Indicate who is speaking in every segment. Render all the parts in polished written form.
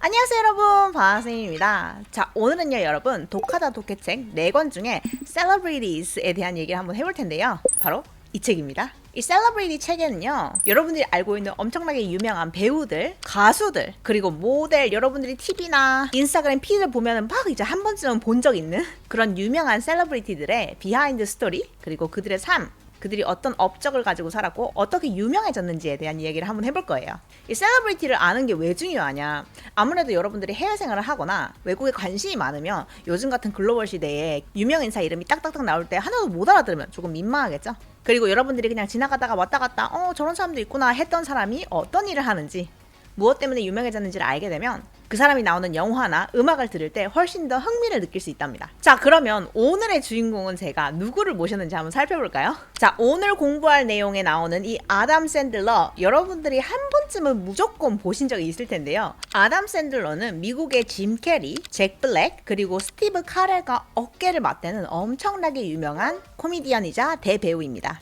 Speaker 1: 안녕하세요 여러분, 바나쌤입니다. 자, 오늘은요 여러분 독하다 독해책 4권 중에 Celebrities에 대한 얘기를 한번 해볼 텐데요. 바로 이 책입니다. 이 셀러브리티 책에는요 여러분들이 알고 있는 엄청나게 유명한 배우들, 가수들, 그리고 모델, 여러분들이 TV나 인스타그램 피드를 보면은 막 이제 한 번쯤은 본 적 있는 그런 유명한 셀러브리티들의 비하인드 스토리, 그리고 그들의 삶, 그들이 어떤 업적을 가지고 살았고 어떻게 유명해졌는지에 대한 이야기를 한번 해볼 거예요. 이 셀러브리티를 아는 게 왜 중요하냐? 아무래도 여러분들이 해외 생활을 하거나 외국에 관심이 많으면 요즘 같은 글로벌 시대에 유명 인사 이름이 딱딱딱 나올 때 하나도 못 알아들으면 조금 민망하겠죠? 그리고 여러분들이 그냥 지나가다가 왔다 갔다 저런 사람도 있구나 했던 사람이 어떤 일을 하는지, 무엇 때문에 유명해졌는지를 알게 되면 그 사람이 나오는 영화나 음악을 들을 때 훨씬 더 흥미를 느낄 수 있답니다. 자, 그러면 오늘의 주인공은 제가 누구를 모셨는지 한번 살펴볼까요? 자, 오늘 공부할 내용에 나오는 이 아담 샌들러, 여러분들이 한 번쯤은 무조건 보신 적이 있을 텐데요. 아담 샌들러는 미국의 짐 캐리, 잭 블랙, 그리고 스티브 카렐과 어깨를 맞대는 엄청나게 유명한 코미디언이자 대배우입니다.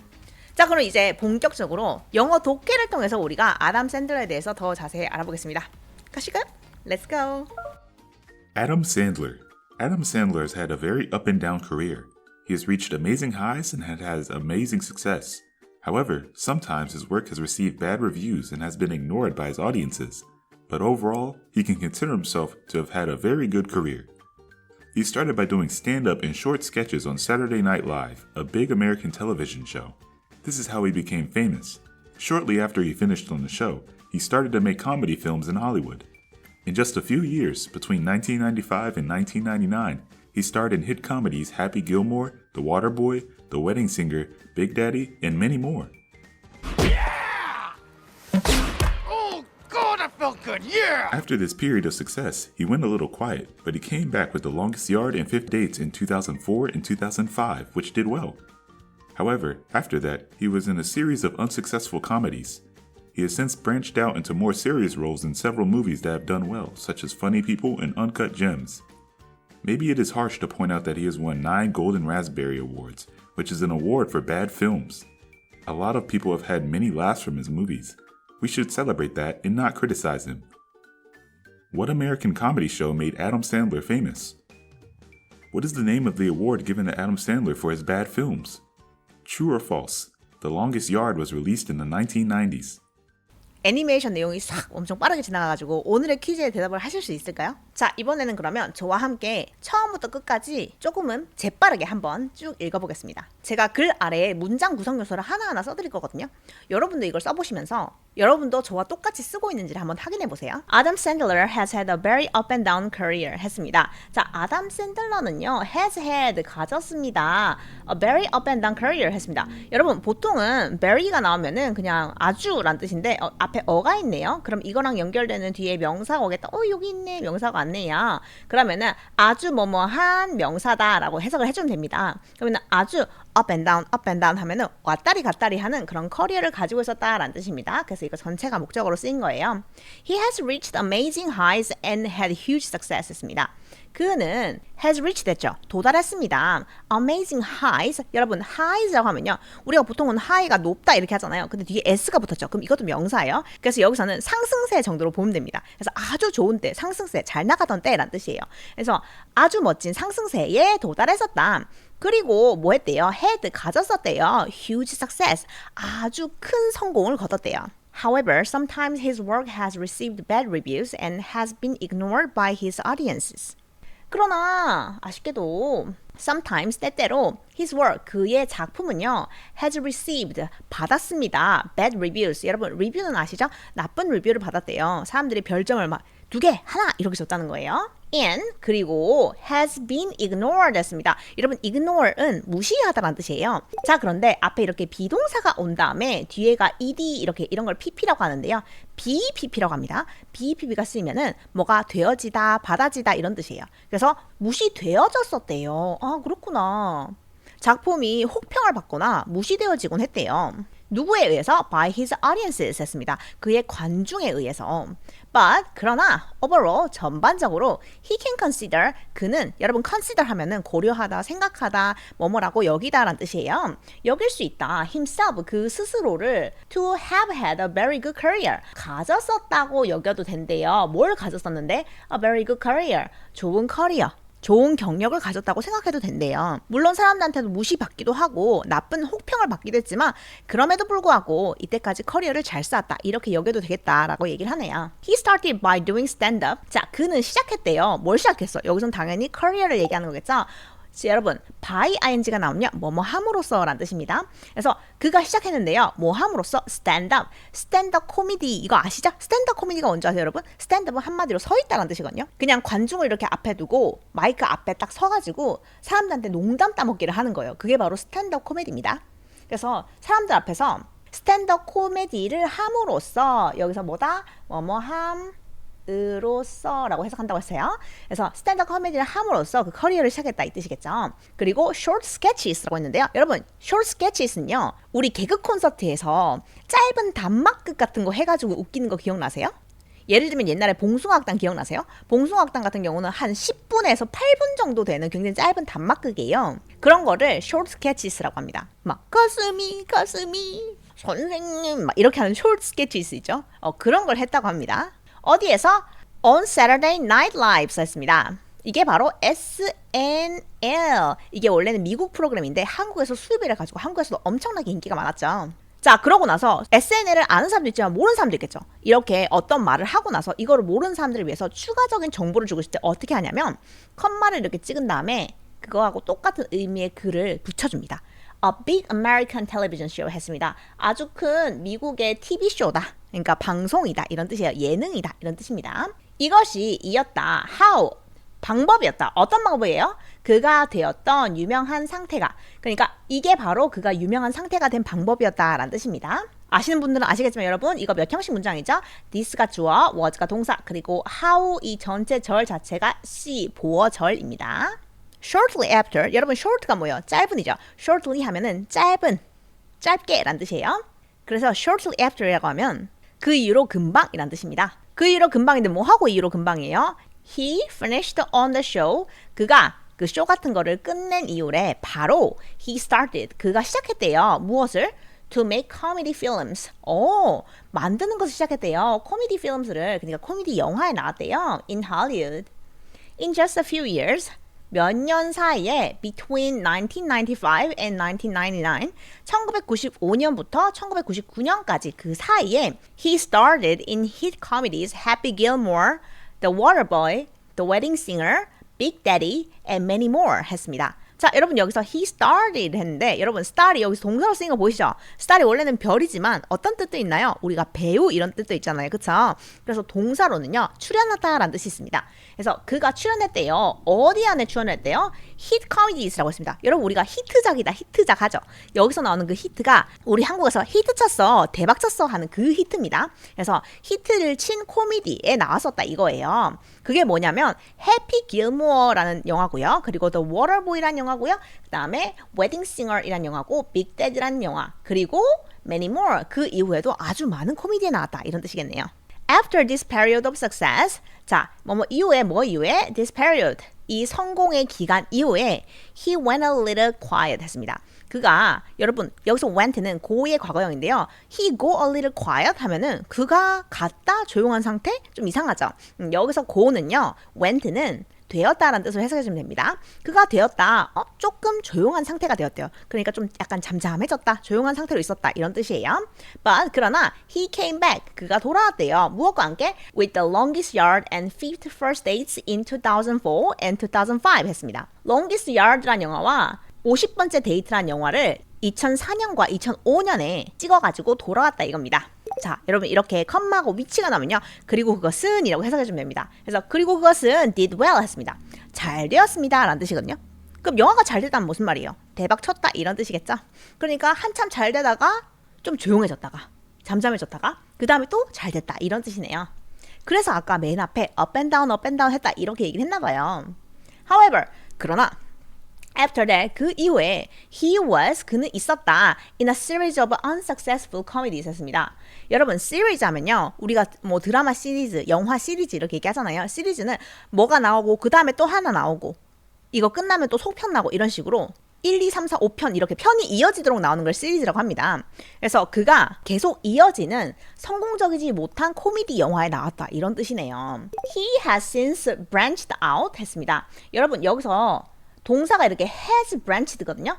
Speaker 1: 자, 그럼 이제 본격적으로 영어 독해를 통해서 우리가 아담 샌들러에 대해서 더 자세히 알아보겠습니다. 가실까요? Let's go!
Speaker 2: Adam Sandler. Adam Sandler has had a very up and down career. He has reached amazing highs and has amazing success. However, sometimes his work has received bad reviews and has been ignored by his audiences. But overall, he can consider himself to have had a very good career. He started by doing stand-up and short sketches on Saturday Night Live, a big American television show. This is how he became famous. Shortly after he finished on the show, he started to make comedy films in Hollywood. In just a few years, between 1995 and 1999, he starred in hit comedies Happy Gilmore, The Waterboy, The Wedding Singer, Big Daddy, and many more.
Speaker 3: Yeah! Oh, God, that felt good, yeah!
Speaker 2: After this period of success, he went a little quiet, but he came back with The Longest Yard and Fifth Dates in 2004 and 2005, which did well. However, after that, he was in a series of unsuccessful comedies. He has since branched out into more serious roles in several movies that have done well, such as Funny People and Uncut Gems. Maybe it is harsh to point out that he has won 9 Golden Raspberry Awards, which is an award for bad films. A lot of people have had many laughs from his movies. We should celebrate that and not criticize him. What American comedy show made Adam Sandler famous? What is the name of the award given to Adam Sandler for his bad films? True or false? The Longest Yard was released in the 1990s.
Speaker 1: 애니메이션 내용이 싹 엄청 빠르게 지나가가지고 오늘의 퀴즈에 대답을 하실 수 있을까요? 자, 이번에는 그러면 저와 함께 처음부터 끝까지 조금은 재빠르게 한번 쭉 읽어보겠습니다. 제가 글 아래에 문장 구성 요소를 하나하나 써드릴 거거든요. 여러분도 이걸 써보시면서 여러분도 저와 똑같이 쓰고 있는지를 한번 확인해보세요. Adam Sandler has had a very up and down career 했습니다. 자, 아담 샌들러는요 has had 가졌습니다. A very up and down career 했습니다. 여러분 보통은 very가 나오면은 그냥 아주란 뜻인데 앞에 어가 있네요. 그럼 이거랑 연결되는 뒤에 명사가 오겠다. 여기 있네. 명사가 왔네요. 그러면은 아주 뭐뭐한 명사다라고 해석을 해주면 됩니다. 그러면 아주 up and down 하면은 왔다리 갔다리 하는 그런 커리어를 가지고 있었다라는 뜻입니다. 그래서 이거 전체가 목적어로 쓰인 거예요. He has reached amazing highs and had huge success 했습니다. 그는 has reached 됐죠. 도달했습니다. Amazing highs. 여러분 highs라고 하면요. 우리가 보통은 high가 높다 이렇게 하잖아요. 근데 뒤에 s가 붙었죠. 그럼 이것도 명사예요. 그래서 여기서는 상승세 정도로 보면 됩니다. 그래서 아주 좋은 때, 상승세, 잘 나가던 때란 뜻이에요. 그래서 아주 멋진 상승세에 도달했었다. 그리고 뭐 했대요? had 가졌었대요. huge success. 아주 큰 성공을 거뒀대요. However, sometimes his work has received bad reviews and has been ignored by his audiences. 그러나 아쉽게도 sometimes 때때로 his work 그의 작품은요 has received 받았습니다. bad reviews. 여러분 리뷰는 아시죠? 나쁜 리뷰를 받았대요. 사람들이 별점을 막 2개, 하나 이렇게 줬다는 거예요. and 그리고 has been ignored 했습니다. 여러분 ignore은 무시하다라는 뜻이에요. 자, 그런데 앞에 이렇게 비동사가 온 다음에 뒤에가 ed 이렇게 이런 걸 pp라고 하는데요. BPP라고 합니다. BPP가 쓰이면은 뭐가 되어지다, 받아지다 이런 뜻이에요. 그래서 무시되어졌었대요. 아, 그렇구나. 작품이 혹평을 받거나 무시되어지곤 했대요. 누구에 의해서? By his audiences 했습니다. 그의 관중에 의해서. But 그러나 overall 전반적으로 he can consider 그는 여러분 consider 하면은 고려하다, 생각하다, 뭐뭐라고 여기다라는 뜻이에요. 여길 수 있다. himself 그 스스로를 to have had a very good career 가졌었다고 여겨도 된대요. 뭘 가졌었는데? A very good career 좋은 커리어. 좋은 경력을 가졌다고 생각해도 된대요. 물론 사람들한테도 무시받기도 하고 나쁜 혹평을 받기도 했지만 그럼에도 불구하고 이때까지 커리어를 잘 쌓았다. 이렇게 여겨도 되겠다라고 얘기를 하네요. He started by doing stand-up. 자, 그는 시작했대요. 뭘 시작했어? 여기선 당연히 커리어를 얘기하는 거겠죠? 여러분, by ing가 나오면 뭐뭐 함으로써 라는 뜻입니다. 그래서 그가 시작했는데요. 뭐 함으로써 stand-up. 스탠드업 코미디 이거 아시죠? 스탠드업 코미디가 뭔지 아세요, 여러분? 스탠드업은 한마디로 서 있다는 뜻이거든요. 그냥 관중을 이렇게 앞에 두고 마이크 앞에 딱 서가지고 사람들한테 농담 따먹기를 하는 거예요. 그게 바로 스탠드업 코미디입니다. 그래서 사람들 앞에서 스탠드업 코미디를 함으로써 여기서 뭐다? 뭐뭐 함 으로써라고 해석한다고 했어요. 그래서 스탠드업 코미디를 함으로써 그 커리어를 시작했다 이 뜻이겠죠. 그리고 short sketches라고 했는데요. 여러분 short sketches는요. 우리 개그 콘서트에서 짧은 단막극 같은 거 해가지고 웃기는 거 기억나세요? 예를 들면 옛날에 봉숭아학당 기억나세요? 봉숭아학당 같은 경우는 한 10분에서 8분 정도 되는 굉장히 짧은 단막극이에요. 그런 거를 short sketches라고 합니다. 막 가슴이 선생님 막 이렇게 하는 short sketches 있죠. 그런 걸 했다고 합니다. 어디에서? On Saturday Night Live 했습니다. 이게 바로 SNL. 이게 원래는 미국 프로그램인데 한국에서 수입을 해가지고 한국에서도 엄청나게 인기가 많았죠. 자, 그러고 나서 SNL을 아는 사람도 있지만 모르는 사람도 있겠죠. 이렇게 어떤 말을 하고 나서 이거를 모르는 사람들을 위해서 추가적인 정보를 주고 싶을 때 어떻게 하냐면 컴마를 이렇게 찍은 다음에 그거하고 똑같은 의미의 글을 붙여줍니다. A Big American Television Show 했습니다. 아주 큰 미국의 TV쇼다. 그러니까 방송이다 이런 뜻이에요. 예능이다 이런 뜻입니다. 이것이 이었다. How? 방법이었다. 어떤 방법이에요? 그가 되었던 유명한 상태가. 그러니까 이게 바로 그가 유명한 상태가 된 방법이었다라는 뜻입니다. 아시는 분들은 아시겠지만 여러분 이거 몇 형식 문장이죠? this가 주어, was가 동사, 그리고 how 이 전체 절 자체가 she, 보어절입니다. Shortly after, 여러분 short가 뭐예요? 짧은이죠. Shortly 하면은 짧게 라는 뜻이에요. 그래서 shortly after이라고 하면 그 이후로 금방이란 뜻입니다. 그 이후로 금방인데 뭐 하고 이후로 금방이에요? He finished on the show. 그가 그 쇼 같은 거를 끝낸 이후에 바로 he started. 그가 시작했대요. 무엇을? To make comedy films. 만드는 것을 시작했대요. 코미디 필름스를. 그러니까 코미디 영화에 나왔대요. In Hollywood. In just a few years. 몇 년 사이에 between 1995 and 1999 1995년부터 1999년까지 그 사이에 he started in hit comedies Happy Gilmore, The Waterboy, The Wedding Singer, Big Daddy, and many more 했습니다. 자, 여러분 여기서 he started 했는데 여러분 star이 여기서 동사로 쓰인 거 보이시죠? star이 원래는 별이지만 어떤 뜻도 있나요? 우리가 배우 이런 뜻도 있잖아요. 그쵸? 그래서 동사로는요. 출연하다라는 뜻이 있습니다. 그래서 그가 출연했대요. 어디 안에 출연했대요? hit comedies라고 했습니다. 여러분 우리가 히트작이다. 히트작 하죠. 여기서 나오는 그 히트가 우리 한국에서 히트 쳤어. 대박 쳤어 하는 그 히트입니다. 그래서 히트를 친 코미디에 나왔었다 이거예요. 그게 뭐냐면 해피 길모어라는 영화고요. 그리고 The Waterboy라는 영화고요. 그 다음에 Wedding Singer이라는 영화고 Big Daddy라는 영화 그리고 many more 그 이후에도 아주 많은 코미디에 나왔다 이런 뜻이겠네요. After this period of success 자, 뭐 이후에 this period 이 성공의 기간 이후에 he went a little quiet 했습니다. 그가 여러분 여기서 went는 go의 과거형인데요. he go a little quiet 하면은 그가 갔다 조용한 상태? 좀 이상하죠. 여기서 go는요. went는 되었다라는 뜻으로 해석해주면 됩니다. 그가 되었다. 조금 조용한 상태가 되었대요. 그러니까 좀 약간 잠잠해졌다. 조용한 상태로 있었다. 이런 뜻이에요. But 그러나 he came back. 그가 돌아왔대요. 무엇과 함께? With the longest yard and fifth first dates in 2004 and 2005 했습니다. Longest Yard라는 영화와 50번째 데이트라는 영화를 2004년과 2005년에 찍어가지고 돌아왔다 이겁니다. 자, 여러분 이렇게 컴마하고 위치가 나면요. 그리고 그것은 이라고 해석해주면 됩니다. 그래서 그리고 그것은 did well 했습니다. 잘 되었습니다 라는 뜻이거든요. 그럼 영화가 잘 됐다면 무슨 말이에요? 대박 쳤다 이런 뜻이겠죠. 그러니까 한참 잘 되다가 좀 조용해졌다가 잠잠해졌다가 그 다음에 또 잘 됐다 이런 뜻이네요. 그래서 아까 맨 앞에 up and down 했다 이렇게 얘기를 했나 봐요. However, 그러나 After that, 그 이후에 그는 있었다 in a series of unsuccessful comedies 했습니다. 여러분, 시리즈 하면요. 우리가 뭐 드라마 시리즈, 영화 시리즈 이렇게 얘기하잖아요. 시리즈는 뭐가 나오고 그 다음에 또 하나 나오고 이거 끝나면 또 속편 나고 이런 식으로 1, 2, 3, 4, 5편 이렇게 편이 이어지도록 나오는 걸 시리즈라고 합니다. 그래서 그가 계속 이어지는 성공적이지 못한 코미디 영화에 나왔다 이런 뜻이네요. He has since branched out 했습니다. 여러분 여기서 동사가 이렇게 has branched거든요.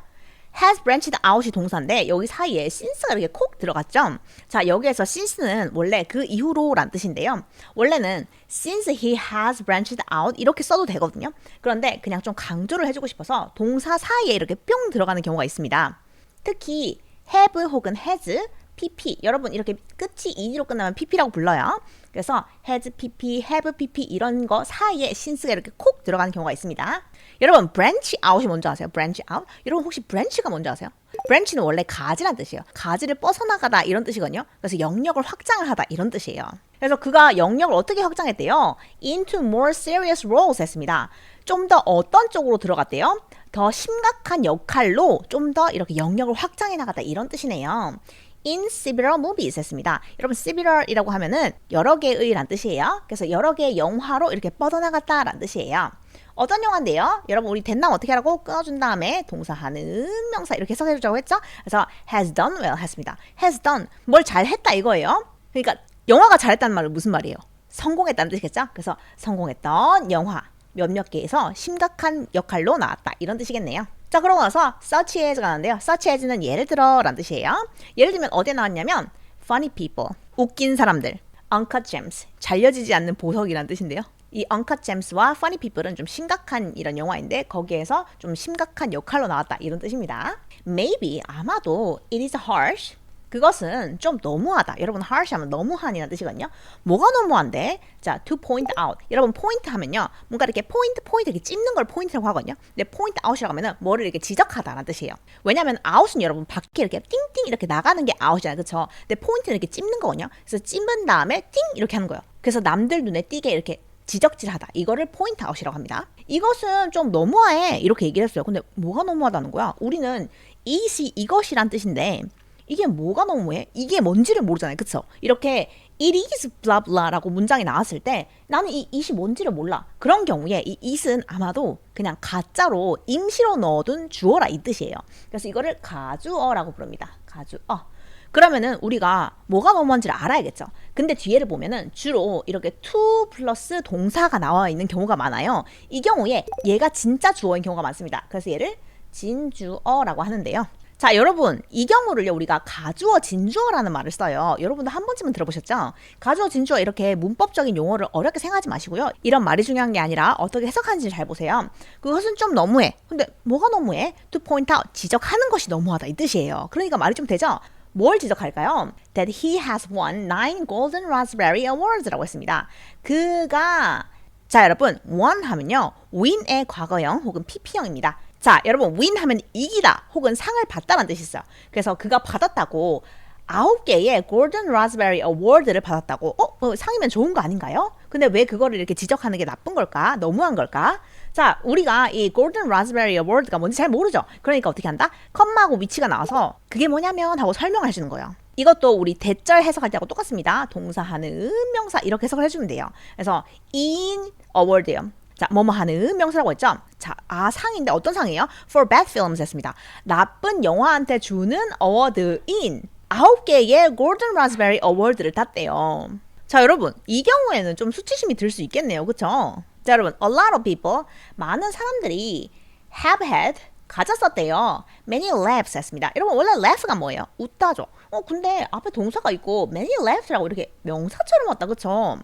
Speaker 1: has branched out이 동사인데 여기 사이에 since가 이렇게 콕 들어갔죠. 자, 여기에서 since는 원래 그 이후로 란 뜻인데요. 원래는 since he has branched out 이렇게 써도 되거든요. 그런데 그냥 좀 강조를 해주고 싶어서 동사 사이에 이렇게 뿅 들어가는 경우가 있습니다. 특히 have 혹은 has, pp 여러분 이렇게 끝이 ed로 끝나면 pp라고 불러요. 그래서 has pp, have pp 이런 거 사이에 since가 이렇게 콕 들어가는 경우가 있습니다. 여러분 branch out이 뭔지 아세요? branch out? 여러분 혹시 branch가 뭔지 아세요? branch는 원래 가지란 뜻이에요. 가지를 뻗어나가다 이런 뜻이거든요. 그래서 영역을 확장을 하다 이런 뜻이에요. 그래서 그가 영역을 어떻게 확장했대요? into more serious roles 했습니다. 좀 더 어떤 쪽으로 들어갔대요? 더 심각한 역할로 좀 더 이렇게 영역을 확장해 나가다 이런 뜻이네요. in several movies 했습니다. 여러분 several이라고 하면은 여러 개의 란 뜻이에요. 그래서 여러 개의 영화로 이렇게 뻗어나갔다 란 뜻이에요. 어떤 영화인데요? 여러분 우리 된남 어떻게 하라고? 끊어준 다음에 동사하는 명사 이렇게 해석해주자고 했죠? 그래서 has done well 했습니다. has done 뭘 잘했다 이거예요. 그러니까 영화가 잘했다는 말은 무슨 말이에요? 성공했다는 뜻이겠죠? 그래서 성공했던 영화 몇몇 개에서 심각한 역할로 나왔다 이런 뜻이겠네요. 자, 그러고 나서 such as가 나왔는데요. such as는 예를 들어 란 뜻이에요. 예를 들면 어디에 나왔냐면 funny people, 웃긴 사람들, uncut gems, 잘려지지 않는 보석이란 뜻인데요. 이 uncut gems와 funny people은 좀 심각한 이런 영화인데 거기에서 좀 심각한 역할로 나왔다 이런 뜻입니다. Maybe 아마도 it is harsh. 그것은 좀 너무하다. 여러분 harsh 하면 너무한이라는 뜻이거든요. 뭐가 너무한데? 자, to point out. 여러분 포인트 하면요. 뭔가 이렇게 포인트 이렇게 찝는 걸 포인트라고 하거든요. 근데 point out이라고 하면은 뭐를 이렇게 지적하다라는 뜻이에요. 왜냐면 out은 여러분 밖에 이렇게 띵띵 이렇게 나가는 게 out이잖아요. 그렇죠? 근데 포인트는 이렇게 찝는 거거든요. 그래서 찝은 다음에 띵 이렇게 하는 거예요. 그래서 남들 눈에 띄게 이렇게 지적질하다. 이거를 포인트 아웃이라고 합니다. 이것은 좀 너무해. 이렇게 얘기를 했어요. 근데 뭐가 너무하다는 거야? 우리는 이것이란 뜻인데 이게 뭐가 너무해? 이게 뭔지를 모르잖아요. 그쵸? 이렇게 it is blah blah라고 문장이 나왔을 때 나는 이 it이 뭔지를 몰라. 그런 경우에 이 it은 아마도 그냥 가짜로 임시로 넣어둔 주어라 이 뜻이에요. 그래서 이거를 가주어라고 부릅니다. 가주어. 그러면은 우리가 뭐가 너무한지를 알아야겠죠. 근데 뒤에를 보면은 주로 이렇게 to 플러스 동사가 나와 있는 경우가 많아요. 이 경우에 얘가 진짜 주어인 경우가 많습니다. 그래서 얘를 진주어라고 하는데요. 자, 여러분 이 경우를요 우리가 가주어 진주어라는 말을 써요. 여러분도 한 번쯤은 들어보셨죠? 가주어 진주어 이렇게 문법적인 용어를 어렵게 생각하지 마시고요. 이런 말이 중요한 게 아니라 어떻게 해석하는지 잘 보세요. 그것은 좀 너무해. 근데 뭐가 너무해? To point out 지적하는 것이 너무하다 이 뜻이에요. 그러니까 말이 좀 되죠? 뭘 지적할까요? That he has won 9 Golden Raspberry Awards라고 했습니다. 그가 자 여러분 won 하면요 win의 과거형 혹은 pp형입니다. 자 여러분 win 하면 이기다 혹은 상을 받다라는 뜻이 있어요. 그래서 그가 받았다고 9개의 Golden Raspberry Award를 받았다고 상이면 좋은 거 아닌가요? 근데 왜 그거를 이렇게 지적하는 게 나쁜 걸까? 너무한 걸까? 자 우리가 이 Golden Raspberry Award가 뭔지 잘 모르죠? 그러니까 어떻게 한다? 컴마하고 위치가 나와서 그게 뭐냐면 하고 설명을 해주는 거예요. 이것도 우리 대절 해석할 때하고 똑같습니다. 동사하는 명사 이렇게 해석을 해주면 돼요. 그래서 in award요. 자, 뭐뭐 하는 명사라고 했죠? 자, 상인데 어떤 상이에요? For bad films 했습니다. 나쁜 영화한테 주는 어워드인 9개의 골든 라스베리 어워드를 땄대요. 자, 여러분 이 경우에는 좀 수치심이 들 수 있겠네요. 그쵸? 자, 여러분 a lot of people 많은 사람들이 have had 가졌었대요. Many laughs 했습니다. 여러분 원래 laugh가 뭐예요? 웃다죠. 근데 앞에 동사가 있고 many laughs라고 이렇게 명사처럼 왔다. 그쵸?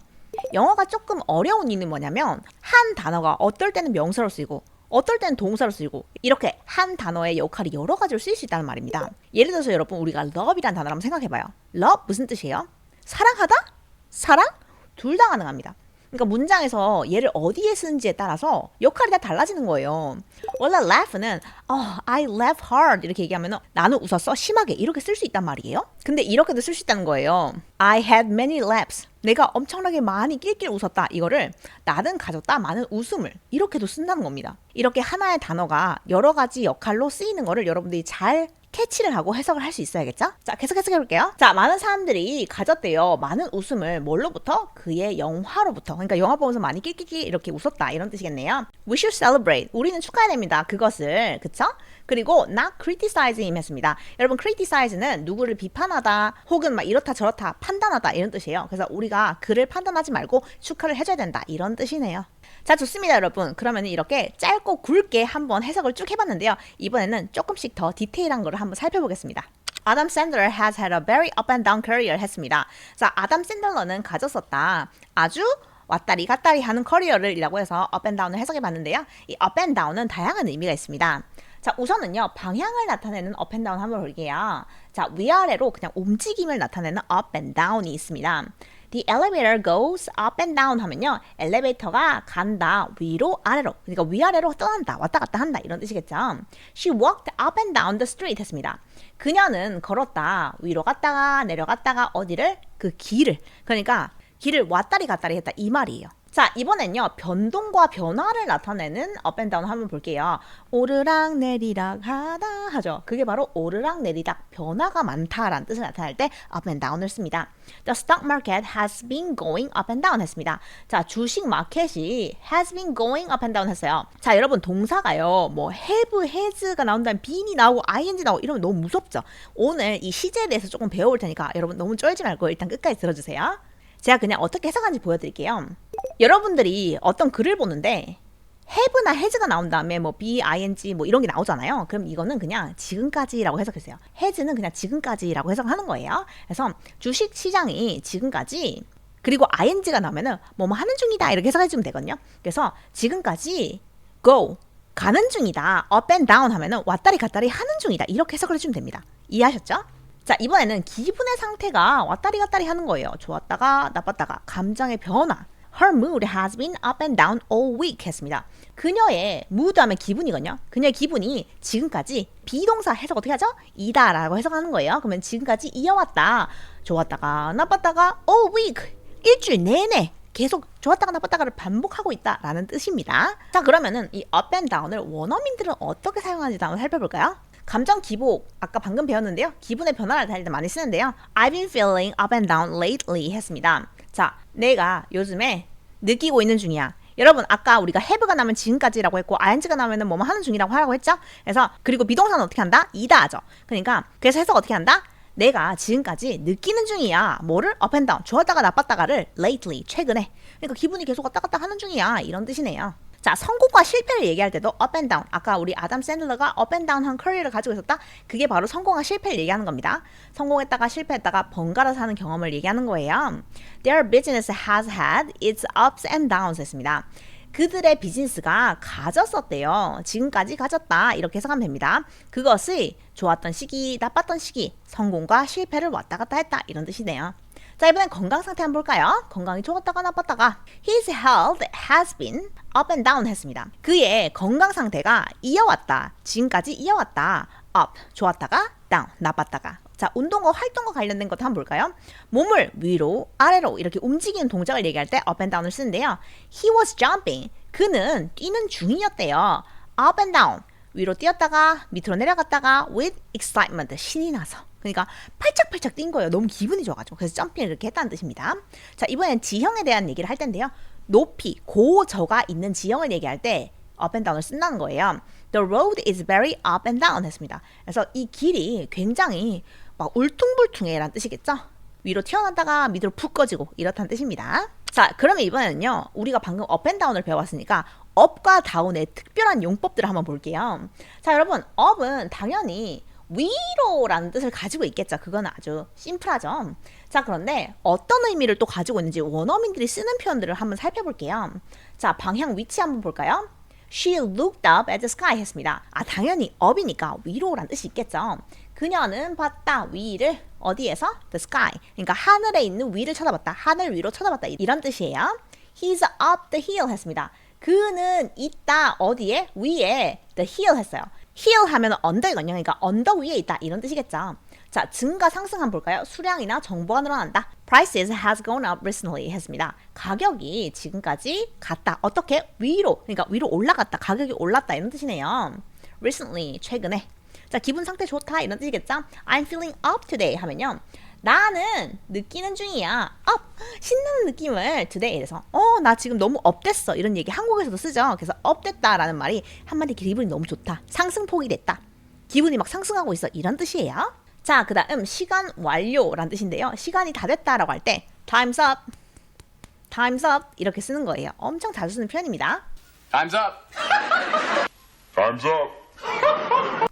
Speaker 1: 영어가 조금 어려운 이유는 뭐냐면 한 단어가 어떨 때는 명사로 쓰이고 어떨 때는 동사로 쓰이고 이렇게 한 단어의 역할이 여러 가지로 쓰일 수 있다는 말입니다. 예를 들어서 여러분 우리가 love이라는 단어를 한번 생각해봐요. love 무슨 뜻이에요? 사랑하다? 사랑? 둘 다 가능합니다. 그러니까 문장에서 얘를 어디에 쓰는지에 따라서 역할이 다 달라지는 거예요. 원래 laugh는 I laugh hard 이렇게 얘기하면 나는 웃었어 심하게 이렇게 쓸 수 있단 말이에요. 근데 이렇게도 쓸 수 있다는 거예요. I had many laughs 내가 엄청나게 많이 낄낄 웃었다. 이거를 나는 가졌다. 많은 웃음을. 이렇게도 쓴다는 겁니다. 이렇게 하나의 단어가 여러 가지 역할로 쓰이는 거를 여러분들이 잘 캐치를 하고 해석을 할 수 있어야겠죠? 자, 계속 해석해볼게요. 자, 많은 사람들이 가졌대요. 많은 웃음을 뭘로부터? 그의 영화로부터. 그러니까 영화 보면서 많이 낄낄낄 이렇게 웃었다. 이런 뜻이겠네요. We should celebrate. 우리는 축하해야 됩니다. 그것을. 그쵸? 그리고 not criticizing 했습니다. 여러분, criticize는 누구를 비판하다 혹은 막 이렇다 저렇다 판단하다 이런 뜻이에요. 그래서 우리가 그를 판단하지 말고 축하를 해줘야 된다. 이런 뜻이네요. 자, 좋습니다, 여러분. 그러면 이렇게 짧고 굵게 한번 해석을 쭉 해봤는데요. 이번에는 조금씩 더 디테일한 거를 한번 살펴보겠습니다. Adam Sandler has had a very up and down career 했습니다. 자, 아담 샌들러는 가졌었다. 아주 왔다리 갔다리 하는 커리어를이라고 해서 up and down을 해석해 봤는데요. 이 up and down은 다양한 의미가 있습니다. 자, 우선은요, 방향을 나타내는 up and down 한번 볼게요. 자, 위아래로 그냥 움직임을 나타내는 up and down이 있습니다. The elevator goes up and down 하면요, 엘리베이터가 간다, 위로 아래로, 그러니까 위아래로 떠난다, 왔다 갔다 한다 이런 뜻이겠죠. She walked up and down the street 했습니다. 그녀는 걸었다, 위로 갔다가 내려갔다가 어디를? 그 길을, 그러니까 길을 왔다리 갔다리 했다 이 말이에요. 자, 이번엔요, 변동과 변화를 나타내는 up and down 한번 볼게요. 오르락 내리락 하다 하죠. 그게 바로 오르락 내리락 변화가 많다라는 뜻을 나타낼 때 up and down을 씁니다. The stock market has been going up and down 했습니다. 자, 주식 마켓이 has been going up and down 했어요. 자, 여러분, 동사가요, 뭐 have, has가 나온다면 being이 나오고 ing 나오고 이러면 너무 무섭죠. 오늘 이 시제에 대해서 조금 배워볼 테니까 여러분 너무 쫄지 말고 일단 끝까지 들어주세요. 제가 그냥 어떻게 해석하는지 보여드릴게요. 여러분들이 어떤 글을 보는데 have나 has가 나온 다음에 뭐 be, ing 뭐 이런 게 나오잖아요. 그럼 이거는 그냥 지금까지라고 해석했어요. has는 그냥 지금까지라고 해석하는 거예요. 그래서 주식 시장이 지금까지, 그리고 ing가 나오면은 뭐뭐 하는 중이다 이렇게 해석해주면 되거든요. 그래서 지금까지 go 가는 중이다, up and down 하면은 왔다리 갔다리 하는 중이다 이렇게 해석을 해주면 됩니다. 이해하셨죠? 자, 이번에는 기분의 상태가 왔다리 갔다리 하는 거예요. 좋았다가 나빴다가, 감정의 변화. Her mood has been up and down all week 했습니다. 그녀의 mood 하면 기분이거든요. 그녀의 기분이 지금까지 비동사 해석 어떻게 하죠? 이다 라고 해석하는 거예요. 그러면 지금까지 이어왔다, 좋았다가 나빴다가 all week, 일주일 내내 계속 좋았다가 나빴다가를 반복하고 있다라는 뜻입니다. 자, 그러면은 이 up and down을 원어민들은 어떻게 사용하는지 한번 살펴볼까요? 감정 기복, 아까 방금 배웠는데요. 기분의 변화를 나타낼 때 많이 쓰는데요. I've been feeling up and down lately 했습니다. 자, 내가 요즘에 느끼고 있는 중이야. 여러분, 아까 우리가 have가 나면 지금까지라고 했고 ing가 나면은 뭐뭐 하는 중이라고 하라고 했죠? 그래서 그리고 비동사는 어떻게 한다? 이다 하죠. 그러니까 그래서 해석 어떻게 한다? 내가 지금까지 느끼는 중이야. 뭐를? up and down, 좋았다가 나빴다가를 lately, 최근에. 그러니까 기분이 계속 왔다 갔다 하는 중이야. 이런 뜻이네요. 자, 성공과 실패를 얘기할 때도 up and down, 아까 우리 아담 샌들러가 up and down 한 커리어를 가지고 있었다? 그게 바로 성공과 실패를 얘기하는 겁니다. 성공했다가 실패했다가 번갈아서 하는 경험을 얘기하는 거예요. Their business has had its ups and downs 했습니다. 그들의 비즈니스가 가졌었대요. 지금까지 가졌다 이렇게 해석하면 됩니다. 그것이 좋았던 시기, 나빴던 시기, 성공과 실패를 왔다 갔다 했다 이런 뜻이네요. 자, 이번엔 건강 상태 한번 볼까요? 건강이 좋았다가 나빴다가 His health has been up and down 했습니다. 그의 건강 상태가 이어왔다, 지금까지 이어왔다. up, 좋았다가 down, 나빴다가. 자, 운동과 활동과 관련된 것도 한번 볼까요? 몸을 위로, 아래로 이렇게 움직이는 동작을 얘기할 때 up and down을 쓰는데요. He was jumping, 그는 뛰는 중이었대요. up and down, 위로 뛰었다가 밑으로 내려갔다가 with excitement, 신이 나서. 그러니까 팔짝팔짝 뛴 거예요. 너무 기분이 좋아가지고. 그래서 점핑을 이렇게 했다는 뜻입니다. 자, 이번엔 지형에 대한 얘기를 할 텐데요. 높이, 고저가 있는 지형을 얘기할 때 up and down을 쓴다는 거예요. The road is very up and down 했습니다. 그래서 이 길이 굉장히 막 울퉁불퉁해 라는 뜻이겠죠. 위로 튀어나왔다가 밑으로 푹 꺼지고 이렇다는 뜻입니다. 자, 그러면 이번에는요, 우리가 방금 up and down을 배워봤으니까 up과 down의 특별한 용법들을 한번 볼게요. 자, 여러분, up은 당연히 위로라는 뜻을 가지고 있겠죠. 그건 아주 심플하죠. 자, 그런데 어떤 의미를 또 가지고 있는지 원어민들이 쓰는 표현들을 한번 살펴볼게요. 자, 방향 위치 한번 볼까요? She looked up at the sky 했습니다. 아, 당연히 up이니까 위로라는 뜻이 있겠죠. 그녀는 봤다, 위를. 어디에서? The sky. 그러니까 하늘에 있는 위를 쳐다봤다. 하늘 위로 쳐다봤다. 이런 뜻이에요. He's up the hill 했습니다. 그는 있다. 어디에? 위에. The hill 했어요. hill 하면 언덕이거든요. 그러니까 언덕 위에 있다. 이런 뜻이겠죠. 자, 증가 상승 한번 볼까요? 수량이나 정보가 늘어난다. Prices has gone up recently 했습니다. 가격이 지금까지 갔다. 어떻게? 위로. 그러니까 위로 올라갔다. 가격이 올랐다. 이런 뜻이네요. Recently, 최근에. 자, 기분 상태 좋다. 이런 뜻이겠죠? I'm feeling up today 하면요. 나는 느끼는 중이야. up. 신나는 느낌을 today에서. 나 지금 너무 업됐어. 이런 얘기 한국에서도 쓰죠. 그래서 업됐다라는 말이 한마디 기분이 너무 좋다. 상승폭이 됐다. 기분이 막 상승하고 있어. 이런 뜻이에요. 자, 그 다음 시간 완료란 뜻인데요. 시간이 다 됐다라고 할 때 time's up, time's up 이렇게 쓰는 거예요. 엄청 자주 쓰는 표현입니다.
Speaker 3: Time's up.
Speaker 2: Time's up.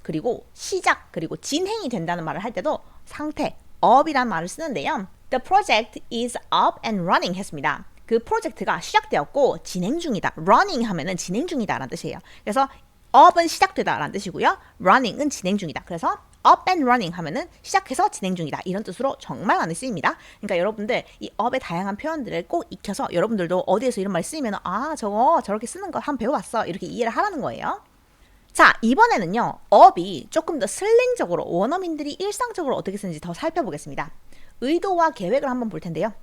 Speaker 1: 그리고 시작 그리고 진행이 된다는 말을 할 때도 상태 up이란 말을 쓰는데요. The project is up and running 했습니다. 그 프로젝트가 시작되었고 진행 중이다. running 하면은 진행 중이다라는 뜻이에요. 그래서 up은 시작되다라는 뜻이고요. running은 진행 중이다. 그래서 up and running 하면은 시작해서 진행 중이다. 이런 뜻으로 정말 많이 쓰입니다. 그러니까 여러분들 이 up의 다양한 표현들을 꼭 익혀서 여러분들도 어디에서 이런 말이 쓰이면 저거 저렇게 쓰는 거 한번 배워봤어. 이렇게 이해를 하라는 거예요. 자, 이번에는요. up이 조금 더 슬랭적으로 원어민들이 일상적으로 어떻게 쓰는지 더 살펴보겠습니다. 의도와 계획을 한번 볼 텐데요.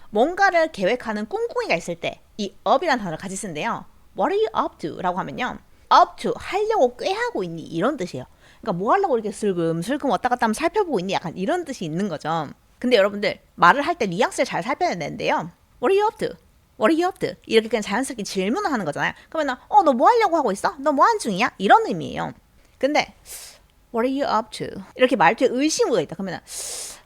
Speaker 1: 뭔가를 계획하는 꿍꿍이가 있을 때 이 up이라는 단어를 같이 쓰는데요. What are you up to? 라고 하면요. up to 하려고 꽤 하고 있니? 이런 뜻이에요. 그러니까 뭐 하려고 이렇게 슬금슬금 왔다 갔다 하면 살펴보고 있니? 약간 이런 뜻이 있는 거죠. 근데 여러분들 말을 할 때 뉘앙스를 잘 살펴야 되는데요. What are you up to? What are you up to? 이렇게 그냥 자연스럽게 질문을 하는 거잖아요. 그러면 너 뭐 하려고 하고 있어? 너 뭐 하는 중이야? 이런 의미예요. 근데 What are you up to? 이렇게 말투에 의심어가 있다. 그러면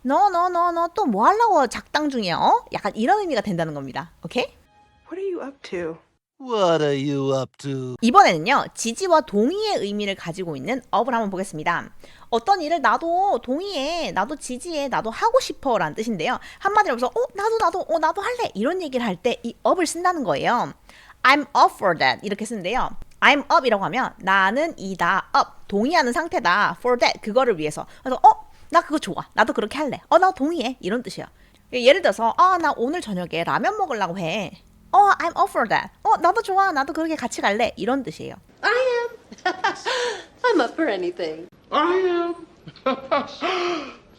Speaker 1: 너 또 뭐 하려고 작당 중이야? 약간 이런 의미가 된다는 겁니다. 오케이?
Speaker 4: What are you up to?
Speaker 5: What are you up to?
Speaker 1: 이번에는요. 지지와 동의의 의미를 가지고 있는 up을 한번 보겠습니다. 어떤 일을 나도 동의해, 나도 지지해, 나도 하고 싶어 라는 뜻인데요. 한마디로 해서 나도 할래 이런 얘기를 할 때 이 up을 쓴다는 거예요. I'm up for that 이렇게 쓰는데요. I'm up이라고 하면 나는 이다, up, 동의하는 상태다, for that, 그거를 위해서. 그래서 나 그거 좋아, 나도 그렇게 할래, 나 동의해 이런 뜻이에요. 예를 들어서 나 오늘 저녁에 라면 먹으려고 해. I'm up for that. 나도 좋아. 나도 그렇게 같이 갈래. 이런 뜻이에요.
Speaker 6: I am. I'm up for anything.
Speaker 7: I am.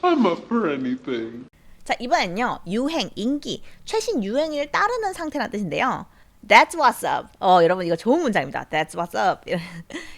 Speaker 7: I'm up for anything.
Speaker 1: 자, 이번엔요. 유행, 인기, 최신 유행을 따르는 상태라는 뜻인데요. That's what's up. 여러분 이거 좋은 문장입니다. That's what's up.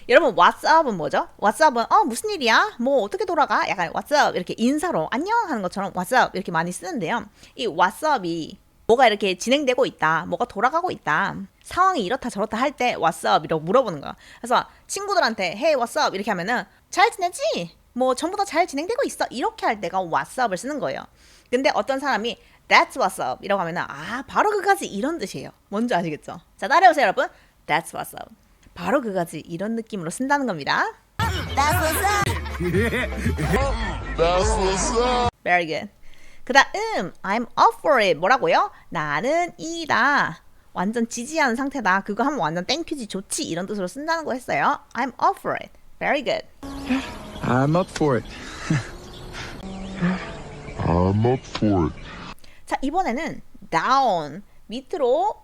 Speaker 1: 여러분 what's up은 뭐죠? What's up은 무슨 일이야? 뭐 어떻게 돌아가? 약간 what's up 이렇게 인사로 안녕 하는 것처럼 what's up 이렇게 많이 쓰는데요. 이 what's up이 뭐가 이렇게 진행되고 있다. 뭐가 돌아가고 있다. 상황이 이렇다 저렇다 할 때 what's up 이라고 물어보는 거야. 그래서 친구들한테 hey what's up 이렇게 하면은 잘 지내지? 뭐 전부 다 잘 진행되고 있어. 이렇게 할 때가 what's up을 쓰는 거예요. 근데 어떤 사람이 that's what's up 이라고 하면은 바로 그거지 이런 뜻이에요. 뭔지 아시겠죠? 자, 따라해보세요 여러분. That's what's up. 바로 그거지 이런 느낌으로 쓴다는 겁니다. That's what's up.
Speaker 7: That's what's up.
Speaker 1: Very good. 그 다음 I'm up for it 뭐라고요? 나는 이다. 완전 지지하는 상태다. 그거 하면 완전 땡큐지 좋지 이런 뜻으로 쓴다는 거 했어요. I'm up for it. Very good.
Speaker 7: I'm up for it.
Speaker 2: I'm up for it.
Speaker 1: 자, 이번에는 down 밑으로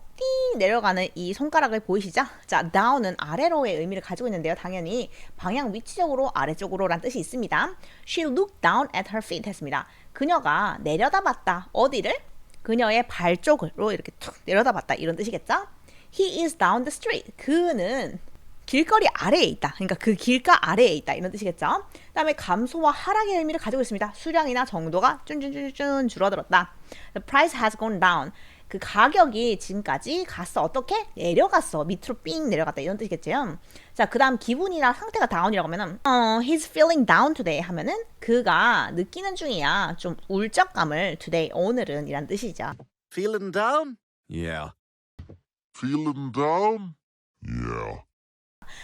Speaker 1: 띵 내려가는 이 손가락을 보이시죠? 자, down은 아래로의 의미를 가지고 있는데요. 당연히 방향 위치적으로 아래쪽으로 란 뜻이 있습니다. She looked down at her feet 했습니다. 그녀가 내려다봤다. 어디를? 그녀의 발 쪽으로 이렇게 툭 내려다봤다. 이런 뜻이겠죠? He is down the street. 그는 길거리 아래에 있다. 그러니까 그 길가 아래에 있다. 이런 뜻이겠죠? 그 다음에 감소와 하락의 의미를 가지고 있습니다. 수량이나 정도가 쭌쭌쭌 줄어들었다. The price has gone down. 그 가격이 지금까지 갔어. 어떻게? 내려갔어. 밑으로 삥 내려갔다. 이런 뜻이겠죠? 자, 그 다음 기분이나 상태가 다운이라고 하면은 he's feeling down today 하면은 그가 느끼는 중이야. 좀 울적감을 today, 오늘은 이란 뜻이죠.
Speaker 5: Feeling down?
Speaker 7: Yeah.
Speaker 2: Feeling down? Yeah.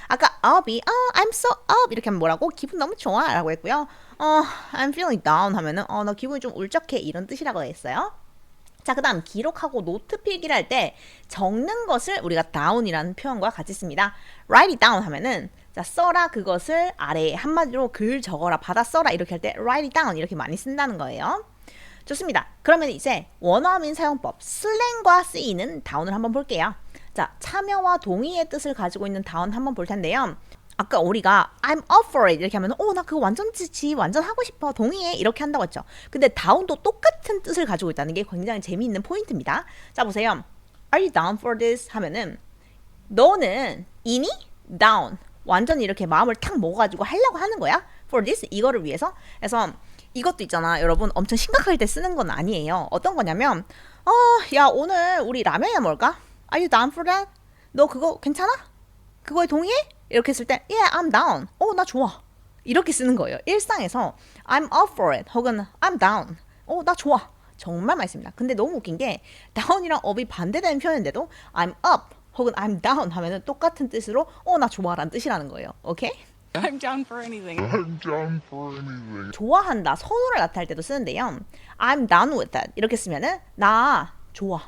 Speaker 1: 아까 up이 I'm so up 이렇게 하면 뭐라고? 기분 너무 좋아 라고 했고요. I'm feeling down 하면은 너 기분이 좀 울적해 이런 뜻이라고 했어요. 자, 그 다음 기록하고 노트 필기를 할 때 적는 것을 우리가 down이라는 표현과 같이 씁니다. write it down 하면은 자, 써라 그것을 아래에 한마디로 글 적어라 받아 써라 이렇게 할 때 write it down 이렇게 많이 쓴다는 거예요. 좋습니다. 그러면 이제 원어민 사용법 슬랭과 쓰이는 down을 한번 볼게요. 자, 참여와 동의의 뜻을 가지고 있는 down 한번 볼 텐데요. 아까 우리가 I'm up for it 이렇게 하면 나 그거 완전 지치 완전 하고 싶어 동의해 이렇게 한다고 했죠. 근데 down도 똑같은 뜻을 가지고 있다는 게 굉장히 재미있는 포인트입니다. 자 보세요. Are you down for this? 하면은 너는 이니? down 완전 이렇게 마음을 탁 먹어가지고 하려고 하는 거야? for this 이거를 위해서. 그래서 이것도 있잖아 여러분 엄청 심각할 때 쓰는 건 아니에요. 어떤 거냐면 야 오늘 우리 라면이나 먹을까? Are you down for that? 너 그거 괜찮아? 그거에 동의해? 이렇게 했을 때 Yeah, I'm down. 나 좋아. 이렇게 쓰는 거예요. 일상에서 I'm up for it 혹은 I'm down. 나 좋아. 정말 많이 씁니다. 근데 너무 웃긴 게 down이랑 up이 반대되는 표현인데도 I'm up 혹은 I'm down 하면은 똑같은 뜻으로 나 좋아라는 뜻이라는 거예요. 오케이?
Speaker 8: I'm down for anything.
Speaker 1: 좋아한다, 선호를 나타낼 때도 쓰는데요. I'm down with that. 이렇게 쓰면은 나 좋아.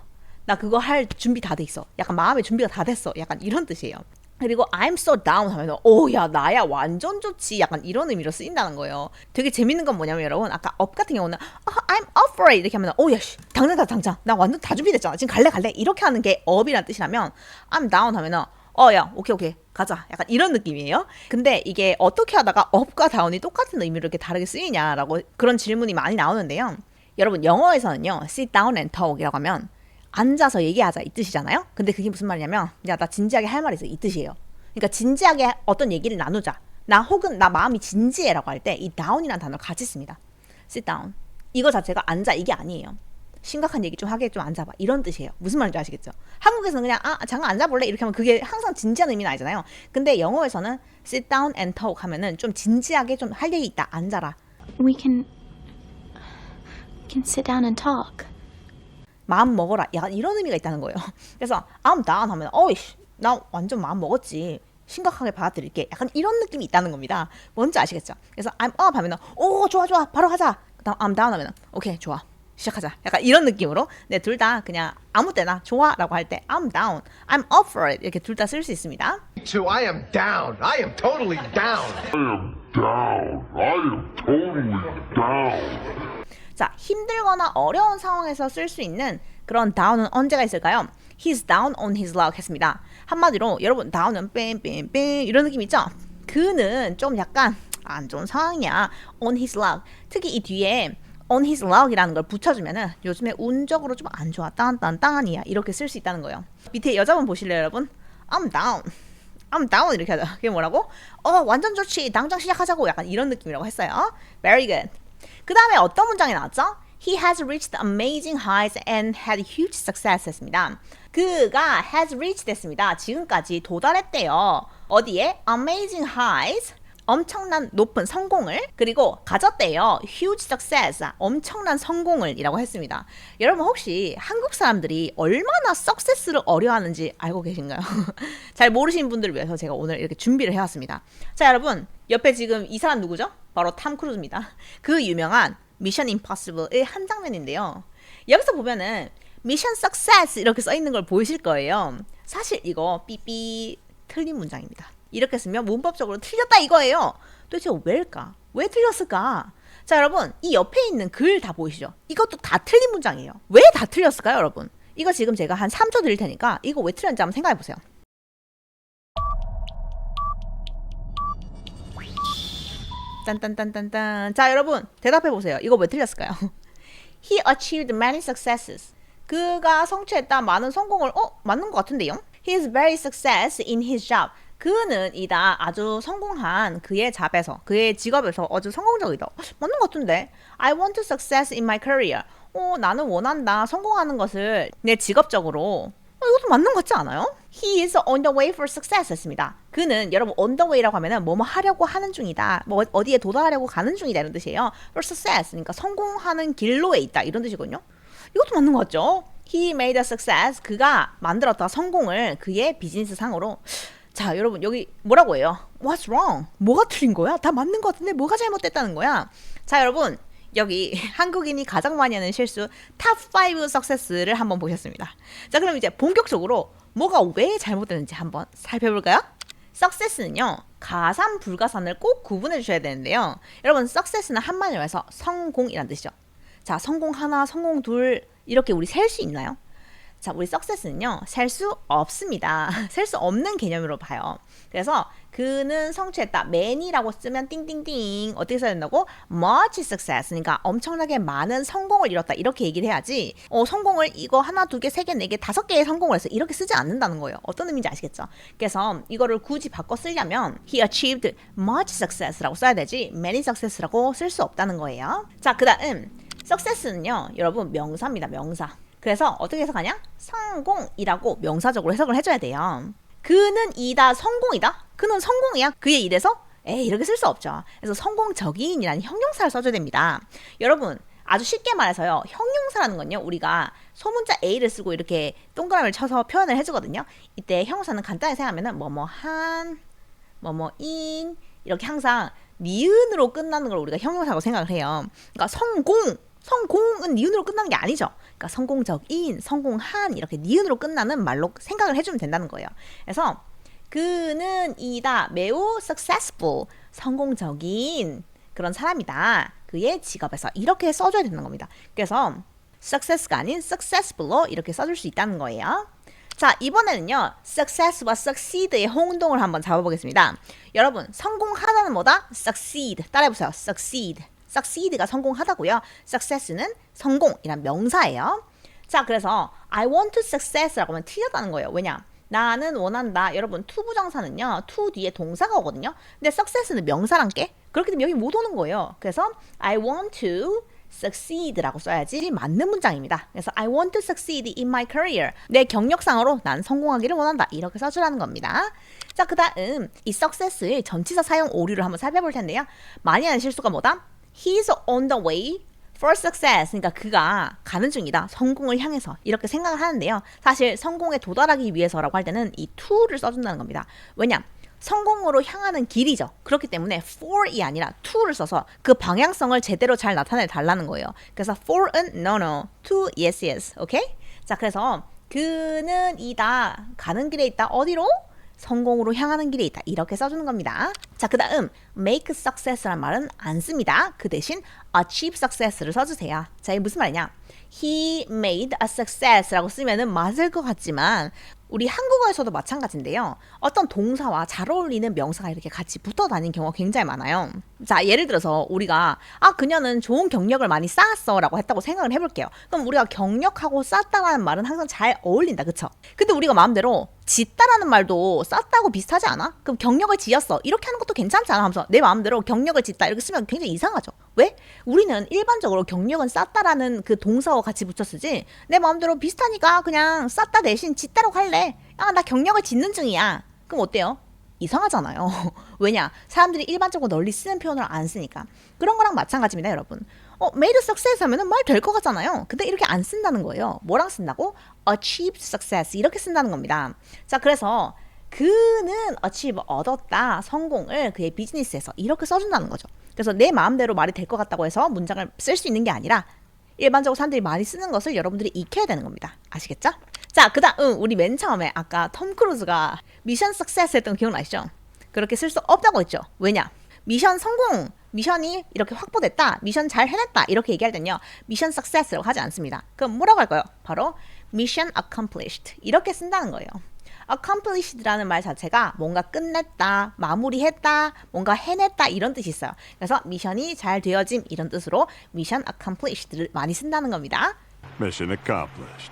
Speaker 1: 나 그거 할 준비 다 돼 있어. 약간 마음의 준비가 다 됐어. 약간 이런 뜻이에요. 그리고 I'm so down 하면 야 나야 완전 좋지. 약간 이런 의미로 쓰인다는 거예요. 되게 재밌는 건 뭐냐면 여러분 아까 up 같은 경우는 I'm up for it 이렇게 하면 야 씨, 당장 나 완전 다 준비됐잖아. 지금 갈래 이렇게 하는 게 up이란 뜻이라면 I'm down 하면은 야 오케이 가자 약간 이런 느낌이에요. 근데 이게 어떻게 하다가 up과 down이 똑같은 의미로 이렇게 다르게 쓰이냐라고 그런 질문이 많이 나오는데요. 여러분 영어에서는요 sit down and talk이라고 하면 앉아서 얘기하자 이 뜻이잖아요. 근데 그게 무슨 말이냐면 야 나 진지하게 할 말이 있어 이 뜻이에요. 그러니까 진지하게 어떤 얘기를 나누자 나 혹은 나 마음이 진지해라고 할 때 이 down이라는 단어를 같이 씁니다. sit down 이거 자체가 앉아 이게 아니에요. 심각한 얘기 좀 하게 좀 앉아봐 이런 뜻이에요. 무슨 말인지 아시겠죠? 한국에서는 그냥 잠깐 앉아볼래 이렇게 하면 그게 항상 진지한 의미는 아니잖아요. 근데 영어에서는 sit down and talk 하면은 좀 진지하게 좀 할 얘기 있다 앉아라.
Speaker 9: We can sit down and talk.
Speaker 1: 마음 먹어라 약간 이런 의미가 있다는 거예요. 그래서 I'm down 하면 나 완전 마음 먹었지 심각하게 받아들일게 약간 이런 느낌이 있다는 겁니다. 뭔지 아시겠죠? 그래서 I'm up 하면 좋아 바로 하자. 그다음 I'm down 하면 오케이 좋아 시작하자 약간 이런 느낌으로 네, 둘 다 그냥 아무 때나 좋아라고 할 때 I'm down, I'm up for it 이렇게 둘 다 쓸 수 있습니다.
Speaker 10: too. I am down. I am totally down.
Speaker 1: 자, 힘들거나 어려운 상황에서 쓸 수 있는 그런 down은 언제가 있을까요? He's down on his luck 했습니다. 한마디로 여러분 down은 뺑뺑뺑 이런 느낌 있죠? 그는 좀 약간 안 좋은 상황이야. on his luck. 특히 이 뒤에 on his luck이라는 걸 붙여주면은 요즘에 운적으로 좀 안 좋아. 땅이야. 이렇게 쓸 수 있다는 거예요. 밑에 여자분 보실래요, 여러분? I'm down 이렇게 하자. 그게 뭐라고? 완전 좋지. 당장 시작하자고. 약간 이런 느낌이라고 했어요. Very good. 그 다음에 어떤 문장이 나왔죠? He has reached amazing heights and had huge success 했습니다. 그가 has reached 됐습니다. 지금까지 도달했대요. 어디에? Amazing heights. 엄청난 높은 성공을 그리고 가졌대요. huge success. 엄청난 성공을 이라고 했습니다. 여러분 혹시 한국 사람들이 얼마나 success를 어려워하는지 알고 계신가요? 잘 모르시는 분들을 위해서 제가 오늘 이렇게 준비를 해왔습니다. 자 여러분 옆에 지금 이 사람 누구죠? 바로 탐 크루즈입니다. 그 유명한 미션 임파서블의 한 장면인데요. 여기서 보면은 미션 석세스 이렇게 써있는 걸 보이실 거예요. 사실 이거 삐삐 틀린 문장입니다. 이렇게 쓰면 문법적으로 틀렸다 이거예요. 도대체 왜일까? 왜 틀렸을까? 자 여러분 이 옆에 있는 글 다 보이시죠? 이것도 다 틀린 문장이에요. 왜 다 틀렸을까요 여러분? 이거 지금 제가 한 3초 드릴 테니까 이거 왜 틀렸는지 한번 생각해 보세요. 딴딴딴딴딴. 자 여러분 대답해 보세요. 이거 왜 틀렸을까요? He achieved many successes. 그가 성취했다 많은 성공을 맞는 것 같은데요? He is very success in his job. 그는 이다 아주 성공한 그의 잡에서 그의 직업에서 아주 성공적이다. 맞는 것 같은데. I want to success in my career. 나는 원한다 성공하는 것을 내 직업적으로. 이것도 맞는 것 같지 않아요? He is on the way for success 했습니다. 그는 여러분 on the way라고 하면은 뭐뭐 하려고 하는 중이다. 뭐 어디에 도달하려고 가는 중이다 이런 뜻이에요. for success 그러니까 성공하는 길로에 있다 이런 뜻이거든요. 이것도 맞는 것 같죠? He made a success. 그가 만들었다 성공을 그의 비즈니스 상으로. 자 여러분 여기 뭐라고 해요? What's wrong? 뭐가 틀린 거야? 다 맞는 것 같은데 뭐가 잘못됐다는 거야? 자 여러분 여기 한국인이 가장 많이 하는 실수 탑5 석세스를 한번 보셨습니다. 자 그럼 이제 본격적으로 뭐가 왜 잘못됐는지 한번 살펴볼까요? 석세스는요 가산 불가산을 꼭 구분해 주셔야 되는데요. 여러분 석세스는 한마디로 해서 성공이란 뜻이죠. 자 성공 하나 성공 둘 이렇게 우리 셀 수 있나요? 자, 우리 success는요, 셀 수 없습니다. 셀 수 없는 개념으로 봐요. 그래서 그는 성취했다. many라고 쓰면 띵띵띵. 어떻게 써야 된다고? much success. 그러니까 엄청나게 많은 성공을 이뤘다. 이렇게 얘기를 해야지. 성공을 이거 하나, 두 개, 세 개, 네 개, 다섯 개의 성공을 해서 이렇게 쓰지 않는다는 거예요. 어떤 의미인지 아시겠죠? 그래서 이거를 굳이 바꿔 쓰려면 he achieved much success라고 써야 되지 many success라고 쓸 수 없다는 거예요. 자, 그 다음 success는요, 여러분 명사입니다. 명사. 그래서 어떻게 해석하냐? 성공이라고 명사적으로 해석을 해줘야 돼요. 그는 이다, 성공이다? 그는 성공이야? 그의 일에서? 에이, 이렇게 쓸 수 없죠. 그래서 성공적인이라는 형용사를 써줘야 됩니다. 여러분, 아주 쉽게 말해서요, 형용사라는 건요, 우리가 소문자 A를 쓰고 이렇게 동그라미를 쳐서 표현을 해주거든요. 이때 형용사는 간단히 생각하면은 뭐뭐한, 뭐뭐인 이렇게 항상 니은으로 끝나는 걸 우리가 형용사라고 생각을 해요. 그러니까 성공은 니은으로 끝나는 게 아니죠. 그러니까 성공적인, 성공한 이렇게 니은으로 끝나는 말로 생각을 해주면 된다는 거예요. 그래서 그는 이다, 매우 successful, 성공적인 그런 사람이다. 그의 직업에서 이렇게 써줘야 되는 겁니다. 그래서 success가 아닌 successful로 이렇게 써줄 수 있다는 거예요. 자, 이번에는요, success와 succeed의 홍동을 한번 잡아보겠습니다. 여러분, 성공하다는 뭐다? succeed. 따라해보세요. succeed. succeed가 성공하다고요. success는 성공이란 명사예요. 자, 그래서 I want to success라고 하면 틀렸다는 거예요. 왜냐? 나는 원한다. 여러분, to 부정사는요, to 뒤에 동사가 오거든요. 근데 success는 명사란 게 그렇기 때문에 여기 못 오는 거예요. 그래서 I want to succeed라고 써야지 맞는 문장입니다. 그래서 I want to succeed in my career. 내 경력상으로 난 성공하기를 원한다. 이렇게 써주라는 겁니다. 자, 그 다음 이 success의 전치사 사용 오류를 한번 살펴볼 텐데요. 많이 하는 실수가 뭐다? He's on the way for success. 그러니까 그가 가는 중이다. 성공을 향해서. 이렇게 생각을 하는데요. 사실 성공에 도달하기 위해서라고 할 때는 이 to를 써준다는 겁니다. 왜냐? 성공으로 향하는 길이죠. 그렇기 때문에 for이 아니라 to를 써서 그 방향성을 제대로 잘 나타내 달라는 거예요. 그래서 for은 no, no, to yes, yes. 오케이? 자, 그래서 그는 이다. 가는 길에 있다. 어디로? 성공으로 향하는 길에 있다. 이렇게 써주는 겁니다. 자, 그 다음 make success라는 말은 안 씁니다. 그 대신 achieve success를 써주세요. 자, 이게 무슨 말이냐? He made a success라고 쓰면은 맞을 것 같지만 우리 한국어에서도 마찬가지인데요. 어떤 동사와 잘 어울리는 명사가 이렇게 같이 붙어 다니는 경우가 굉장히 많아요. 자, 예를 들어서 우리가 그녀는 좋은 경력을 많이 쌓았어 라고 했다고 생각을 해볼게요. 그럼 우리가 경력하고 쌓았다라는 말은 항상 잘 어울린다. 그쵸? 근데 우리가 마음대로 짓다라는 말도 쌓았다고 비슷하지 않아? 그럼 경력을 지었어. 이렇게 하는 것도 괜찮지 않아? 하면서 내 마음대로 경력을 짓다 이렇게 쓰면 굉장히 이상하죠. 왜? 우리는 일반적으로 경력은 쌓다라는 그 동사와 같이 붙여 쓰지 내 마음대로 비슷하니까 그냥 쌓다 대신 짓다라고 할래. 나 경력을 짓는 중이야. 그럼 어때요? 이상하잖아요. 왜냐? 사람들이 일반적으로 널리 쓰는 표현을 안 쓰니까. 그런 거랑 마찬가지입니다, 여러분. made success 하면은 말 될 것 같잖아요. 근데 이렇게 안 쓴다는 거예요. 뭐랑 쓴다고? achieved success 이렇게 쓴다는 겁니다. 자, 그래서 그는 achieve 얻었다. 성공을 그의 비즈니스에서 이렇게 써준다는 거죠. 그래서 내 마음대로 말이 될 것 같다고 해서 문장을 쓸 수 있는 게 아니라 일반적으로 사람들이 많이 쓰는 것을 여러분들이 익혀야 되는 겁니다. 아시겠죠? 자, 그 다음 우리 맨 처음에 아까 톰 크루즈가 미션 석세스 했던 거 기억나시죠? 그렇게 쓸 수 없다고 했죠. 왜냐? 미션 성공, 미션이 이렇게 확보됐다, 미션 잘 해냈다 이렇게 얘기할 때는요, 미션 석세스라고 하지 않습니다. 그럼 뭐라고 할까요? 바로 미션 accomplished 이렇게 쓴다는 거예요. accomplished라는 말 자체가 뭔가 끝냈다, 마무리했다, 뭔가 해냈다 이런 뜻이 있어요. 그래서 미션이 잘 되어짐 이런 뜻으로 미션 accomplished를 많이 쓴다는 겁니다.
Speaker 7: Mission accomplished.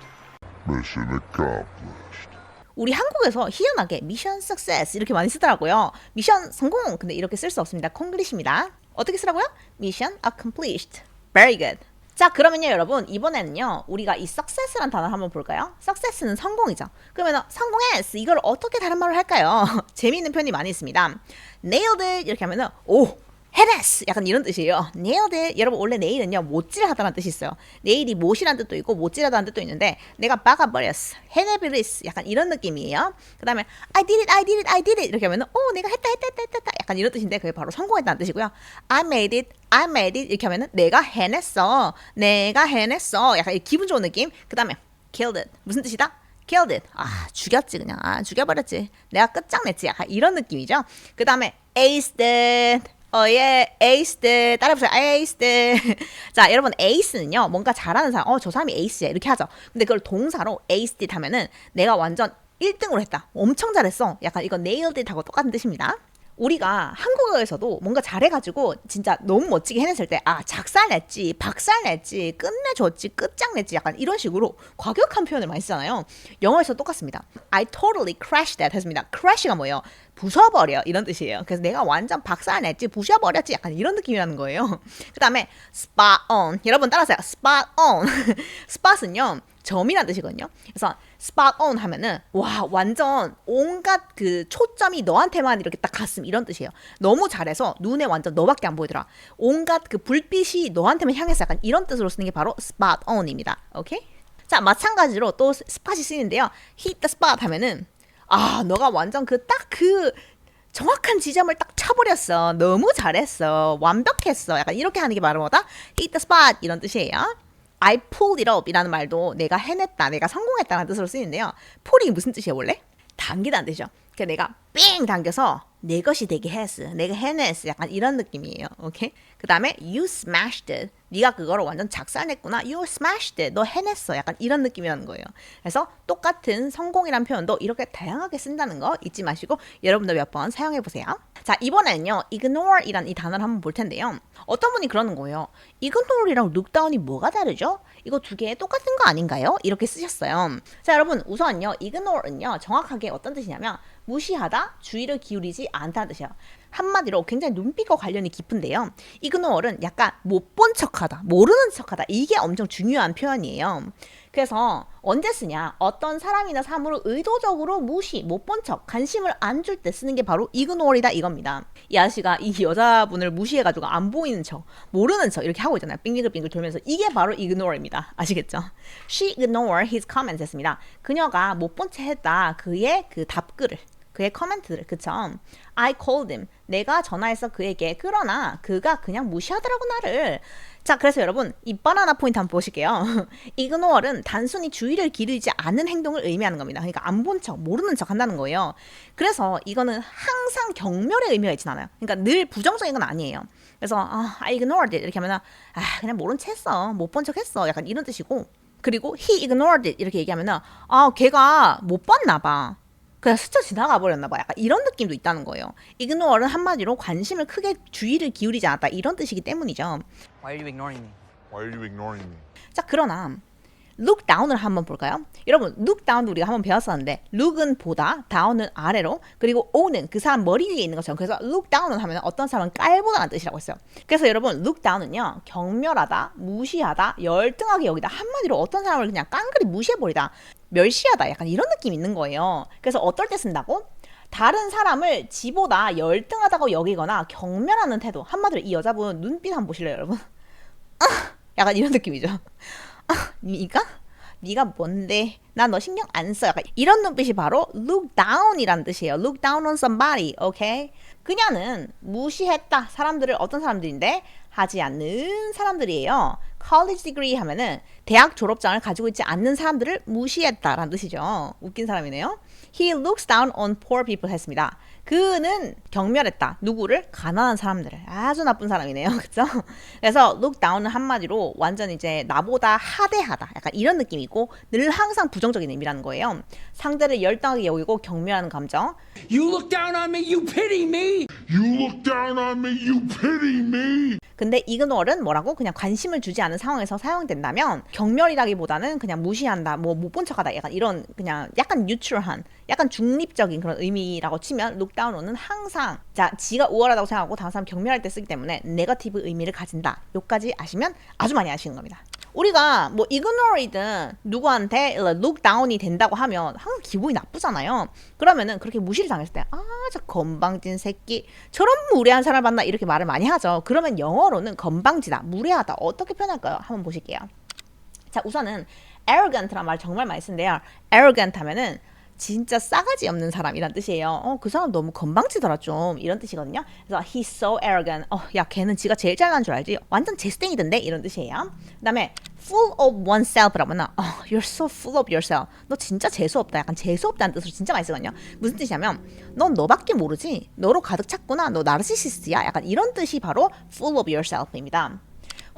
Speaker 2: Mission accomplished.
Speaker 1: 우리 한국에서 희한하게 미션 석세스 이렇게 많이 쓰더라고요. 미션 성공 근데 이렇게 쓸 수 없습니다. 콩글리시입니다. 어떻게 쓰라고요? 미션 accomplished. Very good. 자, 그러면요 여러분 이번에는요 우리가 이 success라는 단어를 한번 볼까요? success는 성공이죠. 그러면 성공했 이걸 어떻게 다른 말로 할까요? 재미있는 표현이 많이 있습니다. nailed it 이렇게 하면은 오 해냈어 약간 이런 뜻이에요. nailed it. 여러분 원래 nail은요 못질하다라는 뜻이 있어요. nail이 못이라는 뜻도 있고 못질하다는 뜻도 있는데 내가 박아버렸어, 해내버렸어 약간 이런 느낌이에요. 그 다음에 I did it, I did it, I did it 이렇게 하면은 오 내가 했다 약간 이런 뜻인데 그게 바로 성공했다는 뜻이고요. I made it, I made it 이렇게 하면은 내가 해냈어 약간 기분 좋은 느낌. 그 다음에 killed it 무슨 뜻이다? killed it 죽였지 그냥 죽여버렸지 내가 끝장냈지 약간 이런 느낌이죠. 그 다음에 aced it 예, 에이스들 따라해보세요. 에이스들. 자, 여러분 에이스는요 뭔가 잘하는 사람, 저 사람이 에이스야 이렇게 하죠. 근데 그걸 동사로 에이스짓 하면은 내가 완전 1등으로 했다, 엄청 잘했어, 약간 이거 nailed it하고 똑같은 뜻입니다. 우리가 한국어에서도 뭔가 잘해가지고 진짜 너무 멋지게 해냈을 때 작살냈지, 박살냈지, 끝내줬지, 끝장냈지, 약간 이런 식으로 과격한 표현을 많이 쓰잖아요. 영어에서 똑같습니다. I totally crashed that 했습니다. crash가 뭐예요? 부숴버려 이런 뜻이에요. 그래서 내가 완전 박살냈지, 부숴버렸지, 약간 이런 느낌이라는 거예요. 그 다음에 spot on, 여러분 따라하세요. spot on. spot은요 점이란 뜻이거든요. 그래서 spot on 하면은 와 완전 온갖 그 초점이 너한테만 이렇게 딱 갔음 이런 뜻이에요. 너무 잘해서 눈에 완전 너밖에 안 보이더라. 온갖 그 불빛이 너한테만 향해서 약간 이런 뜻으로 쓰는 게 바로 spot on입니다. 오케이? 자, 마찬가지로 또 스팟이 쓰이는데요. hit the spot 하면은 너가 완전 그 정확한 지점을 딱 쳐버렸어. 너무 잘했어. 완벽했어. 약간 이렇게 하는 게 바로 뭐다? hit the spot 이런 뜻이에요. I pulled it up 이라는 말도 내가 해냈다, 내가 성공했다는 뜻으로 쓰이는데요. pull이 무슨 뜻이에요 원래? 당기다는 뜻이죠. 그러니까 내가 삥 당겨서 내 것이 되게 했어, 내가 해냈어, 약간 이런 느낌이에요. 오케이? 그 다음에 you smashed it, 네가 그거를 완전 작살냈구나, you smashed it, 너 해냈어, 약간 이런 느낌이라는 거예요. 그래서 똑같은 성공이란 표현도 이렇게 다양하게 쓴다는 거 잊지 마시고 여러분도 몇 번 사용해 보세요. 자, 이번에는요 ignore 이란 이 단어를 한번 볼 텐데요. 어떤 분이 그러는 거예요. ignore이랑 look down이 뭐가 다르죠? 이거 두 개 똑같은 거 아닌가요? 이렇게 쓰셨어요. 자, 여러분 우선요 ignore는요 정확하게 어떤 뜻이냐면 무시하다, 주의를 기울이지 않다는 뜻이에요. 한마디로 굉장히 눈빛과 관련이 깊은데요. ignore는 약간 못 본 척하다, 모르는 척하다, 이게 엄청 중요한 표현이에요. 그래서 언제 쓰냐? 어떤 사람이나 사물을 의도적으로 무시, 못 본 척, 관심을 안 줄 때 쓰는 게 바로 ignore이다 이겁니다. 이 아저씨가 이 여자분을 무시해가지고 안 보이는 척, 모르는 척 이렇게 하고 있잖아요. 빙글빙글 돌면서. 이게 바로 ignore입니다. 아시겠죠? She ignored his comments 했습니다. 그녀가 못 본 채 했다 그의 그 답글을, 그의 커멘트를. 그쵸? I called him. 내가 전화해서 그에게. 그러나 그가 그냥 무시하더라고 나를. 자, 그래서 여러분 이 바나나 포인트 한번 보실게요. ignore는 단순히 주의를 기울이지 않는 행동을 의미하는 겁니다. 그러니까 안 본 척, 모르는 척 한다는 거예요. 그래서 이거는 항상 경멸의 의미가 있진 않아요. 그러니까 늘 부정적인 건 아니에요. 그래서 I ignored it 이렇게 하면은 그냥 모른 채 했어, 못 본 척 했어, 약간 이런 뜻이고, 그리고 he ignored it 이렇게 얘기하면은 걔가 못 봤나 봐, 그냥 스쳐 지나가 버렸나 봐, 약간 이런 느낌도 있다는 거예요. ignore는 한마디로 관심을 크게, 주의를 기울이지 않았다 이런 뜻이기 때문이죠.
Speaker 9: Why are you ignoring me?
Speaker 7: Why are you ignoring me?
Speaker 1: 자, 그러나 look down을 한번 볼까요? 여러분 look down도 우리가 한번 배웠었는데 look은 보다, down은 아래로, 그리고 o는 그 사람 머리 위에 있는 것처럼. 그래서 look down은 하면 어떤 사람은 깔보다는 뜻이라고 했어요. 그래서 여러분 look down은요 경멸하다, 무시하다, 열등하게 여기다, 한마디로 어떤 사람을 그냥 깡그리 무시해버리다, 멸시하다, 약간 이런 느낌이 있는 거예요. 그래서 어떨 때 쓴다고? 다른 사람을 지보다 열등하다고 여기거나 경멸하는 태도. 한마디로 이 여자분 눈빛 한번 보실래요 여러분? 약간 이런 느낌이죠. 네가 뭔데? 나 너 신경 안 써. 약간 이런 눈빛이 바로 look down이라는 뜻이에요. look down on somebody. 오케이? 그녀는 무시했다. 사람들을, 어떤 사람들인데? 하지 않는 사람들이에요. college degree 하면은 대학 졸업장을 가지고 있지 않는 사람들을 무시했다라는 뜻이죠. 웃긴 사람이네요. He looks down on poor people 했습니다. 그는 경멸했다. 누구를? 가난한 사람들을. 아주 나쁜 사람이네요. 그쵸? 그래서 look down은 한마디로 완전 이제 나보다 하대하다, 약간 이런 느낌이고 늘 항상 부정적인 의미라는 거예요. 상대를 열등하게 여기고 경멸하는 감정.
Speaker 3: You look down on me, you pity me.
Speaker 7: You look down on me, you pity me.
Speaker 1: 근데 ignore는 뭐라고? 그냥 관심을 주지 않은 상황에서 사용된다면 경멸이라기보다는 그냥 무시한다, 뭐 못 본 척하다, 약간 이런 그냥 약간 뉴트럴한, 약간 중립적인 그런 의미라고 치면 look down은 항상 지가 우월하다고 생각하고 다른 사람 경멸할 때 쓰기 때문에 네거티브 의미를 가진다. 요까지 아시면 아주 많이 아시는 겁니다. 우리가 뭐 ignore이든 누구한테 look down이 된다고 하면 항상 기분이 나쁘잖아요. 그러면은 그렇게 무시를 당했을 때 저 건방진 새끼, 저런 무례한 사람을 만나, 이렇게 말을 많이 하죠. 그러면 영어로는 건방지다, 무례하다 어떻게 표현할까요? 한번 보실게요. 자, 우선은 arrogant란 말 정말 많이 쓰는데요. arrogant 하면은 진짜 싸가지 없는 사람이란 뜻이에요. 그 사람 너무 건방지더라 좀 이런 뜻이거든요. 그래서 he's so arrogant. 야 걔는 지가 제일 잘난 줄 알지? 완전 재수땡이던데 이런 뜻이에요. 그다음에 full of oneself라고 하면 you're so full of yourself. 너 진짜 재수 없다. 약간 재수 없다는 뜻으로 진짜 많이 쓰거든요. 무슨 뜻이냐면 넌 너밖에 모르지. 너로 가득 찼구나. 너 나르시시스트야. 약간 이런 뜻이 바로 full of yourself입니다.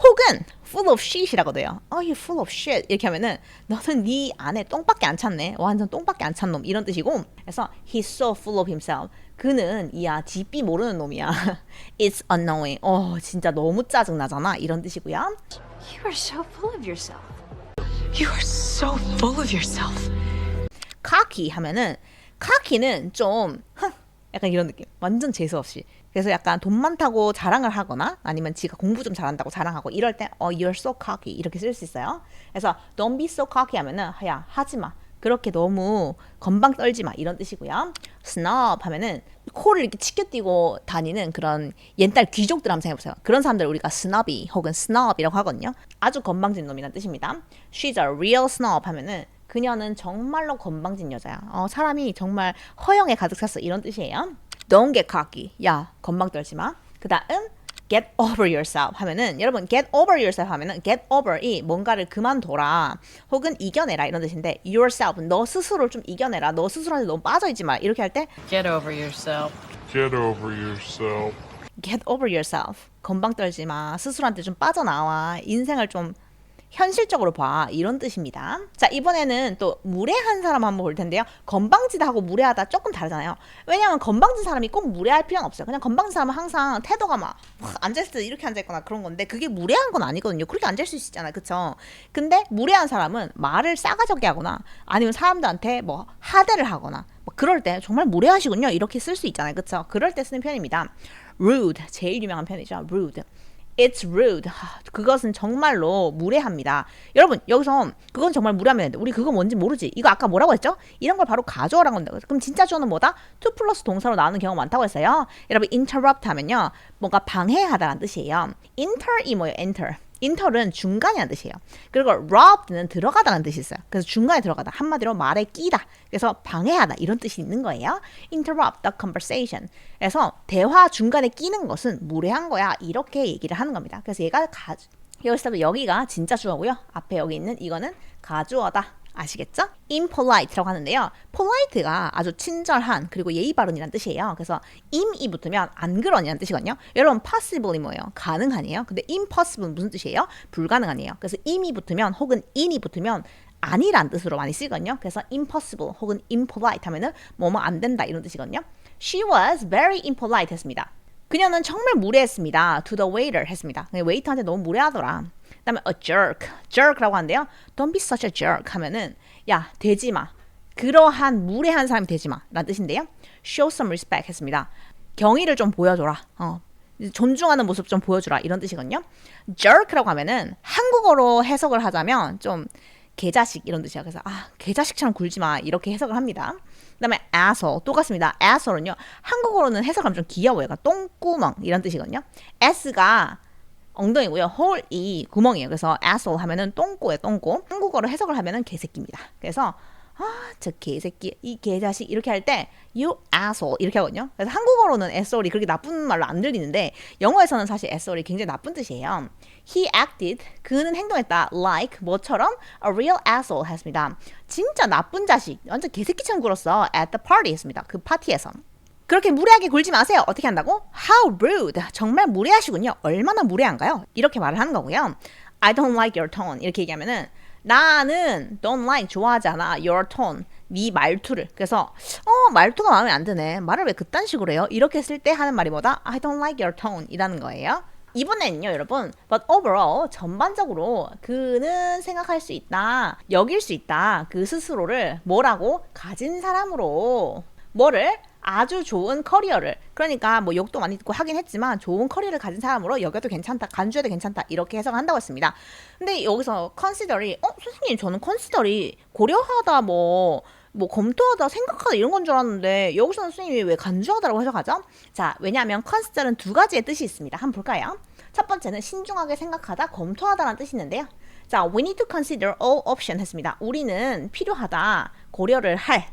Speaker 1: 혹은 full of shit이라고 돼요. you're full of shit 이렇게 하면은 너는 네 안에 똥밖에 안 찼네. 완전 똥밖에 안 찬 놈 이런 뜻이고 그래서 he's so full of himself. 그는 이야 뒷비 모르는 놈이야. It's annoying. 진짜 너무 짜증나잖아 이런 뜻이고요.
Speaker 6: You are so full of yourself.
Speaker 8: You are so full of yourself.
Speaker 1: cocky 하면은 cocky는 좀 약간 이런 느낌. 완전 재수없이. 그래서 약간 돈 많다고 자랑을 하거나 아니면 지가 공부 좀 잘한다고 자랑하고 이럴 때 you're so cocky 이렇게 쓸 수 있어요. 그래서 don't be so cocky 하면은 야 하지 마. 그렇게 너무 건방 떨지 마 이런 뜻이고요. snob 하면은 코를 이렇게 치켜띄고 다니는 그런 옛날 귀족들 한번 생각해보세요. 그런 사람들 우리가 snobby 혹은 snob이라고 하거든요. 아주 건방진 놈이라는 뜻입니다. She's a real snob 하면은 그녀는 정말로 건방진 여자야. 사람이 정말 허영에 가득 찼어 이런 뜻이에요. Don't get cocky. 야 건방 떨지 마. 그 다음 get over yourself 하면은 여러분 get over yourself 하면은 get over이 뭔가를 그만둬라 혹은 이겨내라 이런 뜻인데 yourself 너 스스로를 좀 이겨내라. 너 스스로한테 너무 빠져있지 마. 이렇게 할 때
Speaker 8: Get over yourself.
Speaker 7: Get over yourself.
Speaker 1: get over yourself. 건방 떨지 마. 스스로한테 좀 빠져나와. 인생을 좀 현실적으로 봐 이런 뜻입니다. 자 이번에는 또 무례한 사람 한번 볼 텐데요. 건방지다하고 무례하다 조금 다르잖아요. 왜냐하면 건방진 사람이 꼭 무례할 필요는 없어요. 그냥 건방진 사람은 항상 태도가 막 앉아있을 때 이렇게 앉아있거나 그런 건데 그게 무례한 건 아니거든요. 그렇게 앉아있을 수 있잖아요. 그쵸? 근데 무례한 사람은 말을 싸가지 없게 하거나 아니면 사람들한테 뭐 하대를 하거나 뭐 그럴 때 정말 무례하시군요 이렇게 쓸 수 있잖아요. 그쵸? 그럴 때 쓰는 편입니다. rude 제일 유명한 편이죠. rude. It's rude. 그것은 정말로 무례합니다. 여러분 여기서 그건 정말 무례하면 되는데 우리 그거 뭔지 모르지. 이거 아까 뭐라고 했죠? 이런 걸 바로 가져오라는 건데 그럼 진짜 주어는 뭐다? to 플러스 동사로 나오는 경우가 많다고 했어요. 여러분 interrupt 하면요 뭔가 방해하다라는 뜻이에요. inter이 뭐예요? inter는 중간이라는 뜻이에요. 그리고 rob는 들어가다라는 뜻이 있어요. 그래서 중간에 들어가다 한마디로 말에 끼다. 그래서 방해하다 이런 뜻이 있는 거예요. interrupt the conversation. 그래서 대화 중간에 끼는 것은 무례한 거야 이렇게 얘기를 하는 겁니다. 그래서 얘가 여기서 여기가 진짜 주어고요. 앞에 여기 있는 이거는 가주어다. 아시겠죠? impolite라고 하는데요. polite가 아주 친절한 그리고 예의 바른이라는 뜻이에요. 그래서 im이 붙으면 안 그러냐는 뜻이거든요. 여러분 possible이 뭐예요? 가능하네요. 근데 impossible은 무슨 뜻이에요? 불가능하네요. 그래서 im이 붙으면 혹은 in이 붙으면 아니란 뜻으로 많이 쓰거든요. 그래서 impossible 혹은 impolite 하면은 뭐뭐 안 된다 이런 뜻이거든요. She was very impolite 했습니다. 그녀는 정말 무례했습니다. To the waiter 했습니다. 웨이터한테 너무 무례하더라. 그 다음에 a jerk라고 하는데요. Don't be such a jerk 하면은 야 되지 마. 그러한 무례한 사람이 되지 마 라는 뜻인데요. Show some respect 했습니다. 경의를 좀 보여줘라. 존중하는 모습 좀 보여주라 이런 뜻이거든요. jerk라고 하면은 한국어로 해석을 하자면 좀 개자식 이런 뜻이야. 그래서 개자식처럼 굴지 마 이렇게 해석을 합니다. 그 다음에 asshole 똑같습니다. asshole은요 한국어로는 해석하면 좀 귀여워요. 그러니까 똥구멍 이런 뜻이거든요. s가 엉덩이고요. hole이 구멍이에요. 그래서 asshole 하면은 똥꼬예요. 똥꼬. 한국어로 해석을 하면은 개새끼입니다. 그래서 저 개새끼, 이 개자식 이렇게 할 때 you asshole 이렇게 하거든요. 그래서 한국어로는 asshole이 그렇게 나쁜 말로 안 들리는데 영어에서는 사실 asshole이 굉장히 나쁜 뜻이에요. He acted, 그는 행동했다 like 뭐처럼 a real asshole 했습니다. 진짜 나쁜 자식, 완전 개새끼처럼 굴었어 at the party 했습니다. 그 파티에서. 그렇게 무례하게 굴지 마세요. 어떻게 한다고? How rude. 정말 무례하시군요. 얼마나 무례한가요? 이렇게 말을 하는 거고요. I don't like your tone. 이렇게 얘기하면은 나는 don't like 좋아하지 않아 your tone 네 말투를. 그래서 말투가 마음에 안 드네. 말을 왜 그딴 식으로 해요? 이렇게 쓸 때 하는 말이 뭐다? I don't like your tone 이라는 거예요. 이번에는요 여러분 but overall 전반적으로 그는 생각할 수 있다 여길 수 있다 그 스스로를 뭐라고? 가진 사람으로 뭐를? 아주 좋은 커리어를 그러니까 뭐 욕도 많이 듣고 하긴 했지만 좋은 커리어를 가진 사람으로 여겨도 괜찮다 간주해도 괜찮다 이렇게 해석한다고 했습니다. 근데 여기서 consider이 선생님 저는 consider이 고려하다 뭐 검토하다 생각하다 이런 건 줄 알았는데 여기서는 선생님이 왜 간주하다라고 해석하죠? 자 왜냐하면 consider은 두 가지의 뜻이 있습니다. 한번 볼까요? 첫 번째는 신중하게 생각하다 검토하다라는 뜻이 있는데요. 자 we need to consider all option 했습니다. 우리는 필요하다 고려를 할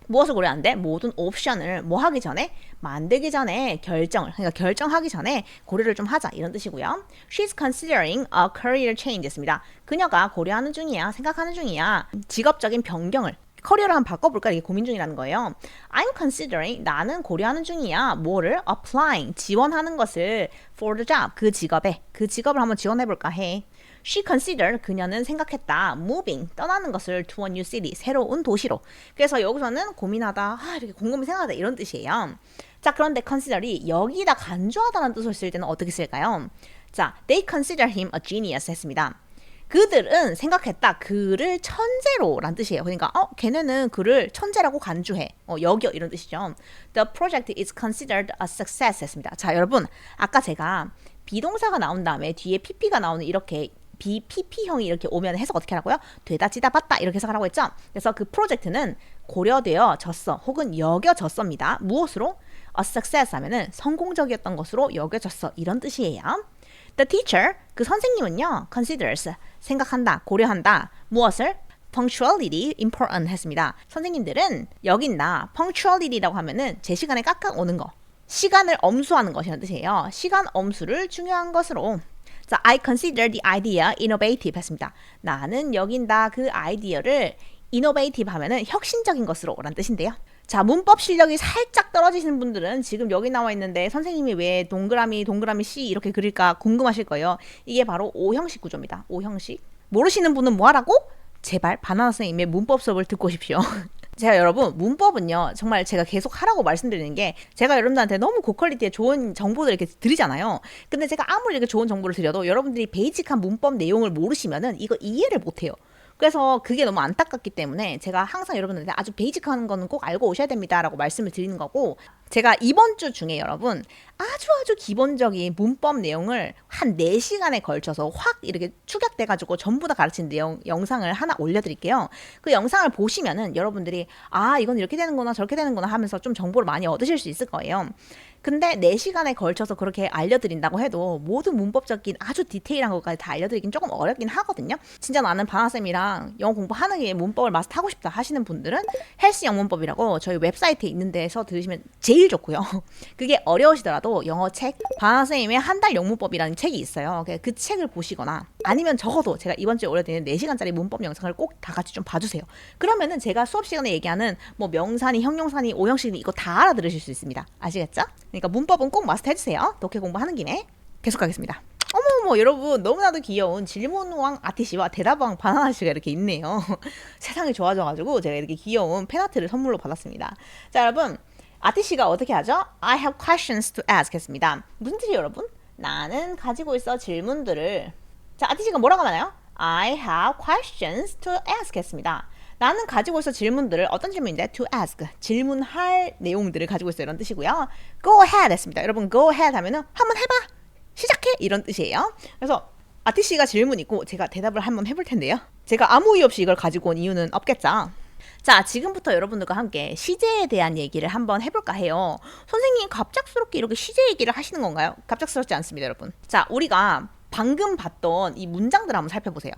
Speaker 1: 무엇을 고려하는데? 모든 옵션을 뭐 하기 전에? 만들기 전에 결정을, 그러니까 결정하기 전에 고려를 좀 하자 이런 뜻이고요. She's considering a career change 했습니다. 그녀가 고려하는 중이야, 생각하는 중이야. 직업적인 변경을, 커리어를 한번 바꿔볼까 이게 고민 중이라는 거예요. I'm considering, 나는 고려하는 중이야. 뭐를? applying, 지원하는 것을 for the job, 그 직업을 한번 지원해볼까 해. She considered, 그녀는 생각했다. moving, 떠나는 것을 to a new city, 새로운 도시로. 그래서 여기서는 고민하다, 이렇게 곰곰이 생각하다 이런 뜻이에요. 자, 그런데 consider이 여기다 간주하다는 뜻을 쓸 때는 어떻게 쓸까요? 자, they consider him a genius 했습니다. 그들은 생각했다. 그를 천재로 란 뜻이에요. 그러니까 걔네는 그를 천재라고 간주해. 여겨 이런 뜻이죠. The project is considered a success 했습니다. 자, 여러분 아까 제가 비동사가 나온 다음에 뒤에 pp가 나오는 이렇게 BPP형이 이렇게 오면 해석 어떻게 하라고요? 되다, 지다, 봤다 이렇게 해석하라고 했죠? 그래서 그 프로젝트는 고려되어졌어 혹은 여겨졌습니다. 무엇으로? A success 하면은 성공적이었던 것으로 여겨졌어 이런 뜻이에요. The teacher, 그 선생님은요, considers, 생각한다, 고려한다. 무엇을? punctuality important 했습니다. 선생님들은 여긴다. punctuality라고 하면은 제 시간에 깎아 오는 거. 시간을 엄수하는 것이라는 뜻이에요. 시간 엄수를 중요한 것으로. 자, I consider the idea innovative 했습니다. 나는 여긴다. 그 아이디어를 innovative 하면은 혁신적인 것으로 라는 뜻인데요. 자, 문법 실력이 살짝 떨어지시는 분들은 지금 여기 나와 있는데 선생님이 왜 동그라미 C 이렇게 그릴까 궁금하실 거예요. 이게 바로 O형식 구조입니다. O형식. 모르시는 분은 뭐 하라고? 제발 바나나 선생님의 문법 수업을 듣고 오십시오. 제가 여러분 문법은요 정말 제가 계속 하라고 말씀드리는 게 제가 여러분들한테 너무 고퀄리티의 좋은 정보들을 이렇게 드리잖아요. 근데 제가 아무리 이렇게 좋은 정보를 드려도 여러분들이 베이직한 문법 내용을 모르시면은 이거 이해를 못해요. 그래서 그게 너무 안타깝기 때문에 제가 항상 여러분들한테 아주 베이직한 거는 꼭 알고 오셔야 됩니다라고 말씀을 드리는 거고, 제가 이번 주 중에 여러분 아주 기본적인 문법 내용을 한 4시간에 걸쳐서 확 이렇게 축약돼가지고 전부 다 가르친 내용 영상을 하나 올려드릴게요. 그 영상을 보시면은 여러분들이 이건 이렇게 되는구나 저렇게 되는구나 하면서 좀 정보를 많이 얻으실 수 있을 거예요. 근데 4시간에 걸쳐서 그렇게 알려드린다고 해도 모든 문법적인 아주 디테일한 것까지 다 알려드리긴 조금 어렵긴 하거든요. 진짜 나는 바나쌤이랑 영어 공부하는 게 문법을 마스터하고 싶다 하시는 분들은 헬스 영문법이라고 저희 웹사이트에 있는 데서 들으시면 제일 좋고요. 그게 어려우시더라도 영어 책 바나쌤의 한 달 영문법이라는 책이 있어요. 그 책을 보시거나 아니면 적어도 제가 이번 주에 올려드리는 4시간짜리 문법 영상을 꼭 다 같이 좀 봐주세요. 그러면은 제가 수업 시간에 얘기하는 뭐 명사니 형용사니 오형식니 이거 다 알아들으실 수 있습니다. 아시겠죠? 그러니까 문법은 꼭 마스터해주세요. 독해 공부하는 김에. 계속 가겠습니다. 어머머 여러분 너무나도 귀여운 질문왕 아티씨와 대답왕 바나나씨가 이렇게 있네요. 세상이 좋아져가지고 제가 이렇게 귀여운 팬아트를 선물로 받았습니다. 자 여러분 아티씨가 어떻게 하죠? I have questions to ask 했습니다. 무슨 뜻이에요 여러분? 나는 가지고 있어 질문들을. 자 아티씨가 뭐라고 하나요? I have questions to ask 했습니다. 나는 가지고 있어 질문들을, 어떤 질문인데? to ask, 질문할 내용들을 가지고 있어 이런 뜻이고요. go ahead 했습니다. 여러분 go ahead 하면은 한번 해봐, 시작해 이런 뜻이에요. 그래서 아티씨가 질문 있고 제가 대답을 한번 해볼 텐데요. 제가 아무 이유 없이 이걸 가지고 온 이유는 없겠죠. 자 지금부터 여러분들과 함께 시제에 대한 얘기를 한번 해볼까 해요. 선생님 갑작스럽게 이렇게 시제 얘기를 하시는 건가요? 갑작스럽지 않습니다 여러분. 자 우리가 방금 봤던 이 문장들을 한번 살펴보세요.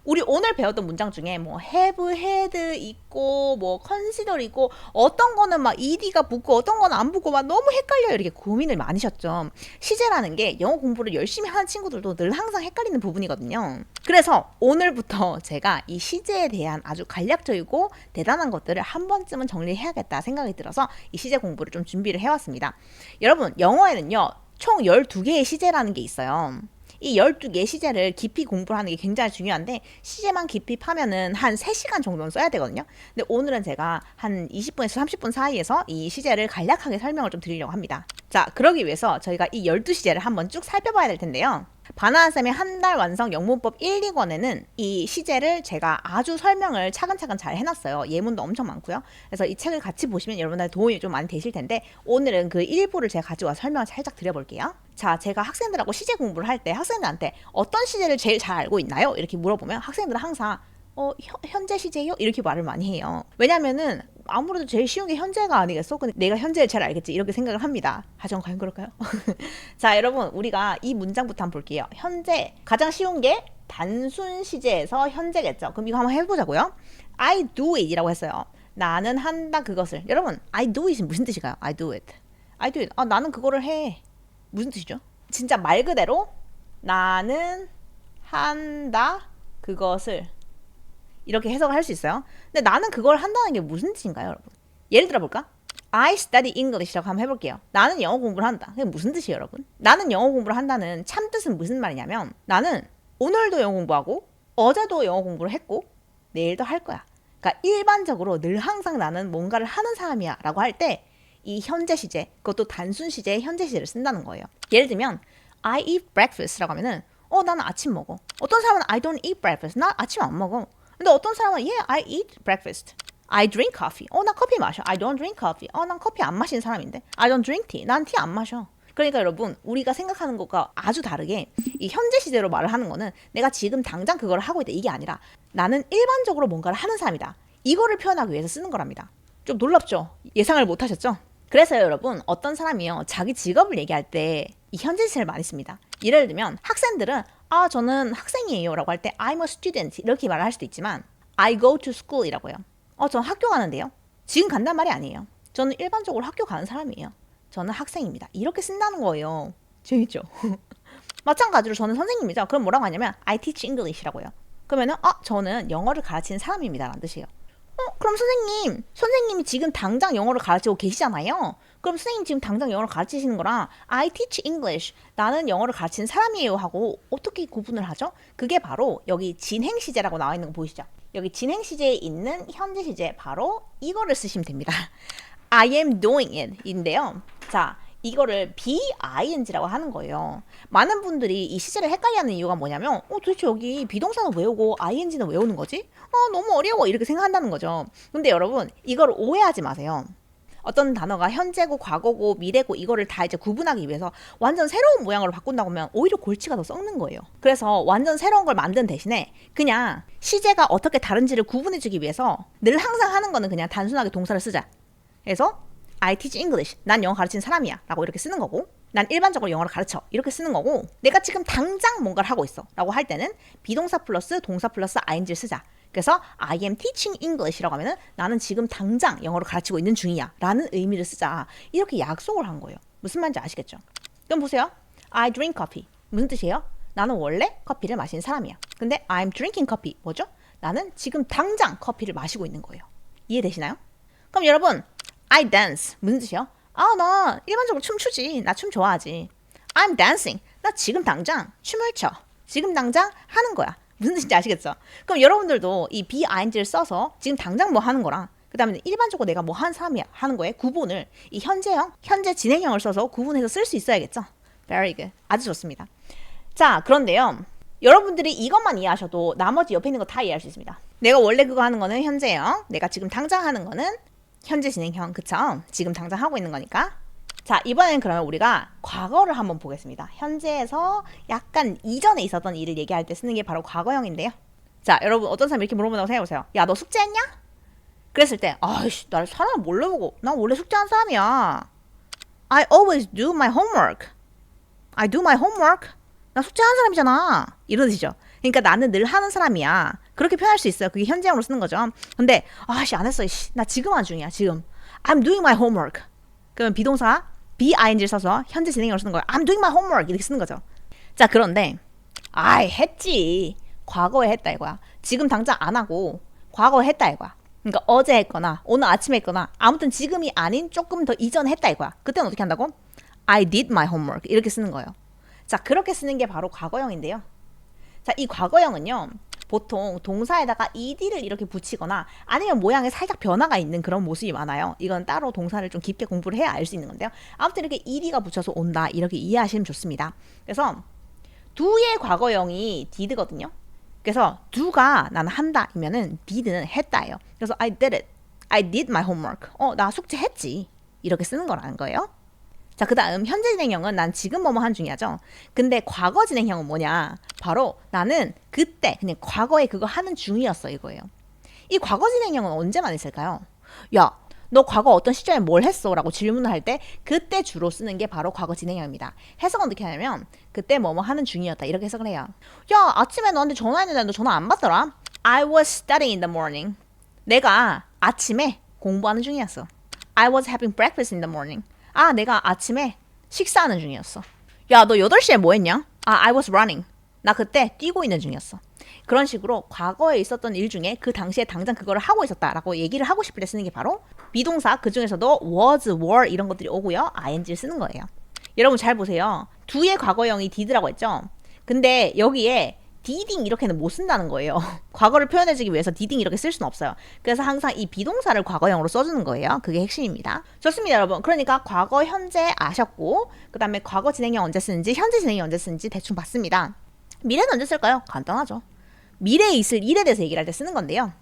Speaker 1: 우리 오늘 배웠던 문장 중에 뭐 have, had 있고 뭐 consider 있고 어떤 거는 막 ed가 붙고 어떤 거는 안 붙고 막 너무 헷갈려요. 이렇게 고민을 많으셨죠. 시제라는 게 영어 공부를 열심히 하는 친구들도 늘 항상 헷갈리는 부분이거든요. 그래서 오늘부터 제가 이 시제에 대한 아주 간략적이고 대단한 것들을 한 번쯤은 정리해야겠다 생각이 들어서 이 시제 공부를 좀 준비를 해왔습니다. 여러분 영어에는요 총 12개의 시제라는 게 있어요. 이 12개의 시제를 깊이 공부를 하는 게 굉장히 중요한데 시제만 깊이 파면은 한 3시간 정도는 써야 되거든요. 근데 오늘은 제가 한 20분에서 30분 사이에서 이 시제를 간략하게 설명을 좀 드리려고 합니다. 자, 그러기 위해서 저희가 이 12시제를 한번 쭉 살펴봐야 될 텐데요. 바나나쌤의 한 달 완성 영문법 1, 2권에는 이 시제를 제가 아주 설명을 차근차근 잘 해놨어요. 예문도 엄청 많고요. 그래서 이 책을 같이 보시면 여러분들 도움이 좀 많이 되실 텐데 오늘은 그 일부를 제가 가지고 와서 설명을 살짝 드려볼게요. 자, 제가 학생들하고 시제 공부를 할 때 학생들한테 어떤 시제를 제일 잘 알고 있나요? 이렇게 물어보면 학생들은 항상 현재 시제요? 이렇게 말을 많이 해요. 왜냐면은 아무래도 제일 쉬운 게 현재가 아니겠어? 근데 내가 현재를 잘 알겠지 이렇게 생각을 합니다. 하지만 과연 그럴까요? 자 여러분 우리가 이 문장부터 한번 볼게요. 현재 가장 쉬운 게 단순 시제에서 현재겠죠. 그럼 이거 한번 해보자고요. I do it 이라고 했어요. 나는 한다 그것을. 여러분, I do it이 무슨 뜻일까요? I do it. I do it. 나는 그거를 해. 무슨 뜻이죠? 진짜 말 그대로 나는 한다 그것을 이렇게 해석을 할 수 있어요. 근데 나는 그걸 한다는 게 무슨 뜻인가요, 여러분? 예를 들어 볼까? I study English라고 한번 해볼게요. 나는 영어 공부를 한다. 그게 무슨 뜻이에요, 여러분? 나는 영어 공부를 한다는 참 뜻은 무슨 말이냐면 나는 오늘도 영어 공부하고 어제도 영어 공부를 했고 내일도 할 거야. 그러니까 일반적으로 늘 항상 나는 뭔가를 하는 사람이야 라고 할 때 이 현재 시제, 그것도 단순 시제의 현재 시제를 쓴다는 거예요. 예를 들면 I eat breakfast라고 하면은 나는 아침 먹어. 어떤 사람은 I don't eat breakfast. 나 아침 안 먹어. 근데 어떤 사람은 yeah, I eat breakfast. I drink coffee. 나 커피 마셔. I don't drink coffee. 난 커피 안 마시는 사람인데. I don't drink tea. 난 티 안 마셔. 그러니까 여러분, 우리가 생각하는 것과 아주 다르게 이 현재 시제로 말을 하는 거는 내가 지금 당장 그걸 하고 있다 이게 아니라 나는 일반적으로 뭔가를 하는 사람이다. 이거를 표현하기 위해서 쓰는 거랍니다. 좀 놀랍죠? 예상을 못 하셨죠? 그래서요, 여러분, 어떤 사람이요 자기 직업을 얘기할 때 이 현재 시제를 많이 씁니다. 예를 들면 학생들은 저는 학생이에요 라고 할 때 I'm a student 이렇게 말을 할 수도 있지만 I go to school 이라고 해요. 저는 학교 가는데요. 지금 간단 말이 아니에요. 저는 일반적으로 학교 가는 사람이에요. 저는 학생입니다. 이렇게 쓴다는 거예요. 재밌죠? 마찬가지로 저는 선생님이죠. 그럼 뭐라고 하냐면 I teach English라고요. 그러면은 저는 영어를 가르치는 사람입니다 라는 뜻이에요. 그럼 선생님이 지금 당장 영어를 가르치고 계시잖아요. 그럼 선생님 지금 당장 영어를 가르치시는 거랑 I teach English, 나는 영어를 가르치는 사람이에요 하고 어떻게 구분을 하죠? 그게 바로 여기 진행 시제라고 나와 있는 거 보이시죠? 여기 진행 시제에 있는 현재 시제 바로 이거를 쓰시면 됩니다. I am doing it 인데요. 자, 이거를 BING라고 하는 거예요. 많은 분들이 이 시제를 헷갈려하는 이유가 뭐냐면 도대체 여기 비동사는 외우고 ING는 외우는 거지? 너무 어려워 이렇게 생각한다는 거죠. 근데 여러분, 이걸 오해하지 마세요. 어떤 단어가 현재고 과거고 미래고 이거를 다 이제 구분하기 위해서 완전 새로운 모양으로 바꾼다고 하면 오히려 골치가 더 썩는 거예요. 그래서 완전 새로운 걸 만든 대신에 그냥 시제가 어떻게 다른지를 구분해주기 위해서 늘 항상 하는 거는 그냥 단순하게 동사를 쓰자. 그래서 I teach English. 난 영어 가르치는 사람이야 라고 이렇게 쓰는 거고, 난 일반적으로 영어를 가르쳐 이렇게 쓰는 거고, 내가 지금 당장 뭔가를 하고 있어 라고 할 때는 비동사 플러스 동사 플러스 ing를 쓰자. 그래서 I am teaching English라고 하면은 나는 지금 당장 영어를 가르치고 있는 중이야 라는 의미를 쓰자. 이렇게 약속을 한 거예요. 무슨 말인지 아시겠죠? 그럼 보세요. I drink coffee. 무슨 뜻이에요? 나는 원래 커피를 마시는 사람이야. 근데 I'm drinking coffee. 뭐죠? 나는 지금 당장 커피를 마시고 있는 거예요. 이해되시나요? 그럼 여러분, I dance. 무슨 뜻이에요? 나 일반적으로 춤추지. 나 춤 좋아하지. I'm dancing. 나 지금 당장 춤을 춰. 지금 당장 하는 거야. 무슨 뜻인지 아시겠죠? 그럼 여러분들도 이 BING를 써서 지금 당장 뭐 하는 거랑 그 다음에 일반적으로 내가 뭐 하는 사람이야 하는 거에 구분을 이 현재형, 현재 진행형을 써서 구분해서 쓸 수 있어야겠죠? Very good. 아주 좋습니다. 자, 그런데요. 여러분들이 이것만 이해하셔도 나머지 옆에 있는 거 다 이해할 수 있습니다. 내가 원래 그거 하는 거는 현재형, 내가 지금 당장 하는 거는 현재 진행형, 그쵸? 지금 당장 하고 있는 거니까. 자, 이번엔 그러면 우리가 과거를 한번 보겠습니다. 현재에서 약간 이전에 있었던 일을 얘기할 때 쓰는 게 바로 과거형인데요. 자, 여러분 어떤 사람이 이렇게 물어본다고 생각해보세요. 야, 너 숙제했냐? 그랬을 때 아이씨, 날 사람 몰래 보고 난 원래 숙제한 사람이야. I always do my homework. I do my homework. 나 숙제한 사람이잖아. 이런 뜻이죠. 그러니까 나는 늘 하는 사람이야. 그렇게 표현할 수 있어요. 그게 현재형으로 쓰는 거죠. 근데 아씨 안 했어. 나 지금 하는 중이야. 지금. I'm doing my homework. 그러면 비동사 BING를 써서 현재 진행형으로 쓰는 거예요. I'm doing my homework 이렇게 쓰는 거죠. 자, 그런데 했지. 과거에 했다 이거야. 지금 당장 안 하고 과거에 했다 이거야. 그러니까 어제 했거나 오늘 아침에 했거나 아무튼 지금이 아닌 조금 더 이전에 했다 이거야. 그때는 어떻게 한다고? I did my homework 이렇게 쓰는 거예요. 자, 그렇게 쓰는 게 바로 과거형인데요. 자, 이 과거형은요. 보통 동사에다가 ed를 이렇게 붙이거나 아니면 모양에 살짝 변화가 있는 그런 모습이 많아요. 이건 따로 동사를 좀 깊게 공부를 해야 알 수 있는 건데요. 아무튼 이렇게 ed가 붙여서 온다 이렇게 이해하시면 좋습니다. 그래서 do의 과거형이 did거든요. 그래서 do가 나는 한다 이면은 did는 했다예요. 그래서 I did it. I did my homework. 나 숙제했지. 이렇게 쓰는 거라는 거예요. 자, 그 다음 현재 진행형은 난 지금 뭐뭐 한 중이야죠. 근데 과거 진행형은 뭐냐? 바로 나는 그때 그냥 과거에 그거 하는 중이었어 이거예요. 이 과거 진행형은 언제만 있을까요? 야, 너 과거 어떤 시점에 뭘 했어? 라고 질문을 할 때 그때 주로 쓰는 게 바로 과거 진행형입니다. 해석은 어떻게 하냐면 그때 뭐뭐 하는 중이었다 이렇게 해석을 해요. 야, 아침에 너한테 전화했는데 너 전화 안 받더라? I was studying in the morning. 내가 아침에 공부하는 중이었어. I was having breakfast in the morning. 아, 내가 아침에 식사하는 중이었어. 야, 너 8시에 뭐 했냐? 아, I was running. 나 그때 뛰고 있는 중이었어. 그런 식으로 과거에 있었던 일 중에 그 당시에 당장 그거를 하고 있었다라고 얘기를 하고 싶을 때 쓰는 게 바로 비동사, 그 중에서도 was, were 이런 것들이 오고요. ing를 쓰는 거예요. 여러분 잘 보세요. do의 과거형이 did라고 했죠? 근데 여기에 diding 이렇게는 못 쓴다는 거예요. 과거를 표현해주기 위해서 diding 이렇게 쓸 수는 없어요. 그래서 항상 이 비동사를 과거형으로 써주는 거예요. 그게 핵심입니다. 좋습니다, 여러분. 그러니까 과거, 현재 아셨고 그 다음에 과거 진행형 언제 쓰는지, 현재 진행형 언제 쓰는지 대충 봤습니다. 미래는 언제 쓸까요? 간단하죠. 미래에 있을 일에 대해서 얘기를 할 때 쓰는 건데요.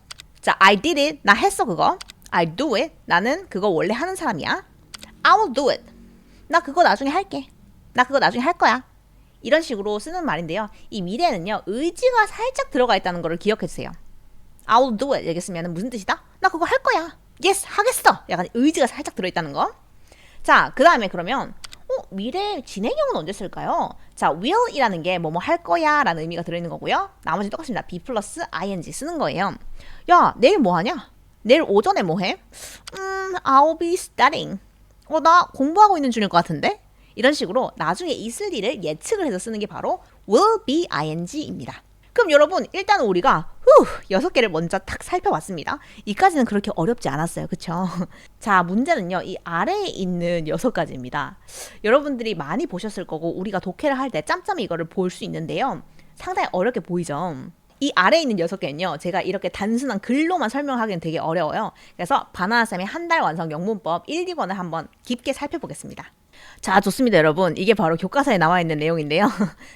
Speaker 1: 자, I did it. 나 했어 그거. I do it. 나는 그거 원래 하는 사람이야. I will do it. 나 그거 나중에 할게. 나 그거 나중에 할 거야. 이런 식으로 쓰는 말인데요. 이 미래는요. 의지가 살짝 들어가 있다는 거를 기억해 주세요. I will do it. 여기 쓰면 무슨 뜻이다? 나 그거 할 거야. Yes, 하겠어. 약간 의지가 살짝 들어있다는 거. 자, 그 다음에 그러면 미래 진행형은 언제 쓸까요? 자, will이라는 게 뭐뭐 할 거야 라는 의미가 들어있는 거고요. 나머지 똑같습니다. be 플러스 ing 쓰는 거예요. 야, 내일 뭐 하냐? 내일 오전에 뭐 해? I'll be studying. 나 공부하고 있는 중일 것 같은데? 이런 식으로 나중에 있을 일을 예측을 해서 쓰는 게 바로 will be ing입니다. 그럼 여러분 일단 우리가 6개를 먼저 딱 살펴봤습니다. 이까지는 그렇게 어렵지 않았어요. 그쵸? 자, 문제는요. 이 아래에 있는 6가지입니다. 여러분들이 많이 보셨을 거고 우리가 독해를 할 때 짬짬이 이거를 볼 수 있는데요. 상당히 어렵게 보이죠? 이 아래에 있는 6개는요. 제가 이렇게 단순한 글로만 설명하기는 되게 어려워요. 그래서 바나나쌤의 한 달 완성 영문법 1, 2권을 한번 깊게 살펴보겠습니다. 자, 좋습니다, 여러분. 이게 바로 교과서에 나와 있는 내용인데요.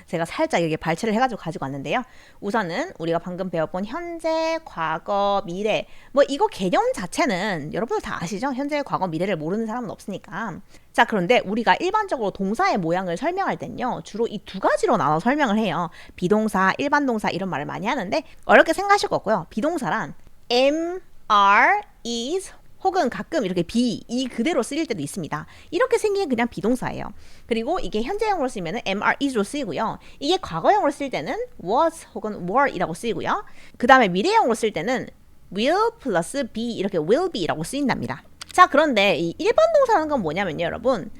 Speaker 1: 제가 살짝 이렇게 발췌를 해가지고 가지고 왔는데요. 우선은 우리가 방금 배워본 현재, 과거, 미래 뭐 이거 개념 자체는 여러분들 다 아시죠? 현재, 과거, 미래를 모르는 사람은 없으니까. 자, 그런데 우리가 일반적으로 동사의 모양을 설명할 땐요. 주로 이 2가지로 나눠 설명을 해요. 비동사, 일반 동사 이런 말을 많이 하는데 어렵게 생각하실 거 없고요. 비동사란 am, are, is 혹은 가끔 이렇게 be, 이 그대로 쓰일 때도 있습니다. 이렇게 생긴 그냥 비동사예요. 그리고 이게 현재형으로 쓰이면 am, are, is로 쓰이고요. 이게 과거형으로 쓸 때는 was 혹은 were이라고 쓰이고요. 그 다음에 미래형으로 쓸 때는 will 플러스 be 이렇게 will be라고 쓰인답니다. 자, 그런데 이 일반 동사라는 건 뭐냐면요, 여러분.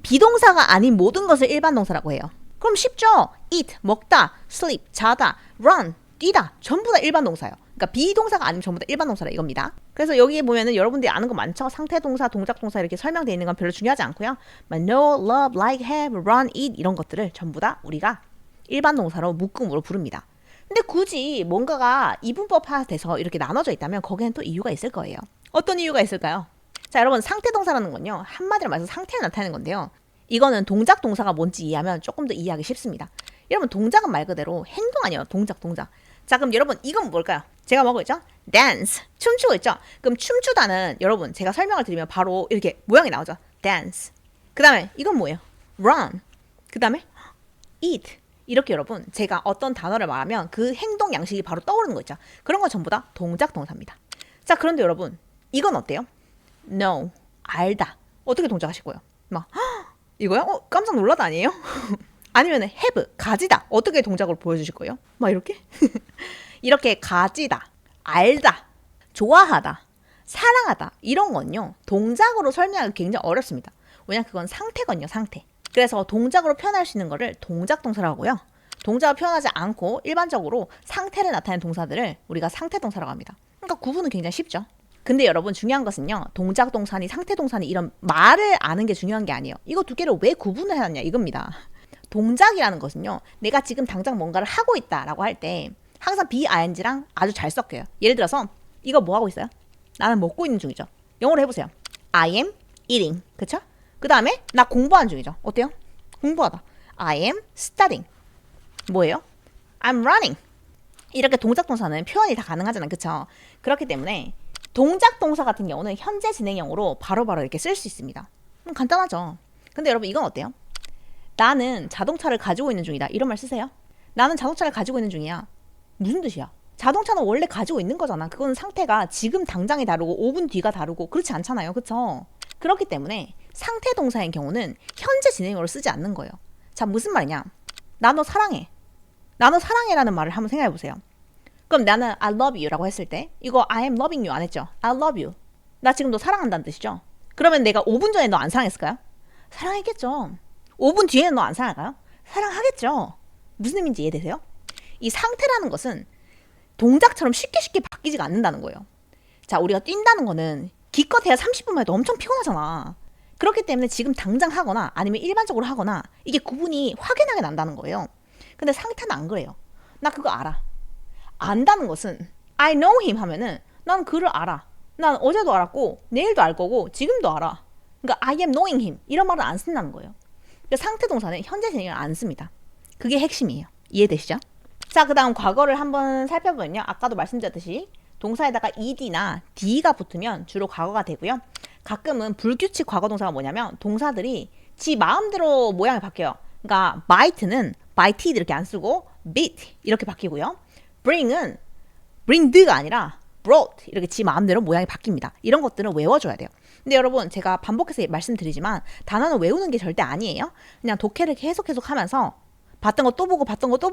Speaker 1: 비동사가 아닌 모든 것을 일반 동사라고 해요. 그럼 쉽죠? eat, 먹다, sleep, 자다, run, 뛰다. 전부 다 일반 동사예요. 그러니까 비동사가 아니면 전부 다 일반 동사라 이겁니다. 그래서 여기에 보면은 여러분들이 아는 거 많죠? 상태 동사, 동작 동사 이렇게 설명되어 있는 건 별로 중요하지 않고요. know, love, like, have, run, eat 이런 것들을 전부 다 우리가 일반 동사로 묶음으로 부릅니다. 근데 굳이 뭔가가 이분법화돼서 이렇게 나눠져 있다면 거기에는 또 이유가 있을 거예요. 어떤 이유가 있을까요? 자, 여러분 상태 동사라는 건요. 한마디로 말해서 상태를 나타내는 건데요. 이거는 동작 동사가 뭔지 이해하면 조금 더 이해하기 쉽습니다. 여러분 동작은 말 그대로 행동 아니에요. 동작. 자, 그럼 여러분 이건 뭘까요? 제가 뭐고 있죠? dance. 춤추고 있죠? 그럼 춤추다는 여러분 제가 설명을 드리면 바로 이렇게 모양이 나오죠? dance. 그 다음에 이건 뭐예요? run. 그 다음에 eat. 이렇게 여러분 제가 어떤 단어를 말하면 그 행동 양식이 바로 떠오르는 거 있죠? 그런 거 전부 다 동작 동사입니다. 자, 그런데 여러분 이건 어때요? know. 알다. 어떻게 동작하실 거예요? 막 이거요? 깜짝 놀라다 아니에요? 아니면 have, 가지다. 어떻게 동작으로 보여주실 거예요? 막 이렇게? 이렇게 가지다, 알다, 좋아하다, 사랑하다 이런 건요. 동작으로 설명하기 굉장히 어렵습니다. 왜냐면 그건 상태거든요. 상태. 그래서 동작으로 표현할 수 있는 거를 동작 동사라고 하고요. 동작을 표현하지 않고 일반적으로 상태를 나타내는 동사들을 우리가 상태 동사라고 합니다. 그러니까 구분은 굉장히 쉽죠. 근데 여러분 중요한 것은요. 동작 동사니 상태 동사니 이런 말을 아는 게 중요한 게 아니에요. 이거 두 개를 왜 구분을 해놨냐 이겁니다. 동작이라는 것은요. 내가 지금 당장 뭔가를 하고 있다라고 할 때 항상 be-ing랑 아주 잘 섞여요. 예를 들어서 이거 뭐 하고 있어요? 나는 먹고 있는 중이죠. 영어로 해보세요. I am eating. 그쵸? 그 다음에 나 공부하는 중이죠. 어때요? 공부하다. I am studying. 뭐예요? I'm running. 이렇게 동작 동사는 표현이 다 가능하잖아요. 그쵸? 그렇기 때문에 동작 동사 같은 경우는 현재 진행형으로 바로바로 이렇게 쓸 수 있습니다. 간단하죠. 근데 여러분 이건 어때요? 나는 자동차를 가지고 있는 중이다. 이런 말 쓰세요. 나는 자동차를 가지고 있는 중이야. 무슨 뜻이야? 자동차는 원래 가지고 있는 거잖아. 그건 상태가 지금 당장이 다르고 5분 뒤가 다르고 그렇지 않잖아요. 그쵸? 그렇기 때문에 상태 동사인 경우는 현재 진행형으로 쓰지 않는 거예요. 자, 무슨 말이냐? 나 너 사랑해. 나 너 사랑해라는 말을 한번 생각해 보세요. 그럼 나는 I love you라고 했을 때 이거 I am loving you 안 했죠? I love you. 나 지금 너 사랑한다는 뜻이죠. 그러면 내가 5분 전에 너 안 사랑했을까요? 사랑했겠죠. 5분 뒤에는 너 안 사랑할까요? 사랑하겠죠. 무슨 의미인지 이해되세요? 이 상태라는 것은 동작처럼 쉽게 바뀌지가 않는다는 거예요. 자, 우리가 뛴다는 거는 기껏해야 30분만 해도 엄청 피곤하잖아. 그렇기 때문에 지금 당장 하거나 아니면 일반적으로 하거나 이게 구분이 확연하게 난다는 거예요. 근데 상태는 안 그래요. 나 그거 알아. 안다는 것은 I know him 하면은 난 그를 알아. 난 어제도 알았고 내일도 알 거고 지금도 알아. 그러니까 I am knowing him 이런 말은 안 쓴다는 거예요. 그러니까 상태 동사는 현재 진행을 안 씁니다. 그게 핵심이에요. 이해되시죠? 자, 그 다음 과거를 한번 살펴보면요. 아까도 말씀드렸듯이 동사에다가 ed나 d가 붙으면 주로 과거가 되고요. 가끔은 불규칙 과거 동사가 뭐냐면 동사들이 지 마음대로 모양이 바뀌어요. 그러니까 bite는 bited 이렇게 안 쓰고 bit 이렇게 바뀌고요. bring은 bringed가 아니라 brought 이렇게 지 마음대로 모양이 바뀝니다. 이런 것들은 외워줘야 돼요. 근데 여러분 제가 반복해서 말씀드리지만 단어는 외우는 게 절대 아니에요. 그냥 독해를 계속 하면서 봤던 거 또 보고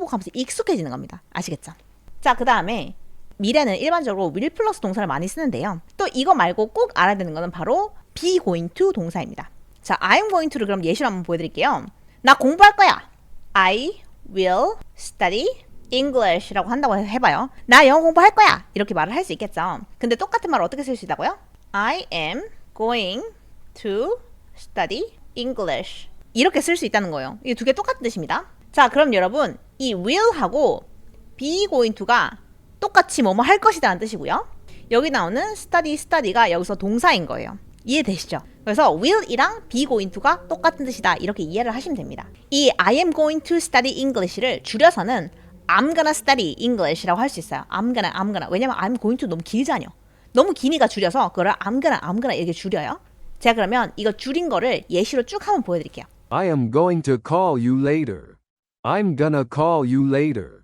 Speaker 1: 하면서 익숙해지는 겁니다. 아시겠죠? 자, 그 다음에 미래는 일반적으로 will 플러스 동사를 많이 쓰는데요. 또 이거 말고 꼭 알아야 되는 거는 바로 be going to 동사입니다. 자, I'm going to를 그럼 예시로 한번 보여드릴게요. 나 공부할 거야. I will study English라고 한다고 해봐요. 나 영어 공부할 거야. 이렇게 말을 할 수 있겠죠. 근데 똑같은 말을 어떻게 쓸 수 있다고요? I am going to study English. 이렇게 쓸 수 있다는 거예요. 이 두 개 똑같은 뜻입니다. 자, 그럼 여러분 이 will하고 be going to가 똑같이 뭐뭐 할 것이다 라는 뜻이고요. 여기 나오는 study가 여기서 동사인 거예요. 이해되시죠? 그래서 will이랑 be going to가 똑같은 뜻이다 이렇게 이해를 하시면 됩니다. 이 I am going to study English를 줄여서는 I'm gonna study English라고 할 수 있어요. I'm gonna. 왜냐면 I'm going to 너무 길잖아요. 너무 기니까 줄여서 그걸 I'm gonna 이렇게 줄여요. 제가 그러면 이거 줄인 거를 예시로 쭉 한번 보여드릴게요.
Speaker 9: I am going to call you later. I'm gonna call you later.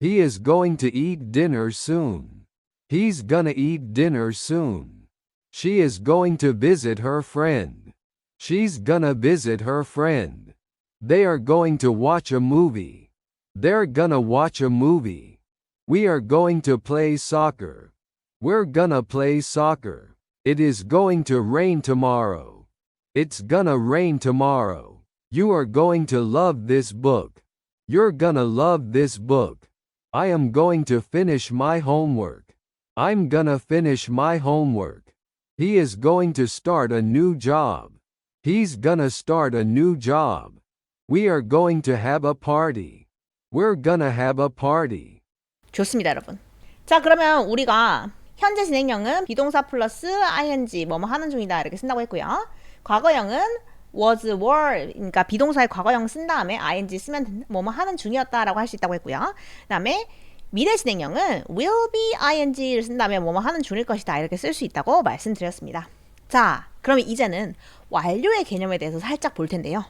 Speaker 9: He is going to eat dinner soon. He's gonna eat dinner soon. She is going to visit her friend. She's gonna visit her friend. They are going to watch a movie. They're gonna watch a movie. We are going to play soccer. We're gonna play soccer. It is going to rain tomorrow. It's gonna rain tomorrow. You are going to love this book. You're gonna love this book. I am going to finish my homework. I'm gonna finish my homework. He is going to start a new job. He's gonna start a new job. We are going to have a party. We're gonna have a party.
Speaker 1: 좋습니다, 여러분. 자, 그러면 우리가 현재 진행형은 비동사 플러스 ing 뭐뭐 하는 중이다 이렇게 쓴다고 했고요. 과거형은 was, were 그러니까 비동사의 과거형 쓴 다음에 ing 쓰면 뭐뭐 하는 중이었다라고 할 수 있다고 했고요. 그다음에 미래 진행형은 will be ing를 쓴 다음에 뭐뭐 하는 중일 것이다 이렇게 쓸 수 있다고 말씀드렸습니다. 자, 그러면 이제는 완료의 개념에 대해서 살짝 볼 텐데요.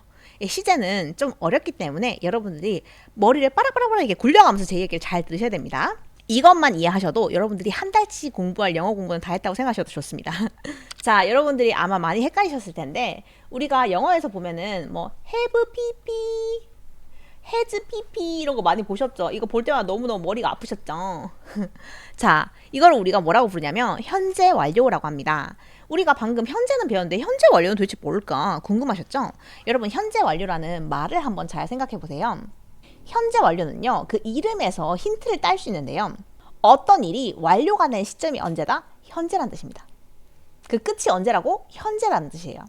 Speaker 1: 시제는 좀 어렵기 때문에 여러분들이 머리를 빠라빠라빠라 이렇게 굴려가면서 제 얘기를 잘 들으셔야 됩니다. 이것만 이해하셔도 여러분들이 한 달치 공부할 영어 공부는 다 했다고 생각하셔도 좋습니다. 자, 여러분들이 아마 많이 헷갈리셨을 텐데 우리가 영어에서 보면은 뭐 have pp, has pp 이런 거 많이 보셨죠? 이거 볼 때마다 너무너무 머리가 아프셨죠? 자, 이걸 우리가 뭐라고 부르냐면 현재 완료라고 합니다. 우리가 방금 현재는 배웠는데 현재 완료는 도대체 뭘까 궁금하셨죠? 여러분 현재 완료라는 말을 한번 잘 생각해 보세요. 현재 완료는요, 그 이름에서 힌트를 딸 수 있는데요. 어떤 일이 완료가 된 시점이 언제다? 현재란 뜻입니다. 그 끝이 언제라고? 현재라는 뜻이에요.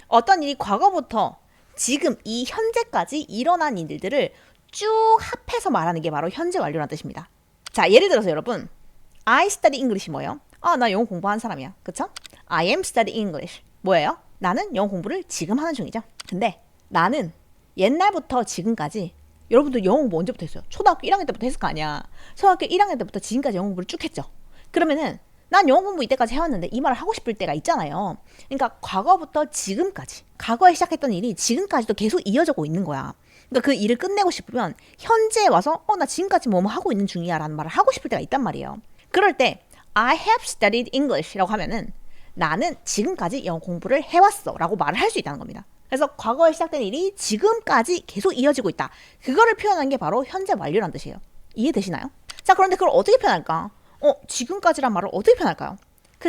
Speaker 1: 어떤 일이 과거부터 지금 이 현재까지 일어난 일들을 쭉 합해서 말하는 게 바로 현재 완료라는 뜻입니다. 자, 예를 들어서 여러분, I study English 뭐예요? 아, 나 영어 공부하는 사람이야. 그쵸? I am studying English. 뭐예요? 나는 영어 공부를 지금 하는 중이죠. 근데 나는 옛날부터 지금까지 여러분들 영어 공부 언제부터 했어요? 초등학교 1학년 때부터 했을 거 아니야. 초등학교 1학년 때부터 지금까지 영어 공부를 쭉 했죠. 그러면은 난 영어 공부 이때까지 해왔는데 이 말을 하고 싶을 때가 있잖아요. 그러니까 과거부터 지금까지, 과거에 시작했던 일이 지금까지도 계속 이어지고 있는 거야. 그러니까 그 일을 끝내고 싶으면 현재에 와서 나 지금까지 뭐뭐 하고 있는 중이야 라는 말을 하고 싶을 때가 있단 말이에요. 그럴 때 I have studied English라고 하면은 나는 지금까지 영어 공부를 해왔어 라고 말을 할 수 있다는 겁니다. 그래서 과거에 시작된 일이 지금까지 계속 이어지고 있다. 그거를 표현하는 게 바로 현재 완료란 뜻이에요. 이해되시나요? 자, 그런데 그걸 어떻게 표현할까? 지금까지란 말을 어떻게 표현할까요?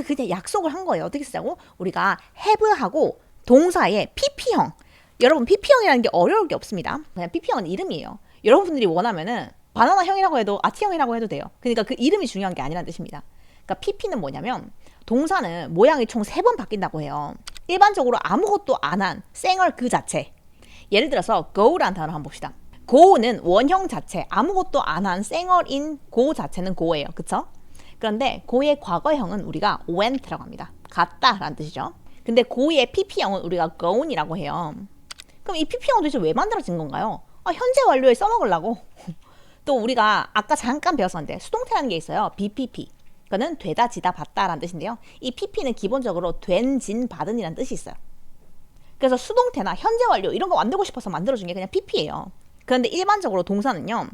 Speaker 1: 그냥 약속을 한 거예요. 어떻게 쓰자고? 우리가 have하고 동사의 pp형. 여러분 pp형이라는 게 어려울 게 없습니다. 그냥 pp형은 이름이에요. 여러분들이 원하면은 바나나형이라고 해도 아티형이라고 해도 돼요. 그러니까 그 이름이 중요한 게 아니라는 뜻입니다. 그러니까 pp는 뭐냐면 동사는 모양이 총 3번 바뀐다고 해요. 일반적으로 아무것도 안 한 생얼 그 자체. 예를 들어서 go라는 단어 한번 봅시다. go는 원형 자체, 아무것도 안 한 생얼인 go 자체는 go예요. 그쵸? 그런데 go의 과거형은 우리가 went라고 합니다. 갔다라는 뜻이죠. 근데 go의 pp형은 우리가 gone이라고 해요. 그럼 이 pp형은 도대체 왜 만들어진 건가요? 현재 완료에 써먹으려고. 또 우리가 아까 잠깐 배웠었는데 수동태라는 게 있어요. BPP. 그거는 되다, 지다, 받다라는 뜻인데요. 이 PP는 기본적으로 된, 진, 받은 이라는 뜻이 있어요. 그래서 수동태나 현재 완료 이런 거 만들고 싶어서 만들어준 게 그냥 PP예요. 그런데 일반적으로 동사는요.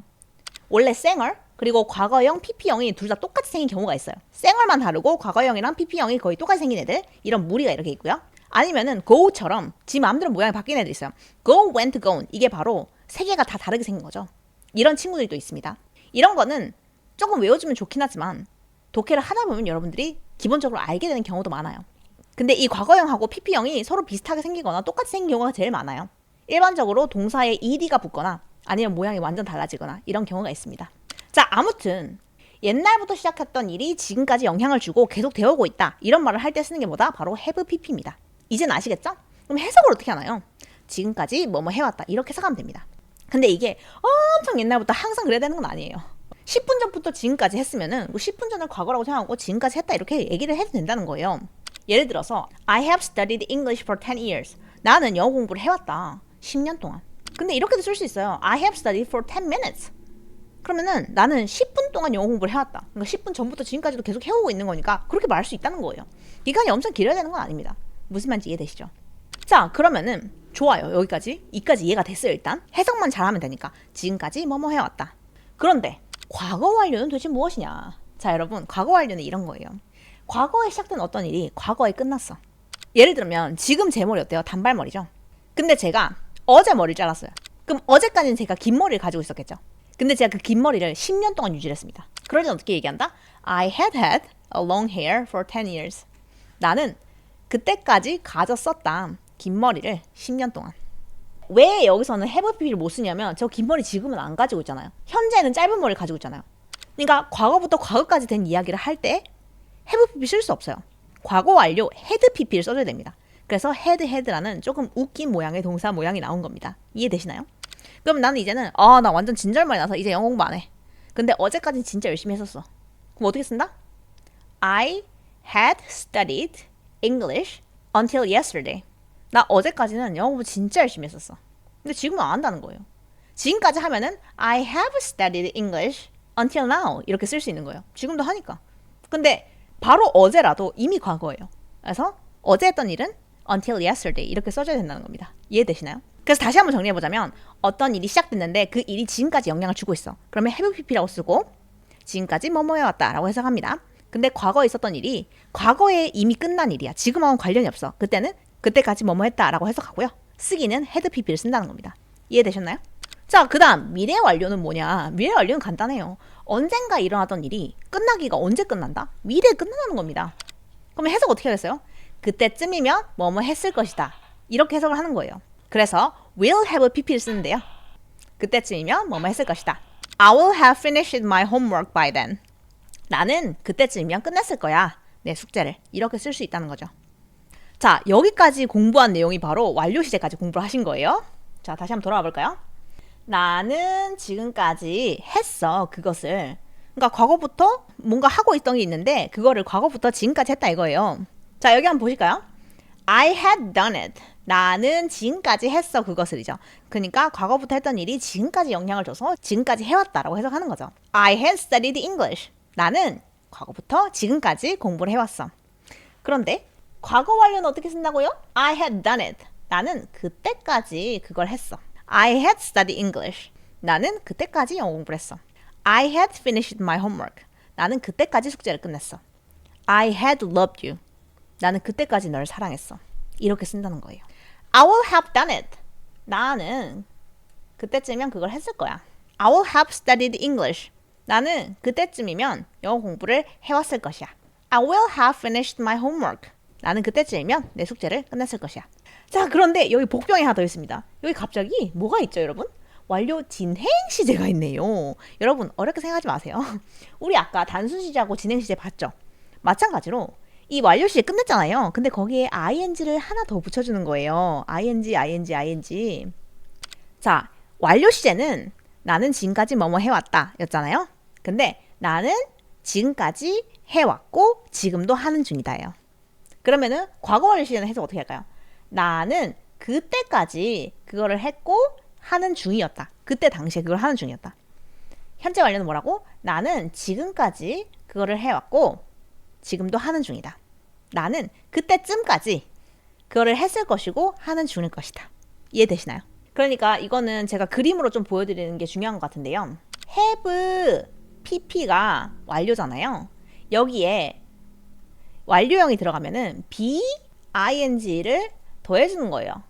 Speaker 1: 원래 생얼 그리고 과거형 PP형이 둘 다 똑같이 생긴 경우가 있어요. 생얼만 다르고 과거형이랑 PP형이 거의 똑같이 생긴 애들, 이런 무리가 이렇게 있고요. 아니면은 go처럼 지 마음대로 모양이 바뀐 애들 있어요. go, went, gone. 이게 바로 세 개가 다 다르게 생긴 거죠. 이런 친구들이 또 있습니다. 이런 거는 조금 외워주면 좋긴 하지만 독해를 하다 보면 여러분들이 기본적으로 알게 되는 경우도 많아요. 근데 이 과거형하고 PP형이 서로 비슷하게 생기거나 똑같이 생긴 경우가 제일 많아요. 일반적으로 동사에 ed가 붙거나 아니면 모양이 완전 달라지거나 이런 경우가 있습니다. 자, 아무튼 옛날부터 시작했던 일이 지금까지 영향을 주고 계속 되어오고 있다. 이런 말을 할 때 쓰는 게 뭐다? 바로 have pp입니다. 이제는 아시겠죠? 그럼 해석을 어떻게 하나요? 지금까지 뭐뭐 해왔다. 이렇게 해석하면 됩니다. 근데 이게 엄청 옛날부터 항상 그래야 되는 건 아니에요. 10분 전부터 지금까지 했으면은 10분 전을 과거라고 생각하고 지금까지 했다 이렇게 얘기를 해도 된다는 거예요. 예를 들어서 I have studied English for 10 years. 나는 영어 공부를 해왔다. 10년 동안. 근데 이렇게도 쓸 수 있어요. I have studied for 10 minutes. 그러면은 나는 10분 동안 영어 공부를 해왔다. 그러니까 10분 전부터 지금까지도 계속 해오고 있는 거니까 그렇게 말할 수 있다는 거예요. 기간이 엄청 길어야 되는 건 아닙니다. 무슨 말인지 이해되시죠? 자, 그러면은 좋아요. 여기까지. 이까지 이해가 됐어요. 일단 해석만 잘하면 되니까 지금까지 뭐뭐 해왔다. 그런데 과거 완료는 도대체 무엇이냐? 자, 여러분, 과거 완료는 이런 거예요. 과거에 시작된 어떤 일이 과거에 끝났어. 예를 들면 지금 제 머리 어때요? 단발머리죠? 근데 제가 어제 머리를 잘랐어요. 그럼 어제까지는 제가 긴 머리를 가지고 있었겠죠? 근데 제가 그 긴 머리를 10년 동안 유지를 했습니다. 그럴 땐 어떻게 얘기한다? I had had a long hair for 10 years. 나는 그때까지 가졌었다. 긴 머리를 10년 동안. 왜 여기서는 have pp를 못 쓰냐면 저 긴 머리 지금은 안 가지고 있잖아요. 현재는 짧은 머리를 가지고 있잖아요. 그러니까 과거부터 과거까지 된 이야기를 할 때 have pp 쓸 수 없어요. 과거 완료 had pp를 써줘야 됩니다. 그래서 had라는 조금 웃긴 모양의 동사 모양이 나온 겁니다. 이해되시나요? 그럼 나는 이제는 나 완전 진절머리 나서 이제 영어 공부 안 해. 근데 어제까지는 진짜 열심히 했었어. 그럼 어떻게 쓴다? I had studied English until yesterday. 나 어제까지는 영어 공부 진짜 열심히 했었어. 근데 지금은 안 한다는 거예요. 지금까지 하면은 I have studied English until now 이렇게 쓸 수 있는 거예요. 지금도 하니까. 근데 바로 어제라도 이미 과거예요. 그래서 어제 했던 일은 until yesterday 이렇게 써줘야 된다는 겁니다. 이해되시나요? 그래서 다시 한번 정리해보자면 어떤 일이 시작됐는데 그 일이 지금까지 영향을 주고 있어. 그러면 have pp라고 쓰고 지금까지 뭐뭐 해왔다 라고 해석합니다. 근데 과거에 있었던 일이 과거에 이미 끝난 일이야. 지금하고는 관련이 없어. 그때는 그때까지 뭐뭐 했다 라고 해석하고요. 쓰기는 had pp를 쓴다는 겁니다. 이해되셨나요? 자, 그 다음 미래 완료는 뭐냐? 미래 완료는 간단해요. 언젠가 일어나던 일이 끝나기가 언제 끝난다? 미래에 끝난다는 겁니다. 그러면 해석 어떻게 하겠어요? 그때쯤이면 뭐뭐 했을 것이다. 이렇게 해석을 하는 거예요. 그래서 will have pp를 쓰는데요. 그때쯤이면 뭐뭐 했을 것이다. I will have finished my homework by then. 나는 그때쯤이면 끝냈을 거야. 내 숙제를. 이렇게 쓸 수 있다는 거죠. 자, 여기까지 공부한 내용이 바로 완료 시제까지 공부를 하신 거예요. 자, 다시 한번 돌아와 볼까요? 나는 지금까지 했어. 그것을. 그러니까 과거부터 뭔가 하고 있던 게 있는데 그거를 과거부터 지금까지 했다 이거예요. 자, 여기 한번 보실까요? I had done it. 나는 지금까지 했어. 그것을이죠. 그러니까 과거부터 했던 일이 지금까지 영향을 줘서 지금까지 해왔다라고 해석하는 거죠. I had studied English. 나는 과거부터 지금까지 공부를 해왔어. 그런데 과거 완료는 어떻게 쓴다고요? I had done it. 나는 그때까지 그걸 했어. I had studied English. 나는 그때까지 영어 공부를 했어. I had finished my homework. 나는 그때까지 숙제를 끝냈어. I had loved you. 나는 그때까지 널 사랑했어. 이렇게 쓴다는 거예요. I will have done it. 나는 그때쯤이면 그걸 했을 거야. I will have studied English. 나는 그때쯤이면 영어 공부를 해왔을 것이야. I will have finished my homework. 나는 그때쯤이면 내 숙제를 끝냈을 것이야. 자, 그런데 여기 복병이 하나 더 있습니다. 여기 갑자기 뭐가 있죠, 여러분? 완료 진행 시제가 있네요. 여러분 어렵게 생각하지 마세요. 우리 아까 단순 시제하고 진행 시제 봤죠? 마찬가지로 이 완료 시제 끝냈잖아요. 근데 거기에 ing를 하나 더 붙여주는 거예요. ing. 자, 완료 시제는 나는 지금까지 뭐뭐 해왔다 였잖아요. 근데 나는 지금까지 해왔고 지금도 하는 중이다예요. 그러면은 과거 완료 시제는 해석 어떻게 할까요? 나는 그때까지 그거를 했고 하는 중이었다. 그때 당시에 그걸 하는 중이었다. 현재 완료는 뭐라고? 나는 지금까지 그거를 해왔고 지금도 하는 중이다. 나는 그때쯤까지 그거를 했을 것이고 하는 중일 것이다. 이해되시나요? 그러니까 이거는 제가 그림으로 좀 보여드리는 게 중요한 것 같은데요. have pp가 완료잖아요. 여기에 완료형이 들어가면은 be ing를 더해주는 거예요.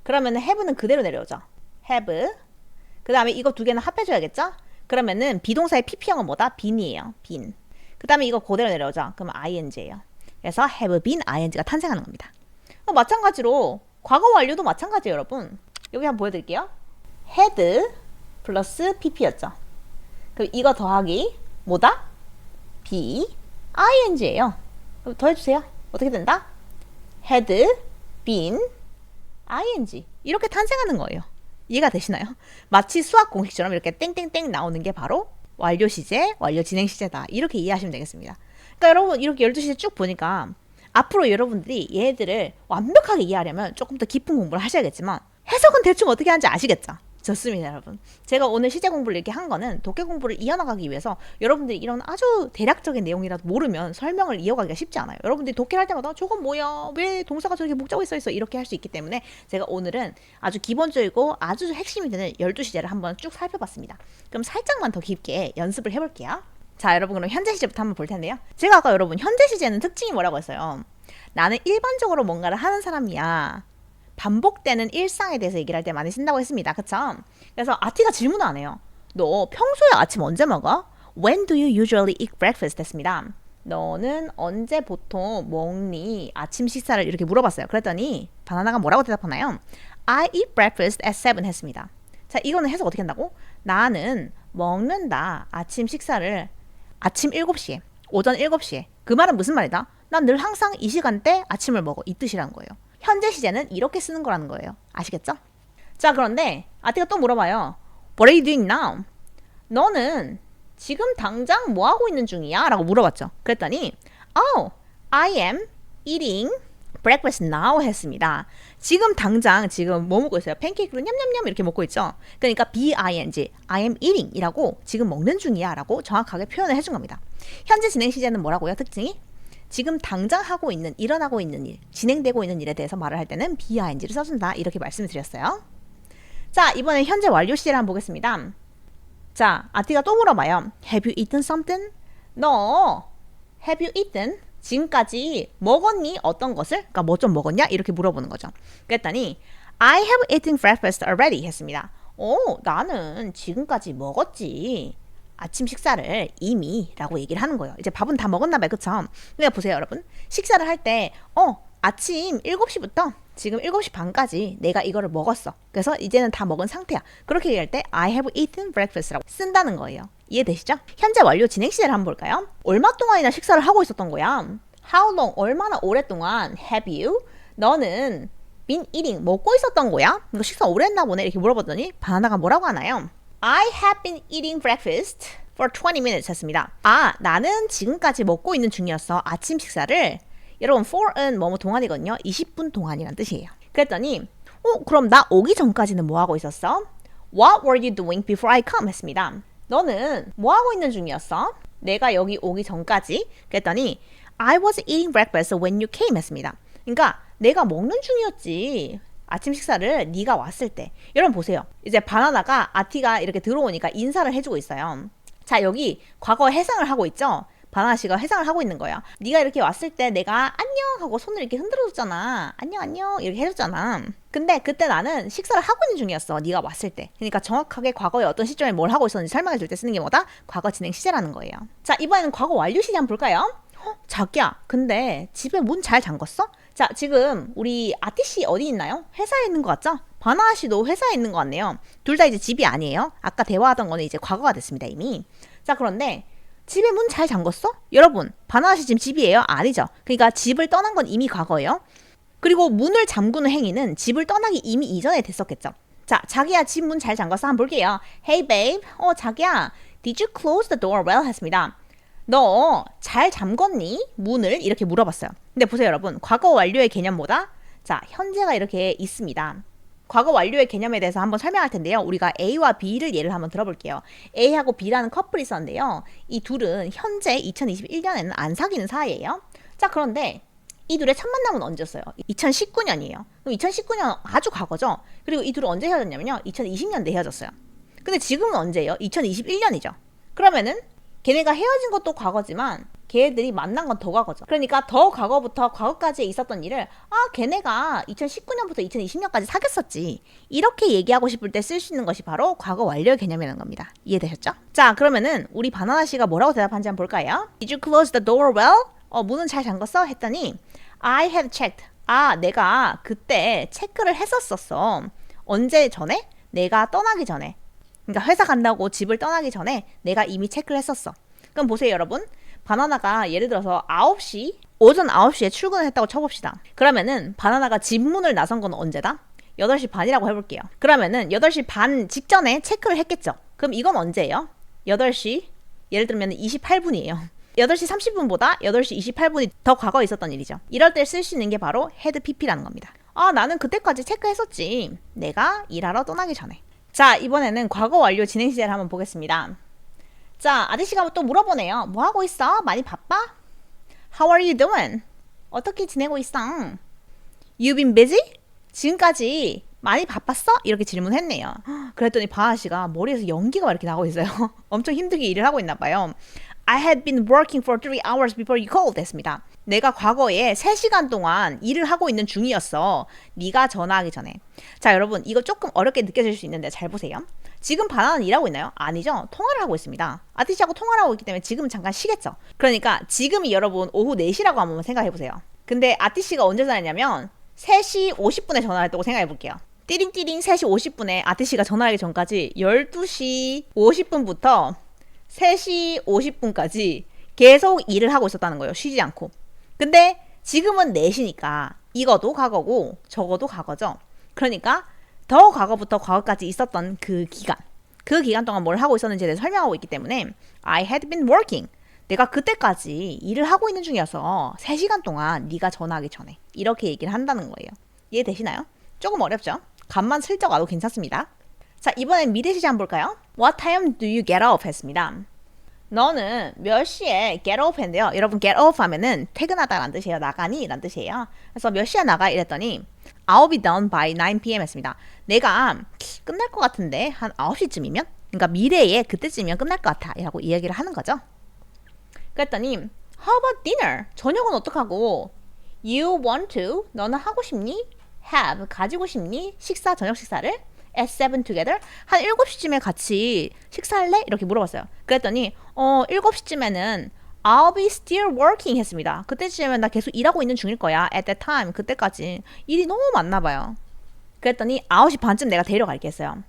Speaker 1: 그러면은 have는 그대로 내려오죠. have. 그 다음에 이거 두 개는 합해줘야겠죠? 그러면은 비동사의 pp형은 뭐다? been이에요. been. 그 다음에 이거 그대로 내려오죠. 그러면 ing예요. 그래서 have been ing가 탄생하는 겁니다. 마찬가지로 과거 완료도 마찬가지예요, 여러분. 여기 한번 보여드릴게요. had 플러스 pp였죠. 그럼 이거 더하기 뭐다? be ing예요. 그럼 더해주세요. 어떻게 된다? had been ing. 이렇게 탄생하는 거예요. 이해가 되시나요? 마치 수학 공식처럼 이렇게 땡땡땡 나오는 게 바로 완료 시제, 완료 진행 시제다. 이렇게 이해하시면 되겠습니다. 그러니까 여러분 이렇게 12시제 쭉 보니까 앞으로 여러분들이 얘들을 완벽하게 이해하려면 조금 더 깊은 공부를 하셔야겠지만 해석은 대충 어떻게 하는지 아시겠죠? 좋습니다, 여러분. 제가 오늘 시제 공부를 이렇게 한 거는 독해 공부를 이어나가기 위해서 여러분들이 이런 아주 대략적인 내용이라도 모르면 설명을 이어가기가 쉽지 않아요. 여러분들이 독해를 할 때마다 저건 뭐야? 왜 동사가 저렇게 목적이 써있어? 이렇게 할 수 있기 때문에 제가 오늘은 아주 기본적이고 아주 핵심이 되는 12시제를 한번 쭉 살펴봤습니다. 그럼 살짝만 더 깊게 연습을 해볼게요. 자, 여러분 그럼 현재 시제부터 한번 볼 텐데요. 제가 아까 여러분 현재 시제는 특징이 뭐라고 했어요? 나는 일반적으로 뭔가를 하는 사람이야. 반복되는 일상에 대해서 얘기를 할 때 많이 쓴다고 했습니다. 그쵸? 그래서 아티가 질문을 안 해요. 너 평소에 아침 언제 먹어? When do you usually eat breakfast? 했습니다. 너는 언제 보통 먹니? 아침 식사를 이렇게 물어봤어요. 그랬더니 바나나가 뭐라고 대답하나요? I eat breakfast at 7 했습니다. 자, 이거는 해석 어떻게 한다고? 나는 먹는다. 아침 식사를 아침 7시에, 오전 7시에. 그 말은 무슨 말이다? 난 늘 항상 이 시간대 아침을 먹어. 이 뜻이라는 거예요. 현재 시제는 이렇게 쓰는 거라는 거예요. 아시겠죠? 자, 그런데 아티가 또 물어봐요. What are you doing now? 너는 지금 당장 뭐 하고 있는 중이야? 라고 물어봤죠. 그랬더니 Oh, I am eating breakfast now 했습니다. 지금 당장 지금 뭐 먹고 있어요? 팬케이크를 냠냠냠 이렇게 먹고 있죠. 그러니까 be ing, I am eating 이라고 지금 먹는 중이야 라고 정확하게 표현을 해준 겁니다. 현재 진행 시제는 뭐라고요? 특징이? 지금 당장 하고 있는, 일어나고 있는 일, 진행되고 있는 일에 대해서 말을 할 때는 be ing를 써준다. 이렇게 말씀을 드렸어요. 자, 이번엔 현재 완료 시제를 한번 보겠습니다. 자, 아티가 또 물어봐요. Have you eaten something? 너 have you eaten? 지금까지 먹었니? 어떤 것을? 그러니까 뭐 좀 먹었냐? 이렇게 물어보는 거죠. 그랬더니 I have eaten breakfast already 했습니다. 나는 지금까지 먹었지. 아침 식사를 이미 라고 얘기를 하는 거예요. 이제 밥은 다 먹었나 봐요. 그쵸? 그러니까 보세요, 여러분. 식사를 할 때 아침 7시부터 지금 7시 반까지 내가 이거를 먹었어. 그래서 이제는 다 먹은 상태야. 그렇게 얘기할 때 I have eaten breakfast라고 쓴다는 거예요. 이해되시죠? 현재 완료 진행 시제를 한번 볼까요? 얼마 동안이나 식사를 하고 있었던 거야? How long? 얼마나 오랫동안 have you? 너는 been eating? 먹고 있었던 거야? 이거 식사 오래 했나 보네. 이렇게 물어봤더니 바나나가 뭐라고 하나요? I have been eating breakfast for 20 minutes 했습니다. 나는 지금까지 먹고 있는 중이었어. 아침 식사를. 여러분, for은 뭐뭐 동안이거든요. 20분 동안이란 뜻이에요. 그랬더니 그럼 나 오기 전까지는 뭐 하고 있었어? What were you doing before I come? 했습니다. 너는 뭐 하고 있는 중이었어? 내가 여기 오기 전까지. 그랬더니 I was eating breakfast when you came 했습니다. 그러니까 내가 먹는 중이었지. 아침 식사를 네가 왔을 때. 여러분 보세요. 이제 바나나가 아티가 이렇게 들어오니까 인사를 해주고 있어요. 자, 여기 과거 해상을 하고 있죠? 바나나 씨가 해상을 하고 있는 거예요. 네가 이렇게 왔을 때 내가 안녕 하고 손을 이렇게 흔들어줬잖아. 안녕 안녕 이렇게 해줬잖아. 근데 그때 나는 식사를 하고 있는 중이었어. 네가 왔을 때. 그러니까 정확하게 과거에 어떤 시점에 뭘 하고 있었는지 설명해 줄 때 쓰는 게 뭐다? 과거 진행 시제라는 거예요. 자, 이번에는 과거 완료 시제 한번 볼까요? 자기야, 근데 집에 문 잘 잠궜어? 자, 지금 우리 아티씨 어디 있나요? 회사에 있는 것 같죠? 바나나 씨도 회사에 있는 것 같네요. 둘 다 이제 집이 아니에요. 아까 대화하던 거는 이제 과거가 됐습니다, 이미. 자, 그런데 집에 문 잘 잠궜어? 여러분, 바나나 씨 지금 집이에요? 아니죠. 그러니까 집을 떠난 건 이미 과거예요. 그리고 문을 잠그는 행위는 집을 떠나기 이미 이전에 됐었겠죠. 자, 자기야, 집 문 잘 잠궜어? 한번 볼게요. Hey babe, 자기야, did you close the door well? 했습니다. 너 잘 잠궜니? 문을 이렇게 물어봤어요. 근데 보세요, 여러분. 과거 완료의 개념보다 자, 현재가 이렇게 있습니다. 과거 완료의 개념에 대해서 한번 설명할 텐데요. 우리가 A와 B를 예를 한번 들어볼게요. A하고 B라는 커플이 있었는데요. 이 둘은 현재 2021년에는 안 사귀는 사이예요. 자, 그런데 이 둘의 첫 만남은 언제였어요? 2019년이에요. 그럼 2019년 아주 과거죠. 그리고 이 둘은 언제 헤어졌냐면요. 2020년대 헤어졌어요. 근데 지금은 언제예요? 2021년이죠. 그러면은 걔네가 헤어진 것도 과거지만 걔들이 만난 건 더 과거죠. 그러니까 더 과거부터 과거까지 있었던 일을 걔네가 2019년부터 2020년까지 사귀었었지. 이렇게 얘기하고 싶을 때 쓸 수 있는 것이 바로 과거 완료의 개념이라는 겁니다. 이해되셨죠? 자, 그러면은 우리 바나나 씨가 뭐라고 대답한지 한번 볼까요? Did you close the door well? 문은 잘 잠궜어? 했더니 I had checked. 내가 그때 체크를 했었었어. 언제 전에? 내가 떠나기 전에. 그러니까 회사 간다고 집을 떠나기 전에 내가 이미 체크를 했었어. 그럼 보세요, 여러분. 바나나가 예를 들어서 오전 9시에 출근을 했다고 쳐봅시다. 그러면은 바나나가 집 문을 나선 건 언제다? 8시 반이라고 해볼게요. 그러면은 8시 반 직전에 체크를 했겠죠. 그럼 이건 언제예요? 8시, 예를 들면 28분이에요. 8시 30분보다 8시 28분이 더 과거에 있었던 일이죠. 이럴 때 쓸 수 있는 게 바로 had pp라는 겁니다. 나는 그때까지 체크했었지. 내가 일하러 떠나기 전에. 자, 이번에는 과거 완료 진행 시제를 한번 보겠습니다. 자, 아저씨가 또 물어보네요. 뭐 하고 있어? 많이 바빠? How are you doing? 어떻게 지내고 있어? You been busy? 지금까지 많이 바빴어? 이렇게 질문했네요. 그랬더니 바나 씨가 머리에서 연기가 막 이렇게 나고 있어요. 엄청 힘들게 일을 하고 있나 봐요. I had been working for 3 hours before you called 했습니다. 내가 과거에 3시간 동안 일을 하고 있는 중이었어. 네가 전화하기 전에. 자, 여러분, 이거 조금 어렵게 느껴질 수 있는데 잘 보세요. 지금 바나나는 일하고 있나요? 아니죠. 통화를 하고 있습니다. 아티씨하고 통화를 하고 있기 때문에 지금은 잠깐 쉬겠죠. 그러니까 지금이 여러분 오후 4시라고 한번 생각해보세요. 근데 아티씨가 언제 전화했냐면 3시 50분에 전화했다고 생각해볼게요. 띠링띠링 3시 50분에 아티씨가 전화하기 전까지 12시 50분부터 3시 50분까지 계속 일을 하고 있었다는 거예요. 쉬지 않고. 근데 지금은 4시니까 이거도 과거고 저거도 과거죠. 그러니까 더 과거부터 과거까지 있었던 그 기간 동안 뭘 하고 있었는지에 대해서 설명하고 있기 때문에 I had been working. 내가 그때까지 일을 하고 있는 중이어서 3시간 동안 네가 전화하기 전에 이렇게 얘기를 한다는 거예요. 이해되시나요? 조금 어렵죠? 간만 슬쩍 와도 괜찮습니다. 자, 이번엔 미래 시제 한번 볼까요? What time do you get off? 했습니다. 너는 몇 시에 get off 했는데요. 여러분 get off 하면은 퇴근하다라는 뜻이에요. 나가니? 라는 뜻이에요. 그래서 몇 시에 나가? 이랬더니 I'll be done by 9 p.m. 했습니다. 내가 끝날 것 같은데 한 9시쯤이면? 그러니까 미래에 그때쯤이면 끝날 것 같아 라고 이야기를 하는 거죠. 그랬더니 How about dinner? 저녁은 어떡하고? You want to? 너는 하고 싶니? Have? 가지고 싶니? 저녁 식사를? At 7 together? 한 7시쯤에 같이 식사할래? 이렇게 물어봤어요. 그랬더니 7시쯤에는 I'll be still working 했습니다. 그때쯤에는 나 계속 일하고 있는 중일 거야. At that time. 그때까지 일이 너무 많나 봐요. 그랬더니 9시 반쯤 내가 데려갈게 했어요.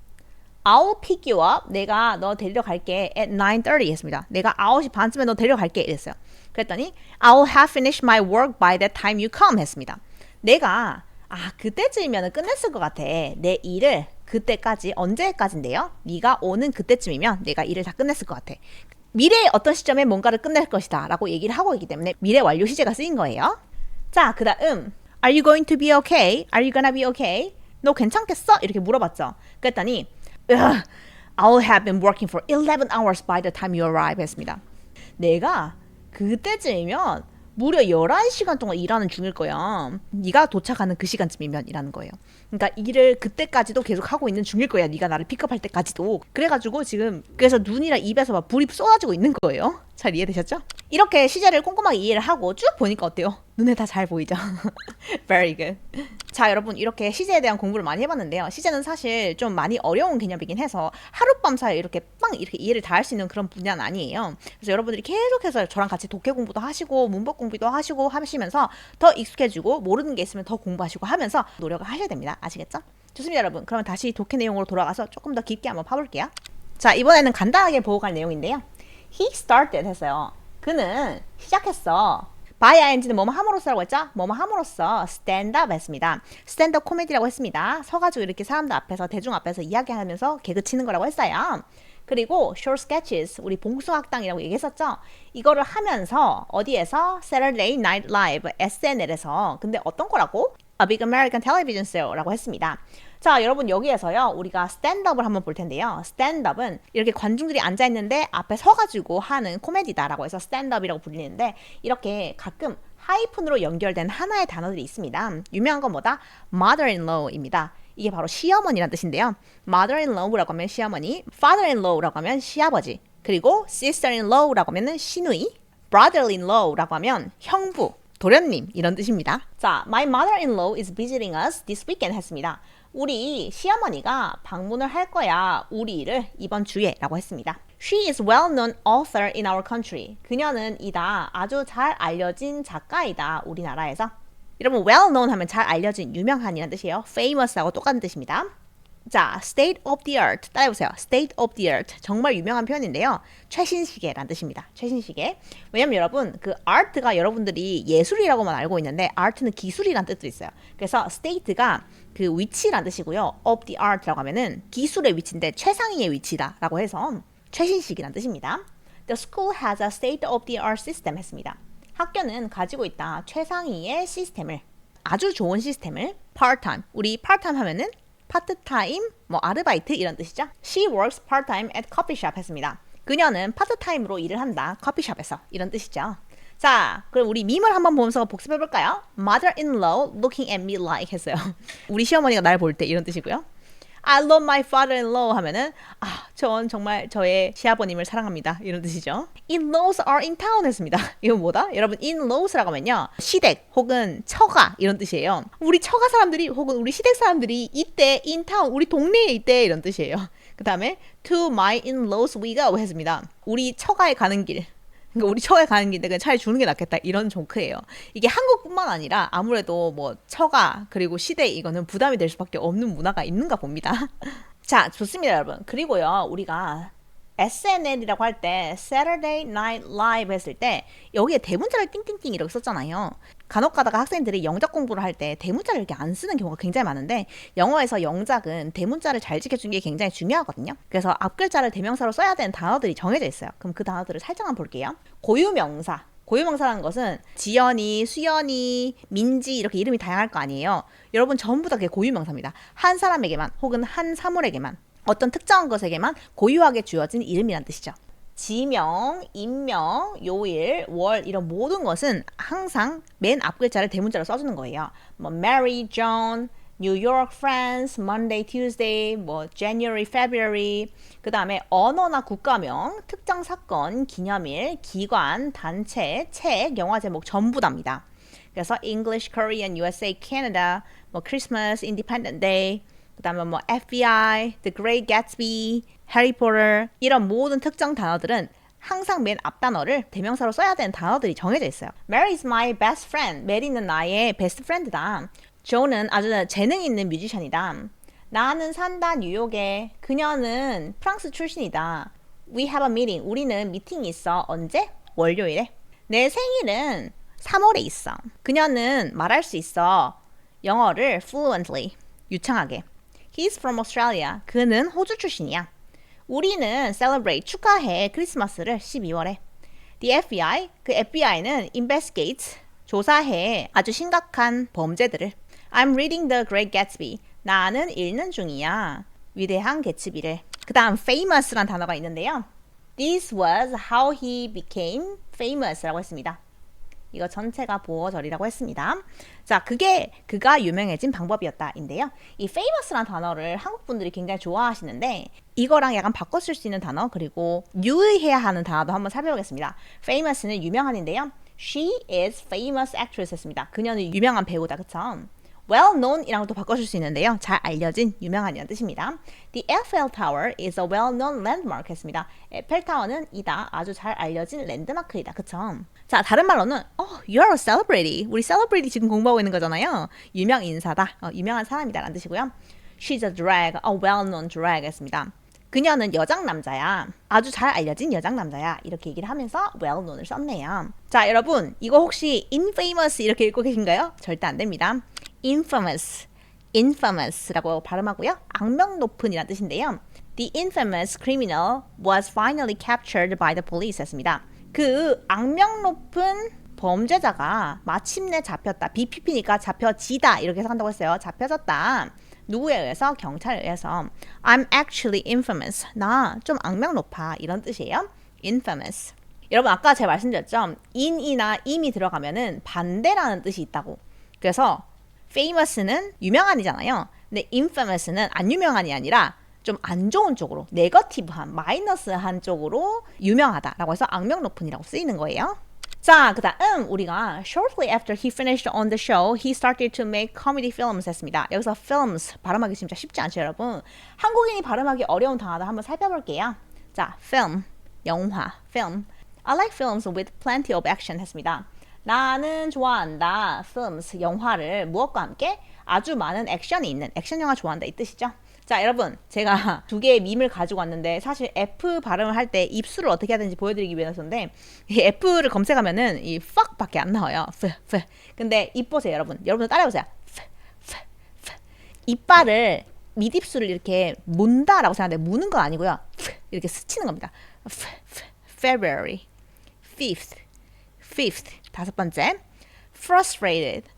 Speaker 1: I'll pick you up. 내가 너 데려갈게 at 9:30 했습니다. 내가 9시 반쯤에 너 데려갈게 이랬어요. 그랬더니 I'll have finished my work by the time you come 했습니다. 내가 그때쯤이면 끝냈을 것 같아. 내 일을 그때까지 언제까지인데요? 네가 오는 그때쯤이면 내가 일을 다 끝냈을 것 같아. 미래의 어떤 시점에 뭔가를 끝낼 것이다 라고 얘기를 하고 있기 때문에 미래 완료 시제가 쓰인 거예요. 자, 그 다음 Are you going to be okay? Are you gonna be okay? 너 괜찮겠어? 이렇게 물어봤죠. 그랬더니 I'll have been working for 11 hours by the time you arrive 했습니다. 내가 그때쯤이면 무려 11시간 동안 일하는 중일 거야. 네가 도착하는 그 시간쯤이면 이라는 거예요. 그러니까 일을 그때까지도 계속 하고 있는 중일 거야. 네가 나를 픽업할 때까지도. 그래가지고 지금 그래서 눈이랑 입에서 막 불이 쏟아지고 있는 거예요. 잘 이해되셨죠? 이렇게 시제를 꼼꼼하게 이해를 하고 쭉 보니까 어때요? 눈에 다 잘 보이죠? Very good. 자, 여러분 이렇게 시제에 대한 공부를 많이 해봤는데요. 시제는 사실 좀 많이 어려운 개념이긴 해서 하룻밤 사이에 이렇게 이해를 다 할 수 있는 그런 분야는 아니에요. 그래서 여러분들이 계속해서 저랑 같이 독해 공부도 하시고 문법 공부도 하시고 하시면서 더 익숙해지고 모르는 게 있으면 더 공부하시고 하면서 노력을 하셔야 됩니다. 아시겠죠? 좋습니다, 여러분. 그러면 다시 독해 내용으로 돌아가서 조금 더 깊게 한번 파볼게요. 자, 이번에는 간단하게 보고 갈 내용인데요. He started 했어요. 그는 시작했어. by ing는 뭐뭐 함으로써라고 했죠? 뭐뭐 함으로써 stand up 했습니다. 스탠드업 코미디라고 했습니다. 서가지고 이렇게 사람들 앞에서 대중 앞에서 이야기하면서 개그 치는 거라고 했어요. 그리고 short sketches 우리 봉숭아학당이라고 얘기했었죠? 이거를 하면서 어디에서? Saturday Night Live SNL에서 근데 어떤 거라고? A Big American Television Show라고 했습니다. 자, 여러분 여기에서요 우리가 스탠드업을 한번 볼 텐데요. 스탠드업은 이렇게 관중들이 앉아있는데 앞에 서가지고 하는 코미디다라고 해서 스탠드업이라고 불리는데 이렇게 가끔 하이픈으로 연결된 하나의 단어들이 있습니다. 유명한 건 뭐다? mother-in-law입니다. 이게 바로 시어머니란 뜻인데요. mother-in-law라고 하면 시어머니, father-in-law라고 하면 시아버지, 그리고 sister-in-law라고 하면 시누이, brother-in-law라고 하면 형부, 도련님 이런 뜻입니다. 자, my mother-in-law is visiting us this weekend 했습니다. 우리 시어머니가 방문을 할 거야 우리를 이번 주에 라고 했습니다. She is well-known author in our country. 그녀는 이다 아주 잘 알려진 작가이다 우리나라에서. 여러분 well-known 하면 잘 알려진 유명한이라는 뜻이에요. famous하고 똑같은 뜻입니다. 자, state of the art 따라해보세요. state of the art 정말 유명한 표현인데요. 최신 시계란 뜻입니다. 최신 시계. 왜냐면 여러분 그 art가 여러분들이 예술이라고만 알고 있는데 art는 기술이란 뜻도 있어요. 그래서 state가 그 위치란 뜻이고요. of the art라고 하면은 기술의 위치인데 최상위의 위치다라고 해서 최신 시기란 뜻입니다. The school has a state of the art system 했습니다. 학교는 가지고 있다 최상위의 시스템을 아주 좋은 시스템을 part-time 우리 part-time 하면은 파트타임, 뭐 아르바이트 이런 뜻이죠. She works part-time at coffee shop 했습니다. 그녀는 파트타임으로 일을 한다. 커피숍에서 이런 뜻이죠. 자, 그럼 우리 밈을 한번 보면서 복습해볼까요? Mother-in-law looking at me like 했어요. 우리 시어머니가 날 볼 때 이런 뜻이고요. I love my father-in-law 하면은 전 정말 저의 시아버님을 사랑합니다 이런 뜻이죠. In-laws are in town 했습니다. 이건 뭐다? 여러분 in-laws라고 하면요 시댁 혹은 처가 이런 뜻이에요. 우리 처가 사람들이 혹은 우리 시댁 사람들이 이때 in town 우리 동네에 있대 이런 뜻이에요. 그 다음에 to my in-laws we go 했습니다. 우리 처가에 가는 길 그러니까 우리 처가에 가는 길인데 그냥 차라리 주는 게 낫겠다 이런 조크예요. 이게 한국뿐만 아니라 아무래도 뭐 처가 그리고 시대 이거는 부담이 될 수밖에 없는 문화가 있는가 봅니다. 자, 좋습니다 여러분. 그리고요 우리가 SNL이라고 할 때 Saturday Night Live 했을 때 여기에 대문자를 띵띵띵 이렇게 썼잖아요. 간혹 가다가 학생들이 영작 공부를 할 때 대문자를 이렇게 안 쓰는 경우가 굉장히 많은데 영어에서 영작은 대문자를 잘 지켜주는 게 굉장히 중요하거든요. 그래서 앞글자를 대명사로 써야 되는 단어들이 정해져 있어요. 그럼 그 단어들을 살짝만 볼게요. 고유명사. 고유명사라는 것은 지연이, 수연이, 민지 이렇게 이름이 다양할 거 아니에요. 여러분 전부 다 그게 고유명사입니다. 한 사람에게만 혹은 한 사물에게만 어떤 특정한 것에게만 고유하게 주어진 이름이란 뜻이죠. 지명, 인명, 요일, 월 이런 모든 것은 항상 맨 앞글자를 대문자로 써주는 거예요. 뭐 Mary, John, New York, France, Monday, Tuesday, 뭐 January, February. 그 다음에 언어나 국가명, 특정 사건, 기념일, 기관, 단체, 책, 영화 제목 전부 다입니다. 그래서 English, Korean, USA, Canada, 뭐 Christmas, Independent Day. 그 다음에 뭐 FBI, The Great Gatsby, Harry Potter 이런 모든 특정 단어들은 항상 맨 앞 단어를 대명사로 써야 되는 단어들이 정해져 있어요. Mary is my best friend. 메리는 나의 베스트 프렌드다. 조는 아주 재능 있는 뮤지션이다. 나는 산다 뉴욕에. 그녀는 프랑스 출신이다. We have a meeting. 우리는 미팅이 있어. 언제? 월요일에. 내 생일은 3월에 있어. 그녀는 말할 수 있어. 영어를 fluently. 유창하게. He's from Australia. 그는 호주 출신이야. 우리는 celebrate, 축하해 크리스마스를 12월에. The FBI, 그 FBI는 investigate, 조사해 아주 심각한 범죄들을. I'm reading The Great Gatsby. 나는 읽는 중이야. 위대한 개츠비를. 그 다음 famous란 단어가 있는데요. This was how he became famous라고 했습니다. 이거 전체가 보어절이라고 했습니다. 자, 그게 그가 유명해진 방법이었다인데요. 이 famous라는 단어를 한국 분들이 굉장히 좋아하시는데 이거랑 약간 바꿔 쓸 수 있는 단어 그리고 유의해야 하는 단어도 한번 살펴보겠습니다. famous는 유명한인데요. She is famous actress 했습니다. 그녀는 유명한 배우다. 그쵸? well known 이랑도 바꿔줄 수 있는데요. 잘 알려진, 유명한이라는 뜻입니다. The Eiffel Tower is a well known landmark 했습니다. 에펠타워는 이다, 아주 잘 알려진 랜드마크이다. 그쵸? 자, 다른 말로는 you're a celebrity. 우리 celebrity 지금 공부하고 있는 거잖아요. 유명 인사다, 유명한 사람이다 라는 뜻이고요. She's a drag, a well known drag 했습니다. 그녀는 여장남자야. 아주 잘 알려진 여장남자야. 이렇게 얘기를 하면서 well known을 썼네요. 자, 여러분 이거 혹시 infamous 이렇게 읽고 계신가요? 절대 안 됩니다. infamous라고 발음하고요. 악명 높은이란 뜻인데요. The infamous criminal was finally captured by the police 했습니다. 그 악명 높은 범죄자가 마침내 잡혔다. BPP니까 잡혀지다 이렇게 해석한다고 했어요. 잡혀졌다. 누구에 의해서? 경찰에 의해서. I'm actually infamous. 나 좀 악명 높아. 이런 뜻이에요. infamous. 여러분 아까 제가 말씀드렸죠. in이나 im이 들어가면은 반대라는 뜻이 있다고. 그래서 famous는 유명한이잖아요. 근데 infamous는 안 유명한이 아니라 좀 안 좋은 쪽으로, 네거티브한, 마이너스한 쪽으로 유명하다라고 해서 악명 높은이라고 쓰이는 거예요. 자, 그 다음 우리가 shortly after he finished on the show, he started to make comedy films 했습니다. 여기서 films 발음하기 진짜 쉽지 않죠, 여러분? 한국인이 발음하기 어려운 단어들 한번 살펴볼게요. 자, film, 영화, film. I like films with plenty of action 했습니다. 나는 좋아한다, films, 영화를 무엇과 함께 아주 많은 액션이 있는 액션 영화 좋아한다 이 뜻이죠. 자, 여러분 제가 두 개의 밈을 가지고 왔는데 사실 F 발음을 할 때 입술을 어떻게 해야 되는지 보여드리기 위해서인데 이 F를 검색하면은 이 fuck 밖에 안 나와요. F. 근데 입 보세요, 여러분. 여러분들 따라해보세요. F. 이빨을 밑입술을 이렇게 문다라고 생각하는데 무는 건 아니고요. 이렇게 스치는 겁니다. February, fifth. 다섯 번째, frustrated.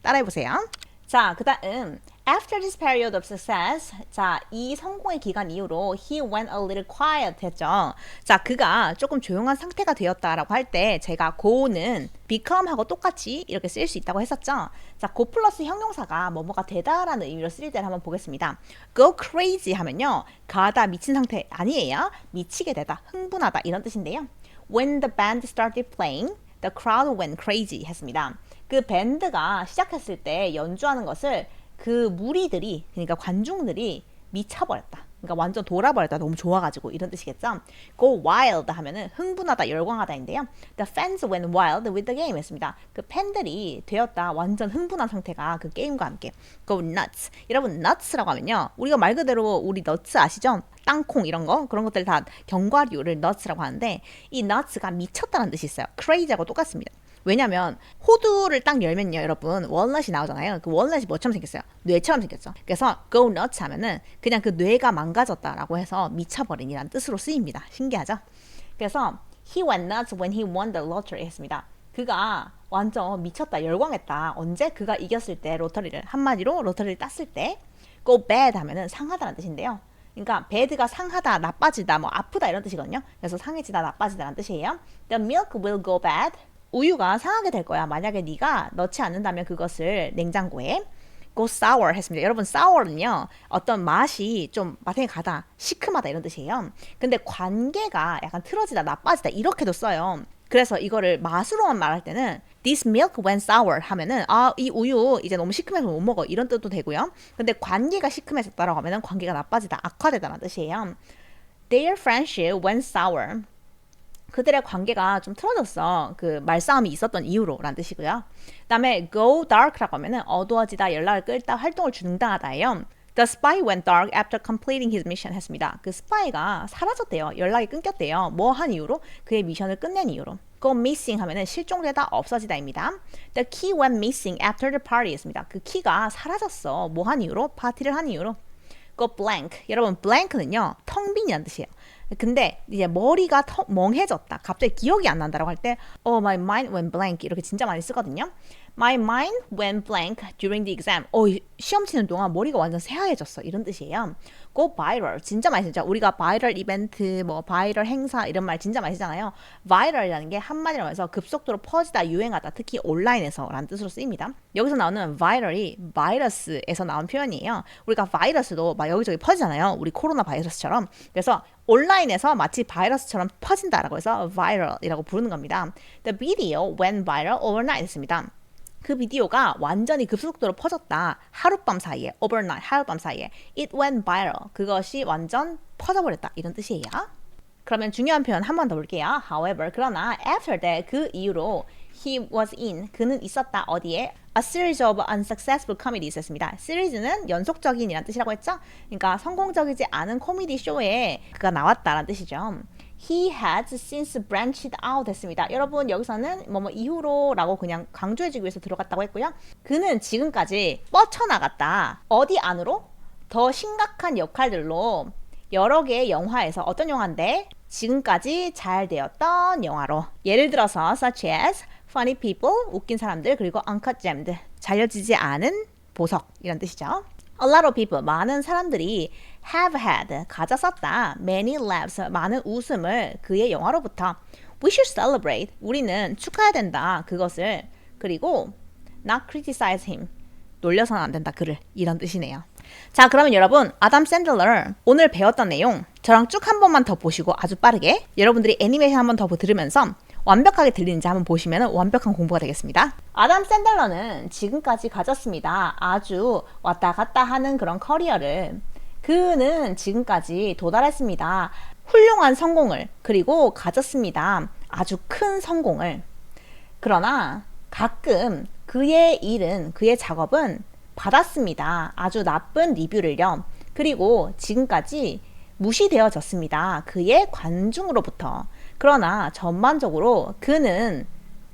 Speaker 1: 따라해보세요. 자, 그 다음 After this period of success, 자, 이 성공의 기간 이후로 he went a little quiet 했죠. 자, 그가 조금 조용한 상태가 되었다라고 할 때 제가 go는 become하고 똑같이 이렇게 쓸 수 있다고 했었죠. 자, go 플러스 형용사가 뭐뭐가 되다라는 의미로 쓰일 때를 한번 보겠습니다. go crazy 하면요, 가다 미친 상태 아니에요. 미치게 되다, 흥분하다 이런 뜻인데요. When the band started playing, the crowd went crazy 했습니다. 그 밴드가 시작했을 때 연주하는 것을 그 무리들이, 그러니까 관중들이 미쳐버렸다. 그러니까 완전 돌아버렸다. 너무 좋아가지고 이런 뜻이겠죠. Go wild 하면은 흥분하다, 열광하다인데요. The fans went wild with the game 했습니다. 그 팬들이 되었다. 완전 흥분한 상태가 그 게임과 함께. Go nuts. 여러분 nuts라고 하면요, 우리가 말 그대로 우리 nuts 아시죠? 땅콩 이런 거, 그런 것들 다 견과류를 nuts라고 하는데 이 nuts가 미쳤다는 뜻이 있어요. crazy하고 똑같습니다. 왜냐면 호두를 딱 열면요, 여러분 월넛이 나오잖아요. 그 월넛이 뭐처럼 생겼어요? 뇌처럼 생겼죠. 그래서 go nuts 하면은 그냥 그 뇌가 망가졌다라고 해서 미쳐버린이라는 뜻으로 쓰입니다. 신기하죠? 그래서 he went nuts when he won the lottery 했습니다. 그가 완전 미쳤다, 열광했다. 언제? 그가 이겼을 때, 로터리를, 한마디로 로터리를 땄을 때. go bad 하면은 상하다는 뜻인데요. 그러니까 bad가 상하다, 나빠지다, 뭐 아프다 이런 뜻이거든요. 그래서 상해지다, 나빠지다라는 뜻이에요. The milk will go bad. 우유가 상하게 될 거야. 만약에 네가 넣지 않는다면 그것을 냉장고에. go sour 했습니다. 여러분 sour는요, 어떤 맛이 좀 맛에 가다, 시큼하다 이런 뜻이에요. 근데 관계가 약간 틀어지다, 나빠지다 이렇게도 써요. 그래서 이거를 맛으로만 말할 때는 this milk went sour 하면은 이 우유 이제 너무 시큼해서 못 먹어 이런 뜻도 되고요. 근데 관계가 시큼해졌다라고 하면은 관계가 나빠지다, 악화되다라는 뜻이에요. Their friendship went sour. 그들의 관계가 좀 틀어졌어. 그 말싸움이 있었던 이유로 라는 뜻이고요. 그 다음에 go dark라고 하면은 어두워지다, 연락을 끊다, 활동을 중단하다예요. The spy went dark after completing his mission 했습니다. 그 스파이가 사라졌대요. 연락이 끊겼대요. 뭐 한 이유로? 그의 미션을 끝낸 이유로. go missing 하면은 실종되다, 없어지다입니다. The key went missing after the party 했습니다. 그 키가 사라졌어. 뭐 한 이유로? 파티를 한 이유로. go blank. 여러분 blank는요, 텅 빈이라는 뜻이에요. 근데 이제 머리가 멍해졌다, 갑자기 기억이 안 난다라고 할 때 my mind went blank 이렇게 진짜 많이 쓰거든요. My mind went blank during the exam. 시험 치는 동안 머리가 완전 새하얘졌어. 이런 뜻이에요. Go viral. 진짜 많이 쓰죠. 우리가 바이럴 이벤트, 뭐 바이럴 행사 이런 말 진짜 많이 쓰잖아요. viral이라는 게 한마디로 해서 급속도로 퍼지다, 유행하다, 특히 온라인에서라는 뜻으로 쓰입니다. 여기서 나오는 viral이 바이러스에서 나온 표현이에요. 우리가 바이러스도 막 여기저기 퍼지잖아요. 우리 코로나 바이러스처럼. 그래서 온라인에서 마치 바이러스처럼 퍼진다라고 해서 viral이라고 부르는 겁니다. The video went viral overnight 했습니다. 그 비디오가 완전히 급속도로 퍼졌다. 하룻밤 사이에, overnight, 하룻밤 사이에. It went viral. 그것이 완전 퍼져버렸다. 이런 뜻이에요. 그러면 중요한 표현 한 번 더 볼게요. However, 그러나 after that, 그 이후로 he was in, 그는 있었다. 어디에? A series of unsuccessful comedies 했습니다. 시리즈는 연속적인 이란 뜻이라고 했죠? 그러니까 성공적이지 않은 코미디 쇼에 그가 나왔다라는 뜻이죠. He has since branched out 했습니다. 여러분 여기서는 뭐뭐 이후로 라고 그냥 강조해주기 위해서 들어갔다고 했고요. 그는 지금까지 뻗쳐나갔다. 어디 안으로? 더 심각한 역할들로 여러 개의 영화에서 어떤 영화인데? 지금까지 잘 되었던 영화로. 예를 들어서 such as funny people, 웃긴 사람들, 그리고 uncut gems, 잘려지지 않은 보석 이런 뜻이죠. A lot of people, 많은 사람들이 have had, 가졌었다. Many laughs, 많은 웃음을 그의 영화로부터. We should celebrate, 우리는 축하해야 된다. 그것을. 그리고 not criticize him, 놀려서는 안 된다. 그를. 이런 뜻이네요. 자, 그러면 여러분 아담 샌들러 오늘 배웠던 내용 저랑 쭉 한 번만 더 보시고 아주 빠르게 여러분들이 애니메이션 한 번 더 들으면서 완벽하게 들리는지 한번 보시면 완벽한 공부가 되겠습니다. 아담 샌들러는 지금까지 가졌습니다. 아주 왔다 갔다 하는 그런 커리어를. 그는 지금까지 도달했습니다. 훌륭한 성공을. 그리고 가졌습니다. 아주 큰 성공을. 그러나 가끔 그의 일은, 그의 작업은 받았습니다. 아주 나쁜 리뷰를요. 그리고 지금까지 무시되어졌습니다. 그의 관중으로부터. 그러나 전반적으로 그는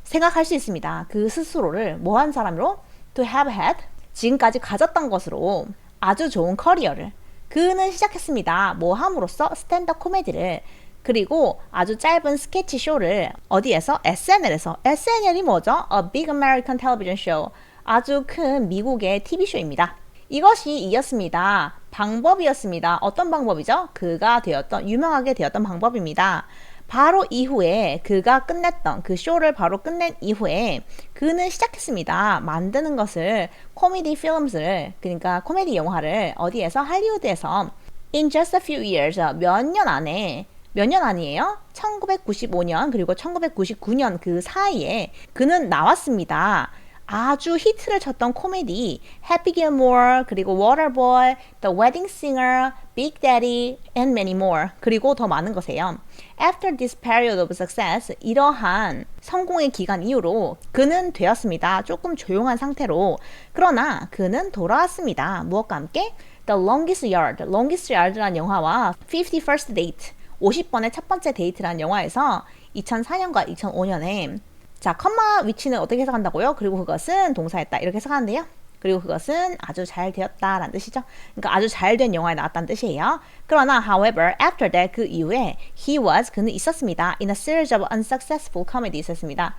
Speaker 1: 생각할 수 있습니다. 그 스스로를 뭐한 사람으로? To have had, 지금까지 가졌던 것으로 아주 좋은 커리어를. 그는 시작했습니다. 뭐 함으로써? 스탠드업 코미디를. 그리고 아주 짧은 스케치 쇼를 어디에서? SNL에서. SNL이 뭐죠? A Big American Television Show. 아주 큰 미국의 TV쇼입니다. 이것이 이었습니다. 방법이었습니다. 어떤 방법이죠? 그가 되었던, 유명하게 되었던 방법입니다. 바로 이후에 그가 끝냈던 그 쇼를 바로 끝낸 이후에 그는 시작했습니다. 만드는 것을 코미디 필름을, 그러니까 코미디 영화를 어디에서? 할리우드에서 in just a few years, 몇 년 안에, 몇 년 아니에요? 1995년 그리고 1999년 그 사이에 그는 나왔습니다. 아주 히트를 쳤던 코미디 Happy Gilmore, 그리고 Waterboy, The Wedding Singer, Big Daddy, and many more. 그리고 더 많은 것이에요. After this period of success, 이러한 성공의 기간 이후로 그는 되었습니다. 조금 조용한 상태로. 그러나 그는 돌아왔습니다. 무엇과 함께? The Longest Yard, Longest Yard라는 영화와 51st Date, 50번의 첫 번째 데이트라는 영화에서 2004년과 2005년에 자, 컴마 위치는 어떻게 해석한다고요? 그리고 그것은 동사였다. 이렇게 해석하는데요. 그리고 그것은 아주 잘 되었다 라는 뜻이죠. 그러니까 아주 잘 된 영화에 나왔다는 뜻이에요. 그러나 however, after that, 그 이후에 he was, 그는 있었습니다. in a series of unsuccessful comedies 했습니다.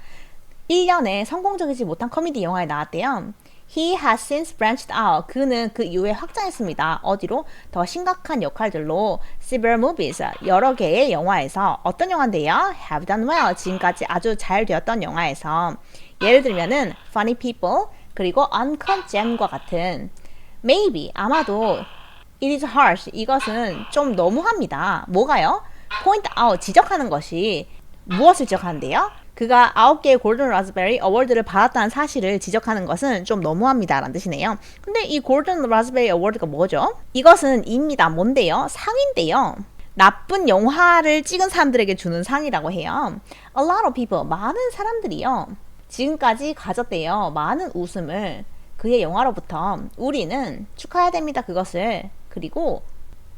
Speaker 1: 1년에 성공적이지 못한 코미디 영화에 나왔대요. He has since branched out. 그는 그 이후에 확장했습니다. 어디로? 더 심각한 역할들로 several movies, 여러 개의 영화에서. 어떤 영화인데요? Have done well, 지금까지 아주 잘 되었던 영화에서. 예를 들면은 Funny People, 그리고 Uncut Gem과 같은. Maybe, 아마도 It is harsh, 이것은 좀 너무합니다. 뭐가요? Point out, 지적하는 것이 무엇을 지적하는데요? 그가 9개의 골든 라즈베리 어워드를 받았다는 사실을 지적하는 것은 좀 너무합니다 라는 뜻이네요. 근데 이 골든 라즈베리 어워드가 뭐죠? 이것은 입니다. 뭔데요? 상인데요. 나쁜 영화를 찍은 사람들에게 주는 상이라고 해요. A lot of people, 많은 사람들이요. 지금까지 가졌대요. 많은 웃음을 그의 영화로부터. 우리는 축하해야 됩니다. 그것을. 그리고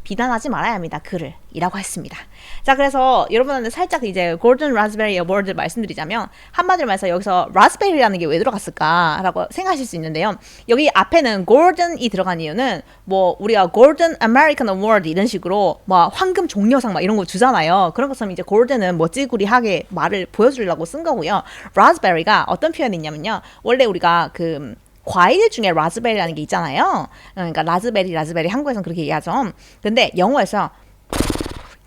Speaker 1: 비난하지 말아야 합니다. 그를 이라고 했습니다. 자, 그래서 여러분한테 살짝 이제 골든 라즈베리 어워드 말씀드리자면 한마디로 말해서 여기서 라즈베리라는 게 왜 들어갔을까라고 생각하실 수 있는데요. 여기 앞에는 골든이 들어간 이유는 뭐 우리가 골든 아메리칸 어워드 이런 식으로 뭐 황금 종려상 막 이런 거 주잖아요. 그런 것처럼 이제 골든은 멋지구리하게 말을 보여주려고 쓴 거고요. 라즈베리가 어떤 표현이 있냐면요. 원래 우리가 그 과일 중에 라즈베리라는 게 있잖아요. 그러니까 라즈베리 한국에서는 그렇게 얘기하죠. 근데 영어에서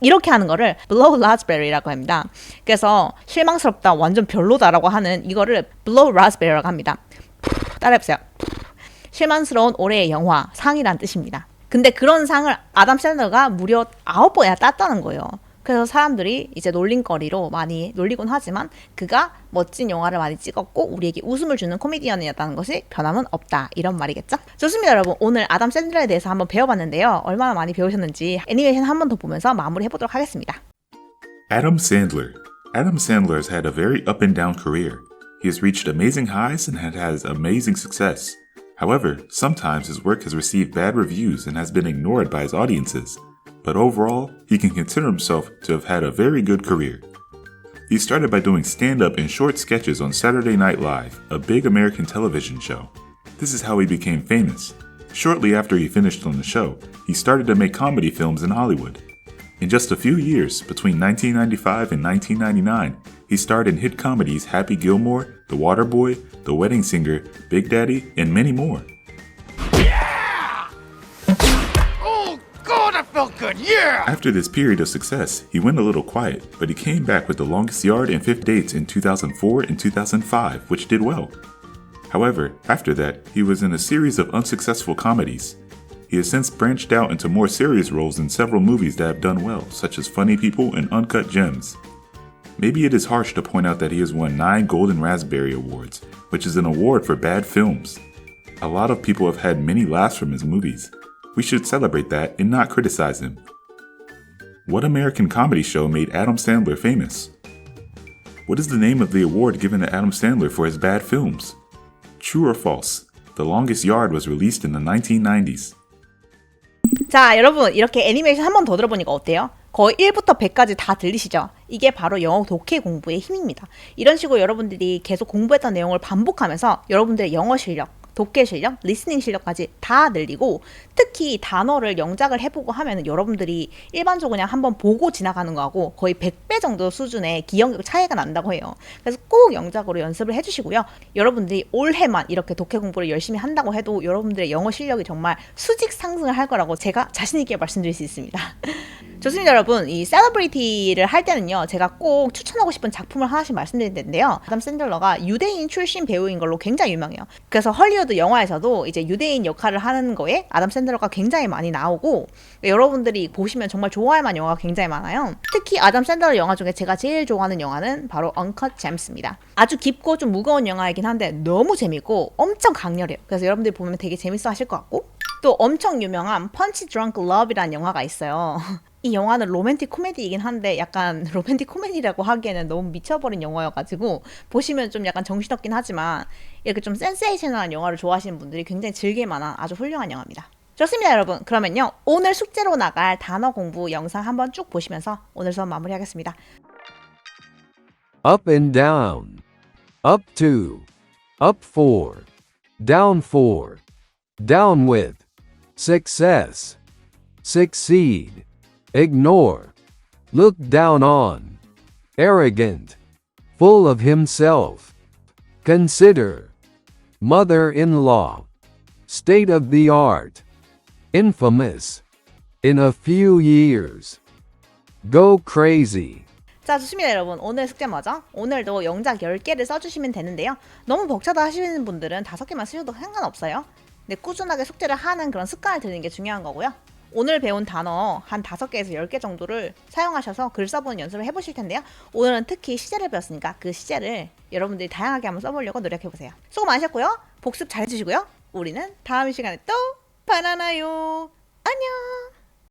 Speaker 1: 이렇게 하는 거를 blow raspberry라고 합니다. 그래서 실망스럽다, 완전 별로다라고 하는 이거를 blow raspberry라고 합니다. 따라해보세요. 실망스러운 올해의 영화 상이란 뜻입니다. 근데 그런 상을 아담 샌들가 무려 9번이나 땄다는 거예요. 그래서 사람들이 이제 놀림거리로 많이 놀리곤 하지만 그가 멋진 영화를 많이 찍었고 우리에게 웃음을 주는 코미디언이었다는 것이 변함은 없다. 이런 말이겠죠? 좋습니다, 여러분. 오늘 아담 샌들에 대해서 한번 배워봤는데요. 얼마나 많이 배우셨는지 애니메이션 한 번 더 보면서 마무리해보도록 하겠습니다.
Speaker 2: Adam Sandler. Adam Sandler has had a very up and down career. He has reached amazing highs and has amazing success. However, sometimes his work has received bad reviews and has been ignored by his audiences. But overall, he can consider himself to have had a very good career. He started by doing stand-up and short sketches on Saturday Night Live, a big American television show. This is how he became famous. Shortly after he finished on the show, he started to make comedy films in Hollywood. In just a few years, between 1995 and 1999, he starred in hit comedies Happy Gilmore, The Waterboy, The Wedding Singer, Big Daddy, and many more. After this period of success, he went a little quiet, but he came back with The Longest Yard and Fifth Dates in 2004 and 2005, which did well. However, after that, he was in a series of unsuccessful comedies. He has since branched out into more serious roles in several movies that have done well, such as Funny People and Uncut Gems. Maybe it is harsh to point out that he has won 9 Golden Raspberry Awards, which is an award for bad films. A lot of people have had many laughs from his movies. We should celebrate that and not criticize him. What American comedy show made Adam Sandler famous? What is the name of the award given to Adam Sandler for his bad films? True or false? The Longest Yard was released in the 1990s.
Speaker 1: 자, 여러분 이렇게 애니메이션 한 번 더 들어보니까 어때요? 거의 1부터 100까지 다 들리시죠? 이게 바로 영어 독해 공부의 힘입니다. 이런 식으로 여러분들이 계속 공부했던 내용을 반복하면서 여러분들의 영어 실력, 독해 실력, 리스닝 실력까지 다 늘리고 특히 단어를 영작을 해보고 하면은 여러분들이 일반적으로 그냥 한번 보고 지나가는 거하고 거의 100배 정도 수준의 기억력 차이가 난다고 해요. 그래서 꼭 영작으로 연습을 해주시고요. 여러분들이 올해만 이렇게 독해 공부를 열심히 한다고 해도 여러분들의 영어 실력이 정말 수직 상승을 할 거라고 제가 자신있게 말씀드릴 수 있습니다. 좋습니다, 여러분. 이 셀러브리티를 할 때는요, 제가 꼭 추천하고 싶은 작품을 하나씩 말씀드릴 텐데요. 아담 샌들러가 유대인 출신 배우인 걸로 굉장히 유명해요. 그래서 헐리우드 영화에서도 이제 유대인 역할을 하는 거에 아담 샌들러가 굉장히 많이 나오고, 여러분들이 보시면 정말 좋아할 만한 영화가 굉장히 많아요. 특히 아담 샌들러 영화 중에 제가 제일 좋아하는 영화는 바로 Uncut Gems입니다. 아주 깊고 좀 무거운 영화이긴 한데 너무 재밌고 엄청 강렬해요. 그래서 여러분들이 보면 되게 재밌어 하실 것 같고, 또 엄청 유명한 Punch Drunk Love이라는 영화가 있어요. 이 영화는 로맨틱 코미디이긴 한데 약간 로맨틱 코미디라고 하기에는 너무 미쳐버린 영화여가지고 보시면 좀 약간 정신없긴 하지만 이렇게 좀 센세이셔널한 영화를 좋아하시는 분들이 굉장히 즐길 만한 아주 훌륭한 영화입니다. 좋습니다, 여러분. 그러면요, 오늘 숙제로 나갈 단어 공부 영상 한번 쭉 보시면서 오늘 수업 마무리하겠습니다.
Speaker 9: Up and down. Up 2. Up 4. Down 4. Down with. Success. Succeed. Ignore. Look down on. Arrogant. Full of himself. Consider. Mother-in-law. State of the art. Infamous. In a few years. Go crazy.
Speaker 1: 자, 좋습니다, 여러분. 오늘 숙제 뭐죠? 오늘도 영작 10개를 써주시면 되는데요. 너무 벅차다 하시는 분들은 5개만 쓰셔도 상관없어요. 근데 꾸준하게 숙제를 하는 그런 습관을 들이는 게 중요한 거고요. 오늘 배운 단어 한 5개에서 10개 정도를 사용하셔서 글 써보는 연습을 해보실 텐데요. 오늘은 특히 시제를 배웠으니까 그 시제를 여러분들이 다양하게 한번 써보려고 노력해보세요. 수고 많으셨고요. 복습 잘 해주시고요. 우리는 다음 시간에 또 만나요. 안녕.